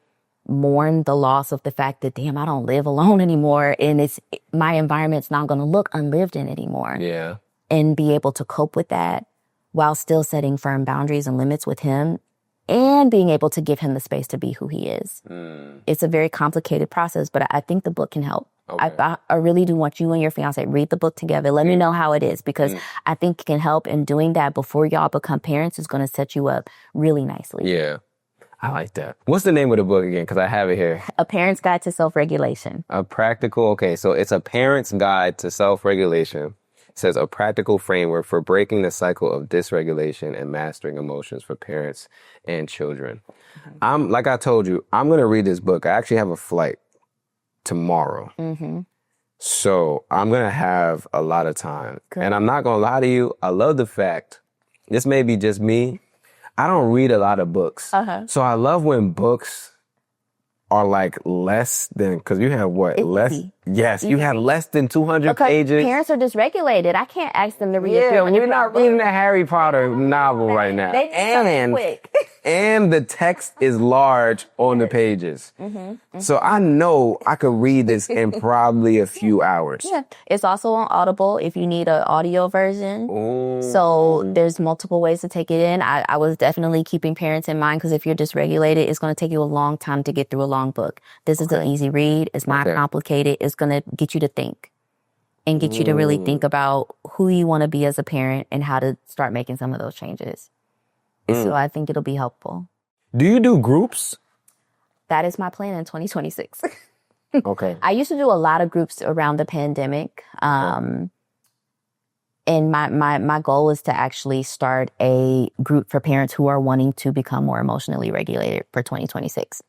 A: mourn the loss of the fact that, damn, I don't live alone anymore. And my environment's not going to look unlived in anymore. Yeah. And be able to cope with that while still setting firm boundaries and limits with him and being able to give him the space to be who he is. It's a very complicated process, but I think the book can help. Okay. I really do want you and your fiance read the book together. Let me know how it is, because I think it can help in doing that before y'all become parents. Is going to set you up really nicely. Yeah.
B: I like that. What's the name of the book again? Because I have it here.
A: A Parent's Guide to Self-Regulation.
B: So it's A Parent's Guide to Self-Regulation. It says a practical framework for breaking the cycle of dysregulation and mastering emotions for parents and children. Like I told you, I'm going to read this book. I actually have a flight tomorrow. So I'm going to have a lot of time. Good. And I'm not going to lie to you. I love the fact, this may be just me, I don't read a lot of books. So I love when books are like less than, because you have what? It's less? Easy. Yes, you have less than 200 pages.
A: Parents are dysregulated. I can't ask them to read
B: we're not reading a Harry Potter novel right now.
A: They just quick.
B: And the text is large on the pages. So I know I could read this in probably a few hours.
A: Yeah. It's also on Audible if you need an audio version.
B: Ooh.
A: So there's multiple ways to take it in. I was definitely keeping parents in mind because if you're dysregulated, it's going to take you a long time to get through a long book. This is an easy read. It's not complicated. It's going to get you to think and get you to really think about who you want to be as a parent and how to start making some of those changes. So I think it'll be helpful.
B: Do you do groups?
A: That is my plan in 2026.
B: Okay.
A: I used to do a lot of groups around the pandemic. And my goal is to actually start a group for parents who are wanting to become more emotionally regulated for 2026.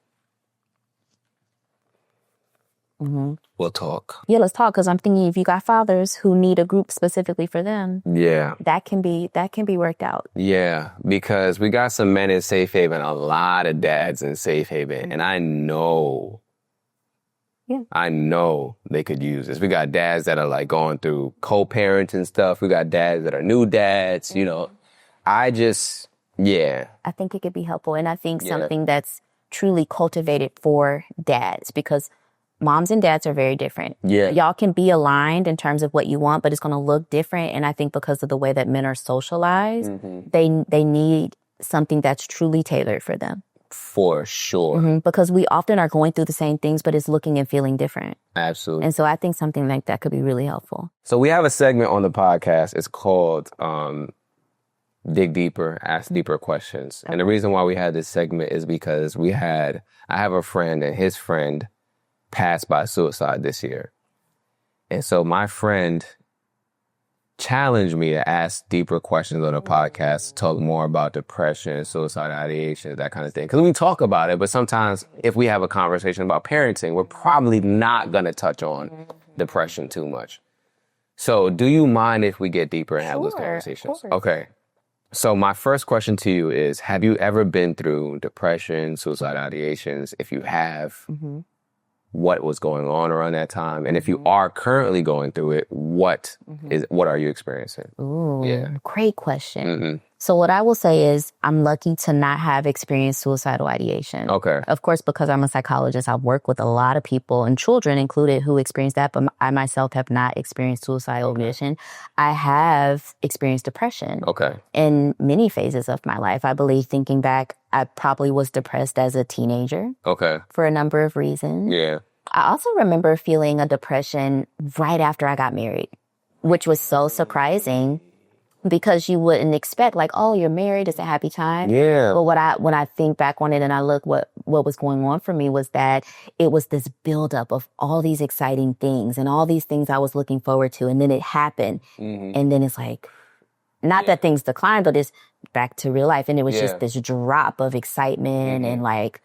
B: We'll talk.
A: Yeah, let's talk. Because I'm thinking if you got fathers who need a group specifically for them, that can be worked out.
B: Yeah, because we got some men in Safe Haven, a lot of dads in Safe Haven, and I know they could use this. We got dads that are like going through co-parenting stuff. We got dads that are new dads. You know, I think
A: it could be helpful, and I think something that's truly cultivated for dads because moms and dads are very different.
B: Yeah.
A: Y'all can be aligned in terms of what you want, but it's going to look different. And I think because of the way that men are socialized, they need something that's truly tailored for them.
B: For sure.
A: Because we often are going through the same things, but it's looking and feeling different.
B: Absolutely.
A: And so I think something like that could be really helpful.
B: So we have a segment on the podcast. It's called Dig Deeper, Ask Deeper Questions. And the reason why we had this segment is because I have a friend and his friend passed by suicide this year. And so my friend challenged me to ask deeper questions on the podcast, to talk more about depression, suicide ideation, that kind of thing. Because we talk about it, but sometimes if we have a conversation about parenting, we're probably not going to touch on depression too much. So do you mind if we get deeper and have those conversations? Okay. So my first question to you is, have you ever been through depression, suicide ideations? If you have, what was going on around that time? And if you are currently going through it, what are you experiencing?
A: Ooh, great question. So what I will say is I'm lucky to not have experienced suicidal ideation.
B: Okay.
A: Of course, because I'm a psychologist, I've worked with a lot of people and children included who experienced that, but I myself have not experienced suicidal ideation. I have experienced depression.
B: Okay.
A: In many phases of my life. I believe thinking back, I probably was depressed as a teenager.
B: Okay.
A: For a number of reasons.
B: Yeah.
A: I also remember feeling a depression right after I got married, which was so surprising because you wouldn't expect like, oh, you're married, it's a happy time.
B: Yeah.
A: But when I think back on it and I look what was going on for me was that it was this buildup of all these exciting things and all these things I was looking forward to. And then it happened. And then it's like, not that things declined, but it's back to real life. And it was just this drop of excitement and like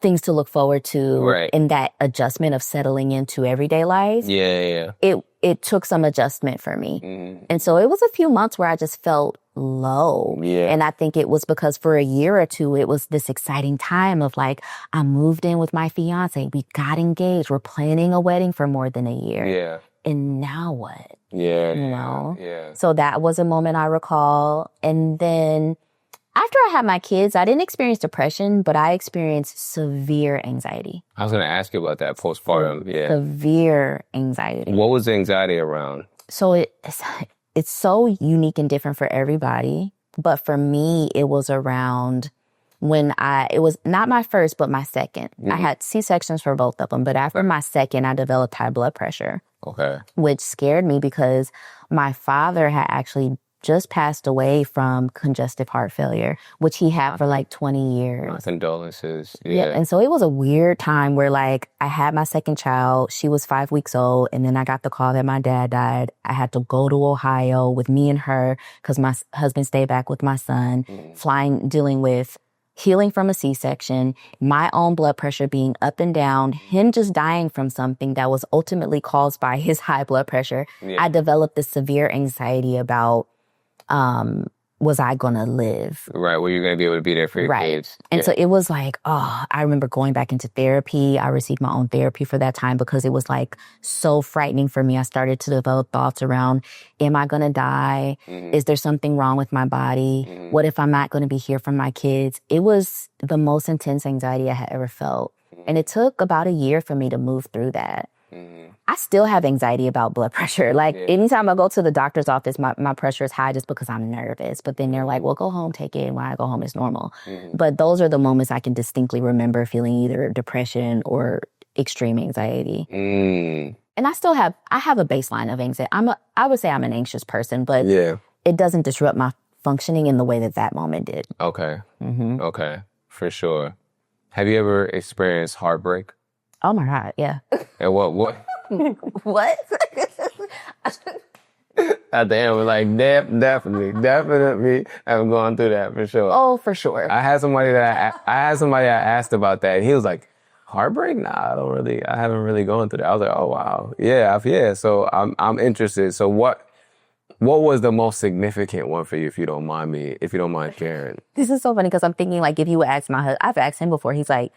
A: things to look forward to in that adjustment of settling into everyday life.
B: Yeah.
A: It took some adjustment for me. And so it was a few months where I just felt low. Yeah. And I think it was because for a year or two, it was this exciting time of like, I moved in with my fiance. We got engaged. We're planning a wedding for more than a year.
B: Yeah.
A: And now what?
B: Yeah.
A: You know?
B: Yeah.
A: So that was a moment I recall. And then after I had my kids, I didn't experience depression, but I experienced severe anxiety.
B: I was going to ask you about that postpartum. Yeah.
A: Severe anxiety.
B: What was the anxiety around?
A: So it's so unique and different for everybody. But for me, it was around it was not my first, but my second. I had C-sections for both of them. But after my second, I developed high blood pressure.
B: Okay.
A: Which scared me because my father had actually just passed away from congestive heart failure, which he had for like 20 years.
B: My condolences.
A: Yeah. And so it was a weird time where like I had my second child. She was 5 weeks old. And then I got the call that my dad died. I had to go to Ohio with me and her because my husband stayed back with my son, dealing with healing from a C-section, my own blood pressure being up and down, him just dying from something that was ultimately caused by his high blood pressure. I developed this severe anxiety about was I going to live?
B: Right. Well, you're going to be able to be there for your kids.
A: And so it was like, I remember going back into therapy. I received my own therapy for that time because it was like so frightening for me. I started to develop thoughts around, am I going to die? Is there something wrong with my body? What if I'm not going to be here for my kids? It was the most intense anxiety I had ever felt. And it took about a year for me to move through that. I still have anxiety about blood pressure. Like anytime I go to the doctor's office, my pressure is high just because I'm nervous. But then they're like, well, go home, take it. And when I go home, it's normal. But those are the moments I can distinctly remember feeling either depression or extreme anxiety. And I have a baseline of anxiety. I would say I'm an anxious person, but it doesn't disrupt my functioning in the way that moment did.
B: Okay. Okay. For sure. Have you ever experienced heartbreak?
A: Oh my God, yeah.
B: And what?
A: What?
B: At the end, we're like, definitely, I'm going through that for sure.
A: Oh, for sure.
B: I had somebody that I asked about that, and he was like, heartbreak? Nah, I haven't really gone through that. I was like, oh wow, yeah. So I'm interested. So what was the most significant one for you, if you don't mind sharing?
A: This is so funny because I'm thinking like if you would ask my husband, I've asked him before. He's like,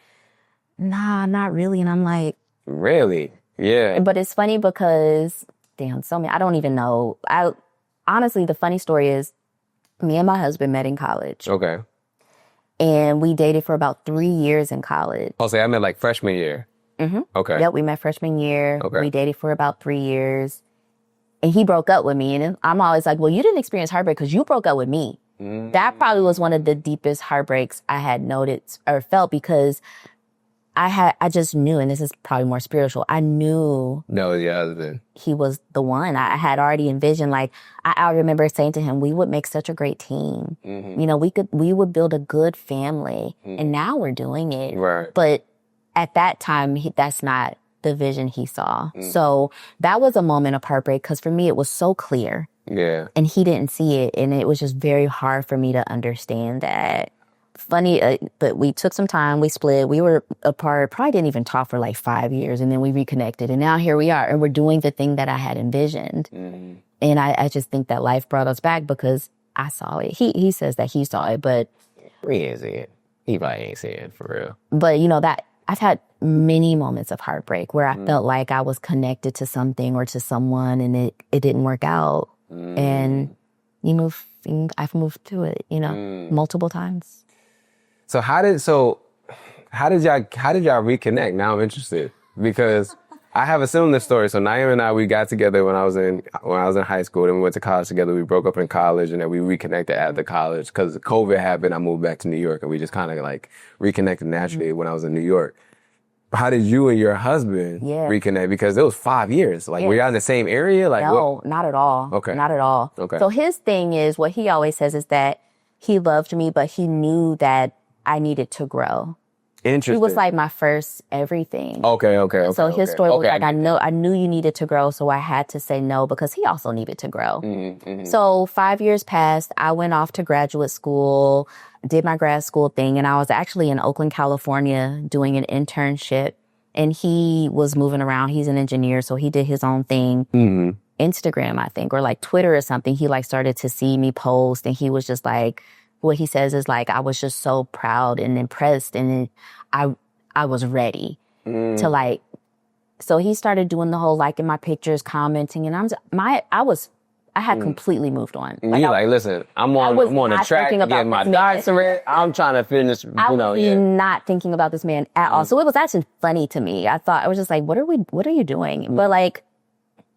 A: nah, not really. And I'm like,
B: really? Yeah.
A: But it's funny because, I don't even know. Honestly, the funny story is me and my husband met in college.
B: Okay.
A: And we dated for about 3 years in college.
B: Oh, so I met like freshman year. Okay.
A: Yep, we met freshman year.
B: Okay.
A: We dated for about 3 years. And he broke up with me. And I'm always like, well, you didn't experience heartbreak because you broke up with me. That probably was one of the deepest heartbreaks I had noticed or felt because I just knew, and this is probably more spiritual, I knew he was the one. I had already envisioned, like, I remember saying to him, we would make such a great team. You know, we would build a good family. And now we're doing it.
B: Right.
A: But at that time, that's not the vision he saw. So that was a moment of heartbreak because for me, it was so clear.
B: Yeah.
A: And he didn't see it. And it was just very hard for me to understand that. Funny, but we took some time, we split, we were apart, probably didn't even talk for like 5 years, and then we reconnected, and now here we are, and we're doing the thing that I had envisioned. And I just think that life brought us back because I saw it. He says that he saw it, but
B: he ain't see it. He probably ain't see it for real.
A: But you know that I've had many moments of heartbreak where I felt like I was connected to something or to someone, and it didn't work out, and I've moved through it, multiple times.
B: So how did y'all reconnect? Now I'm interested because I have a similar story. So Naeem and I, we got together when I was in high school, and we went to college together. We broke up in college, and then we reconnected after college because COVID happened. I moved back to New York, and we just kind of like reconnected naturally when I was in New York. How did you and your husband reconnect? Because it was 5 years. Like, were y'all in the same area? Like,
A: no, not at all.
B: Okay.
A: Not at all.
B: Okay.
A: So his thing is, what he always says is that he loved me, but he knew that I needed to grow.
B: Interesting.
A: He was like my first everything.
B: Okay.
A: So his story was like, I knew you needed to grow, so I had to say no because he also needed to grow. So 5 years passed. I went off to graduate school, did my grad school thing, and I was actually in Oakland, California doing an internship. And he was moving around. He's an engineer, so he did his own thing. Instagram, I think, or like Twitter or something. He like started to see me post, and he was just like, what he says is like, I was just so proud and impressed, and I was ready to like. So he started doing the whole liking my pictures, commenting, and I had completely moved on.
B: Like, listen, I'm on a track to get my doctorate. I'm trying to finish.
A: I was not thinking about this man at all. So it was actually funny to me. I was just like, what are you doing? But like,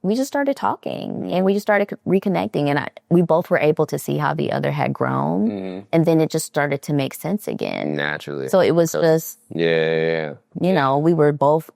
A: we just started talking, and we just started reconnecting, and we both were able to see how the other had grown, and then it just started to make sense again.
B: Naturally.
A: So it was just, we were both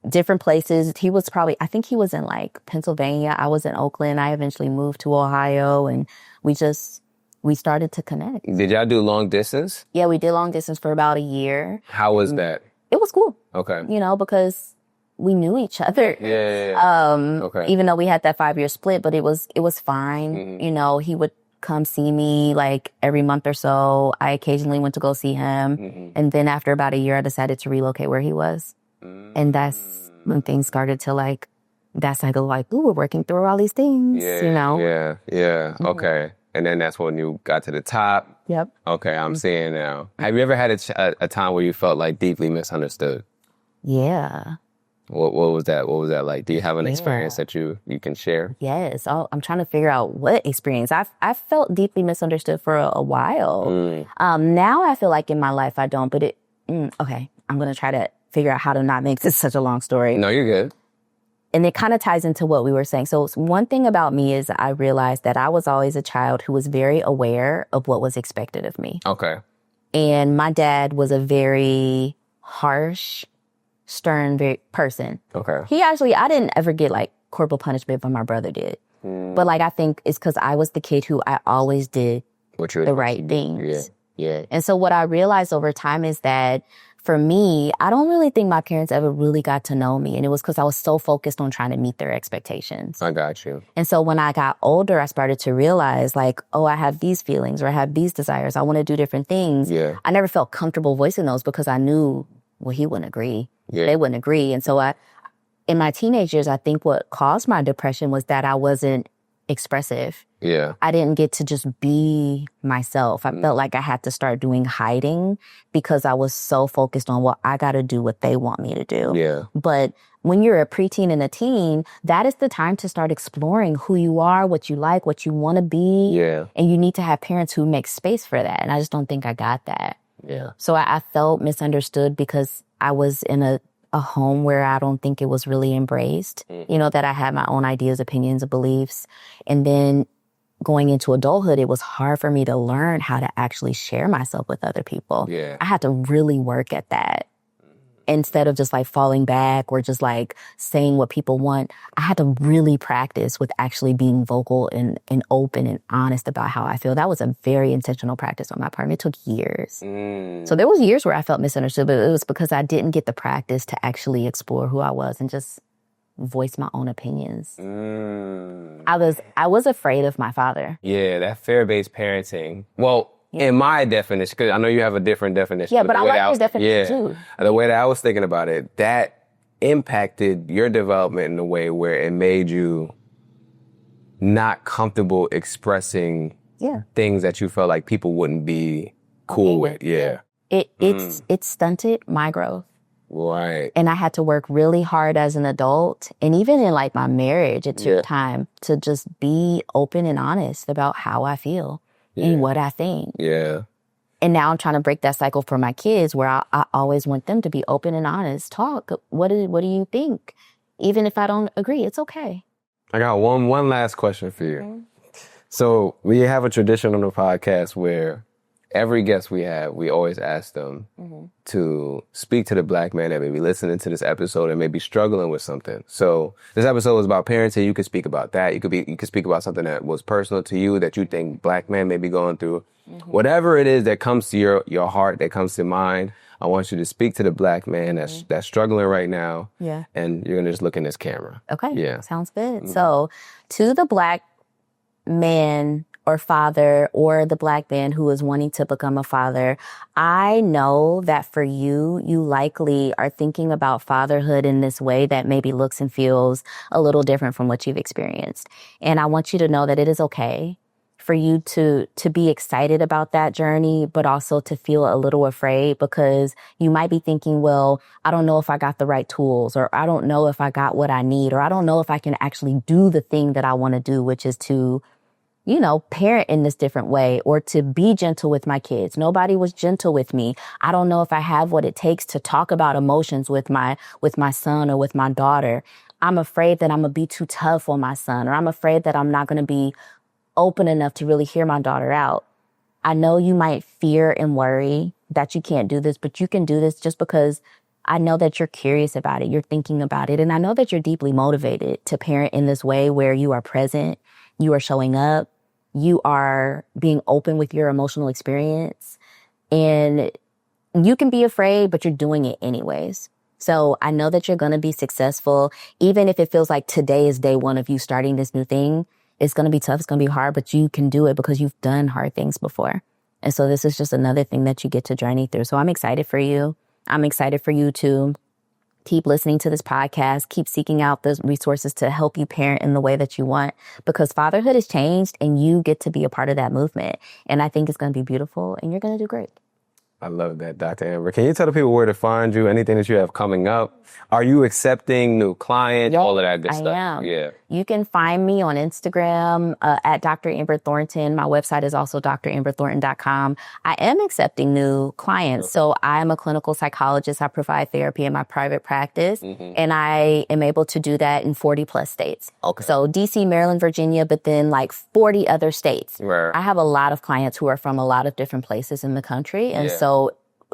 A: different places. I think he was in like Pennsylvania. I was in Oakland. I eventually moved to Ohio, and we started to connect.
B: Did y'all do long distance?
A: Yeah, we did long distance for about a year.
B: How was that?
A: It was cool.
B: Okay.
A: Because we knew each other.
B: Okay.
A: Even though we had that 5 year split, but it was fine. He would come see me like every month or so. I occasionally went to go see him. And then after about a year, I decided to relocate where he was. And that's when things started to like, that's like, ooh, we're working through all these things,
B: Yeah. Okay. and then that's when you got to the top.
A: Yep.
B: Okay, I'm seeing now. Have you ever had a time where you felt like deeply misunderstood?
A: Yeah.
B: What was that? What was that like? Do you have an experience that you can share?
A: Yes. Oh, I'm trying to figure out what experience. I felt deeply misunderstood for a while. Now I feel like in my life I don't, but okay, I'm going to try to figure out how to not make this such a long story.
B: No, you're good.
A: And it kind of ties into what we were saying. So one thing about me is I realized that I was always a child who was very aware of what was expected of me.
B: Okay.
A: And my dad was a very harsh, stern person.
B: Okay.
A: I didn't ever get like corporal punishment, but my brother did. But like, I think it's because I was the kid who I always did the right things. Yeah. And so what I realized over time is that for me, I don't really think my parents ever really got to know me. And it was because I was so focused on trying to meet their expectations.
B: I got you.
A: And so when I got older, I started to realize like, oh, I have these feelings or I have these desires. I want to do different things.
B: Yeah.
A: I never felt comfortable voicing those because I knew, well, he wouldn't agree.
B: Yeah.
A: They wouldn't agree. And so in my teenage years, I think what caused my depression was that I wasn't expressive.
B: Yeah.
A: I didn't get to just be myself. I felt like I had to start doing hiding because I was so focused on, well, I got to do what they want me to do.
B: Yeah.
A: But when you're a preteen and a teen, that is the time to start exploring who you are, what you like, what you want to be.
B: Yeah.
A: And you need to have parents who make space for that. And I just don't think I got that.
B: Yeah.
A: So I felt misunderstood because I was in a home where I don't think it was really embraced, that I had my own ideas, opinions, and beliefs. And then going into adulthood, it was hard for me to learn how to actually share myself with other people.
B: Yeah.
A: I had to really work at that. Instead of just like falling back or just like saying what people want, I had to really practice with actually being vocal and open and honest about how I feel. That was a very intentional practice on my part. And it took years. So there was years where I felt misunderstood, but it was because I didn't get the practice to actually explore who I was and just voice my own opinions. I was afraid of my father.
B: Yeah, that fear-based parenting. Well, in my definition, because I know you have a different definition.
A: Yeah, but I like your definition too.
B: The way that I was thinking about it, that impacted your development in a way where it made you not comfortable expressing things that you felt like people wouldn't be cool with. Yeah.
A: It stunted my growth.
B: Right.
A: And I had to work really hard as an adult. And even in like my marriage, it took time to just be open and honest about how I feel. And what I think.
B: Yeah.
A: And now I'm trying to break that cycle for my kids where I always want them to be open and honest. Talk. What do you think? Even if I don't agree, it's okay.
B: I got one last question for you. So we have a tradition on the podcast where every guest we have, we always ask them to speak to the Black man that may be listening to this episode and may be struggling with something. So this episode is about parenting. You could speak about that. You could speak about something that was personal to you that you think Black man may be going through. Whatever it is that comes to your heart, that comes to mind, I want you to speak to the Black man that's struggling right now. Yeah. And you're going to just look in this camera.
A: Okay.
B: Yeah.
A: Sounds good. So to the Black man or father or the Black man who is wanting to become a father, I know that for you likely are thinking about fatherhood in this way that maybe looks and feels a little different from what you've experienced. And I want you to know that it is okay for you to be excited about that journey, but also to feel a little afraid because you might be thinking, well, I don't know if I got the right tools, or I don't know if I got what I need, or I don't know if I can actually do the thing that I want to do, which is to parent in this different way or to be gentle with my kids. Nobody was gentle with me. I don't know if I have what it takes to talk about emotions with my son or with my daughter. I'm afraid that I'm going to be too tough on my son, or I'm afraid that I'm not going to be open enough to really hear my daughter out. I know you might fear and worry that you can't do this, but you can do this just because I know that you're curious about it. You're thinking about it. And I know that you're deeply motivated to parent in this way where you are present, you are showing up, you are being open with your emotional experience, and you can be afraid, but you're doing it anyways. So I know that you're going to be successful, even if it feels like today is day one of you starting this new thing. It's going to be tough. It's going to be hard, but you can do it because you've done hard things before. And so this is just another thing that you get to journey through. So I'm excited for you. I'm excited for you to keep listening to this podcast, keep seeking out the resources to help you parent in the way that you want, because fatherhood has changed and you get to be a part of that movement. And I think it's going to be beautiful and you're going to do great.
B: I love that, Dr. Amber. Can you tell the people where to find you, anything that you have coming up? Are you accepting new clients, all of that good stuff?
A: I am.
B: Yeah.
A: You can find me on Instagram at Dr. Amber Thornton. My website is also dramberthornton.com. I am accepting new clients. So I'm a clinical psychologist. I provide therapy in my private practice, and I am able to do that in 40 plus states.
B: Okay.
A: So DC, Maryland, Virginia, but then like 40 other states.
B: Right.
A: I have a lot of clients who are from a lot of different places in the country. And so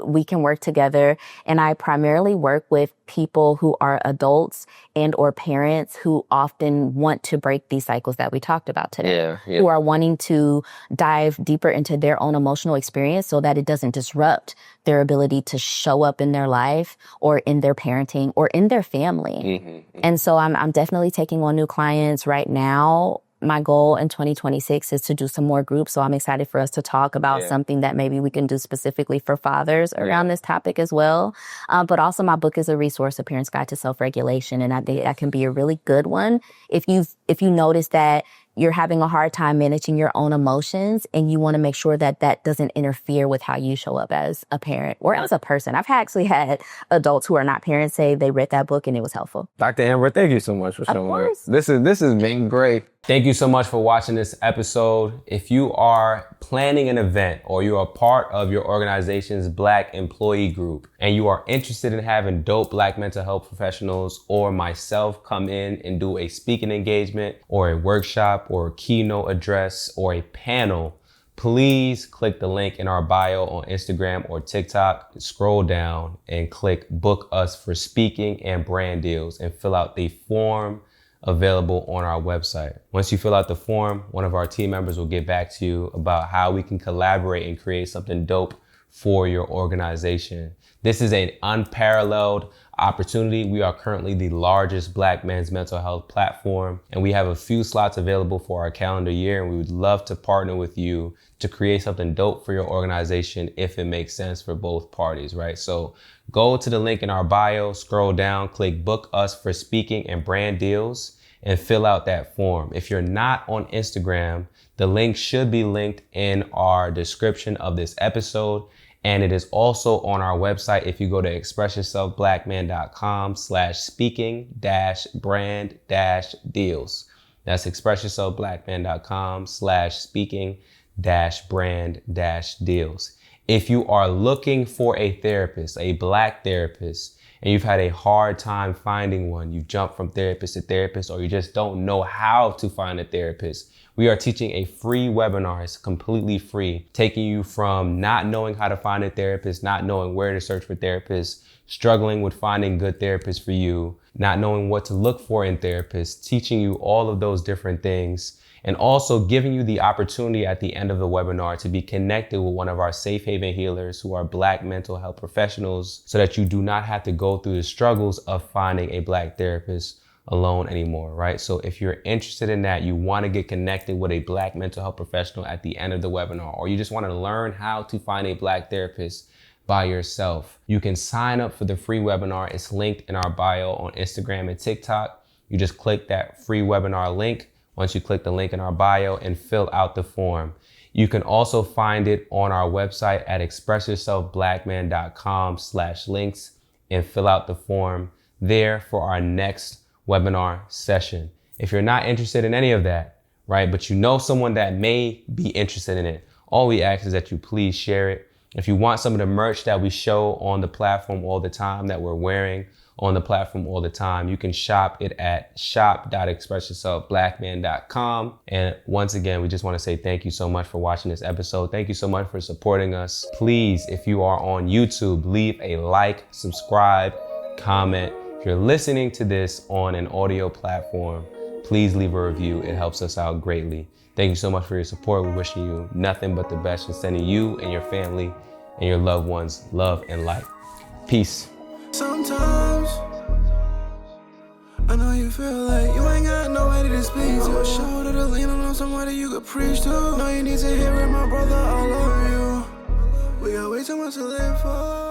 A: we can work together. And I primarily work with people who are adults and or parents who often want to break these cycles that we talked about today, who are wanting to dive deeper into their own emotional experience so that it doesn't disrupt their ability to show up in their life or in their parenting or in their family. And so I'm definitely taking on new clients right now. My goal in 2026 is to do some more groups. So I'm excited for us to talk about something that maybe we can do specifically for fathers around this topic as well. But also my book is a resource, A Parent's Guide to Self-Regulation. And I think that can be a really good one. If you notice that you're having a hard time managing your own emotions and you want to make sure that that doesn't interfere with how you show up as a parent or as a person. I've actually had adults who are not parents say they read that book and it was helpful.
B: Dr. Amber, thank you so much for showing up. This has been great. Thank you so much for watching this episode. If you are planning an event or you are part of your organization's Black employee group and you are interested in having dope Black mental health professionals or myself come in and do a speaking engagement or a workshop or a keynote address or a panel, please click the link in our bio on Instagram or TikTok, scroll down and click book us for speaking and brand deals and fill out the form available on our website. Once you fill out the form, one of our team members will get back to you about how we can collaborate and create something dope for your organization. This is an unparalleled opportunity. We are currently the largest Black men's mental health platform, and we have a few slots available for our calendar year, and we would love to partner with you to create something dope for your organization if it makes sense for both parties, right? So go to the link in our bio, scroll down, click book us for speaking and brand deals, and fill out that form. If you're not on Instagram, the link should be linked in our description of this episode. And it is also on our website. If you go to expressyourselfblackman.com/speaking-brand-deals. That's expressyourselfblackman.com/speaking-brand-deals. If you are looking for a therapist, a Black therapist, and you've had a hard time finding one, you jump from therapist to therapist, or you just don't know how to find a therapist, we are teaching a free webinar. It's completely free, taking you from not knowing how to find a therapist, not knowing where to search for therapists, struggling with finding good therapists for you, not knowing what to look for in therapists, teaching you all of those different things, and also giving you the opportunity at the end of the webinar to be connected with one of our safe haven healers who are Black mental health professionals so that you do not have to go through the struggles of finding a Black therapist alone anymore, right? So if you're interested in that, you want to get connected with a Black mental health professional at the end of the webinar, or you just want to learn how to find a Black therapist by yourself, you can sign up for the free webinar. It's linked in our bio on Instagram and TikTok. You just click that free webinar link. Once you click the link in our bio and fill out the form. You can also find it on our website at expressyourselfblackman.com/links and fill out the form there for our next webinar session. If you're not interested in any of that, right, but you know someone that may be interested in it, all we ask is that you please share it. If you want some of the merch that we show on the platform all the time, that we're wearing on the platform all the time, you can shop it at shop.expressyourselfblackman.com. And once again, we just want to say thank you so much for watching this episode. Thank you so much for supporting us. Please, if you are on YouTube, leave a like, subscribe, comment. If you're listening to this on an audio platform, please leave a review. It helps us out greatly. Thank you so much for your support. We're wishing you nothing but the best and sending you and your family and your loved ones love and light. Peace.
C: Sometimes I know you feel like you ain't got nobody to speak to. A shoulder to lean on somebody you could preach to. No, you need to hear it, my brother, I love you. We got way too much to live for.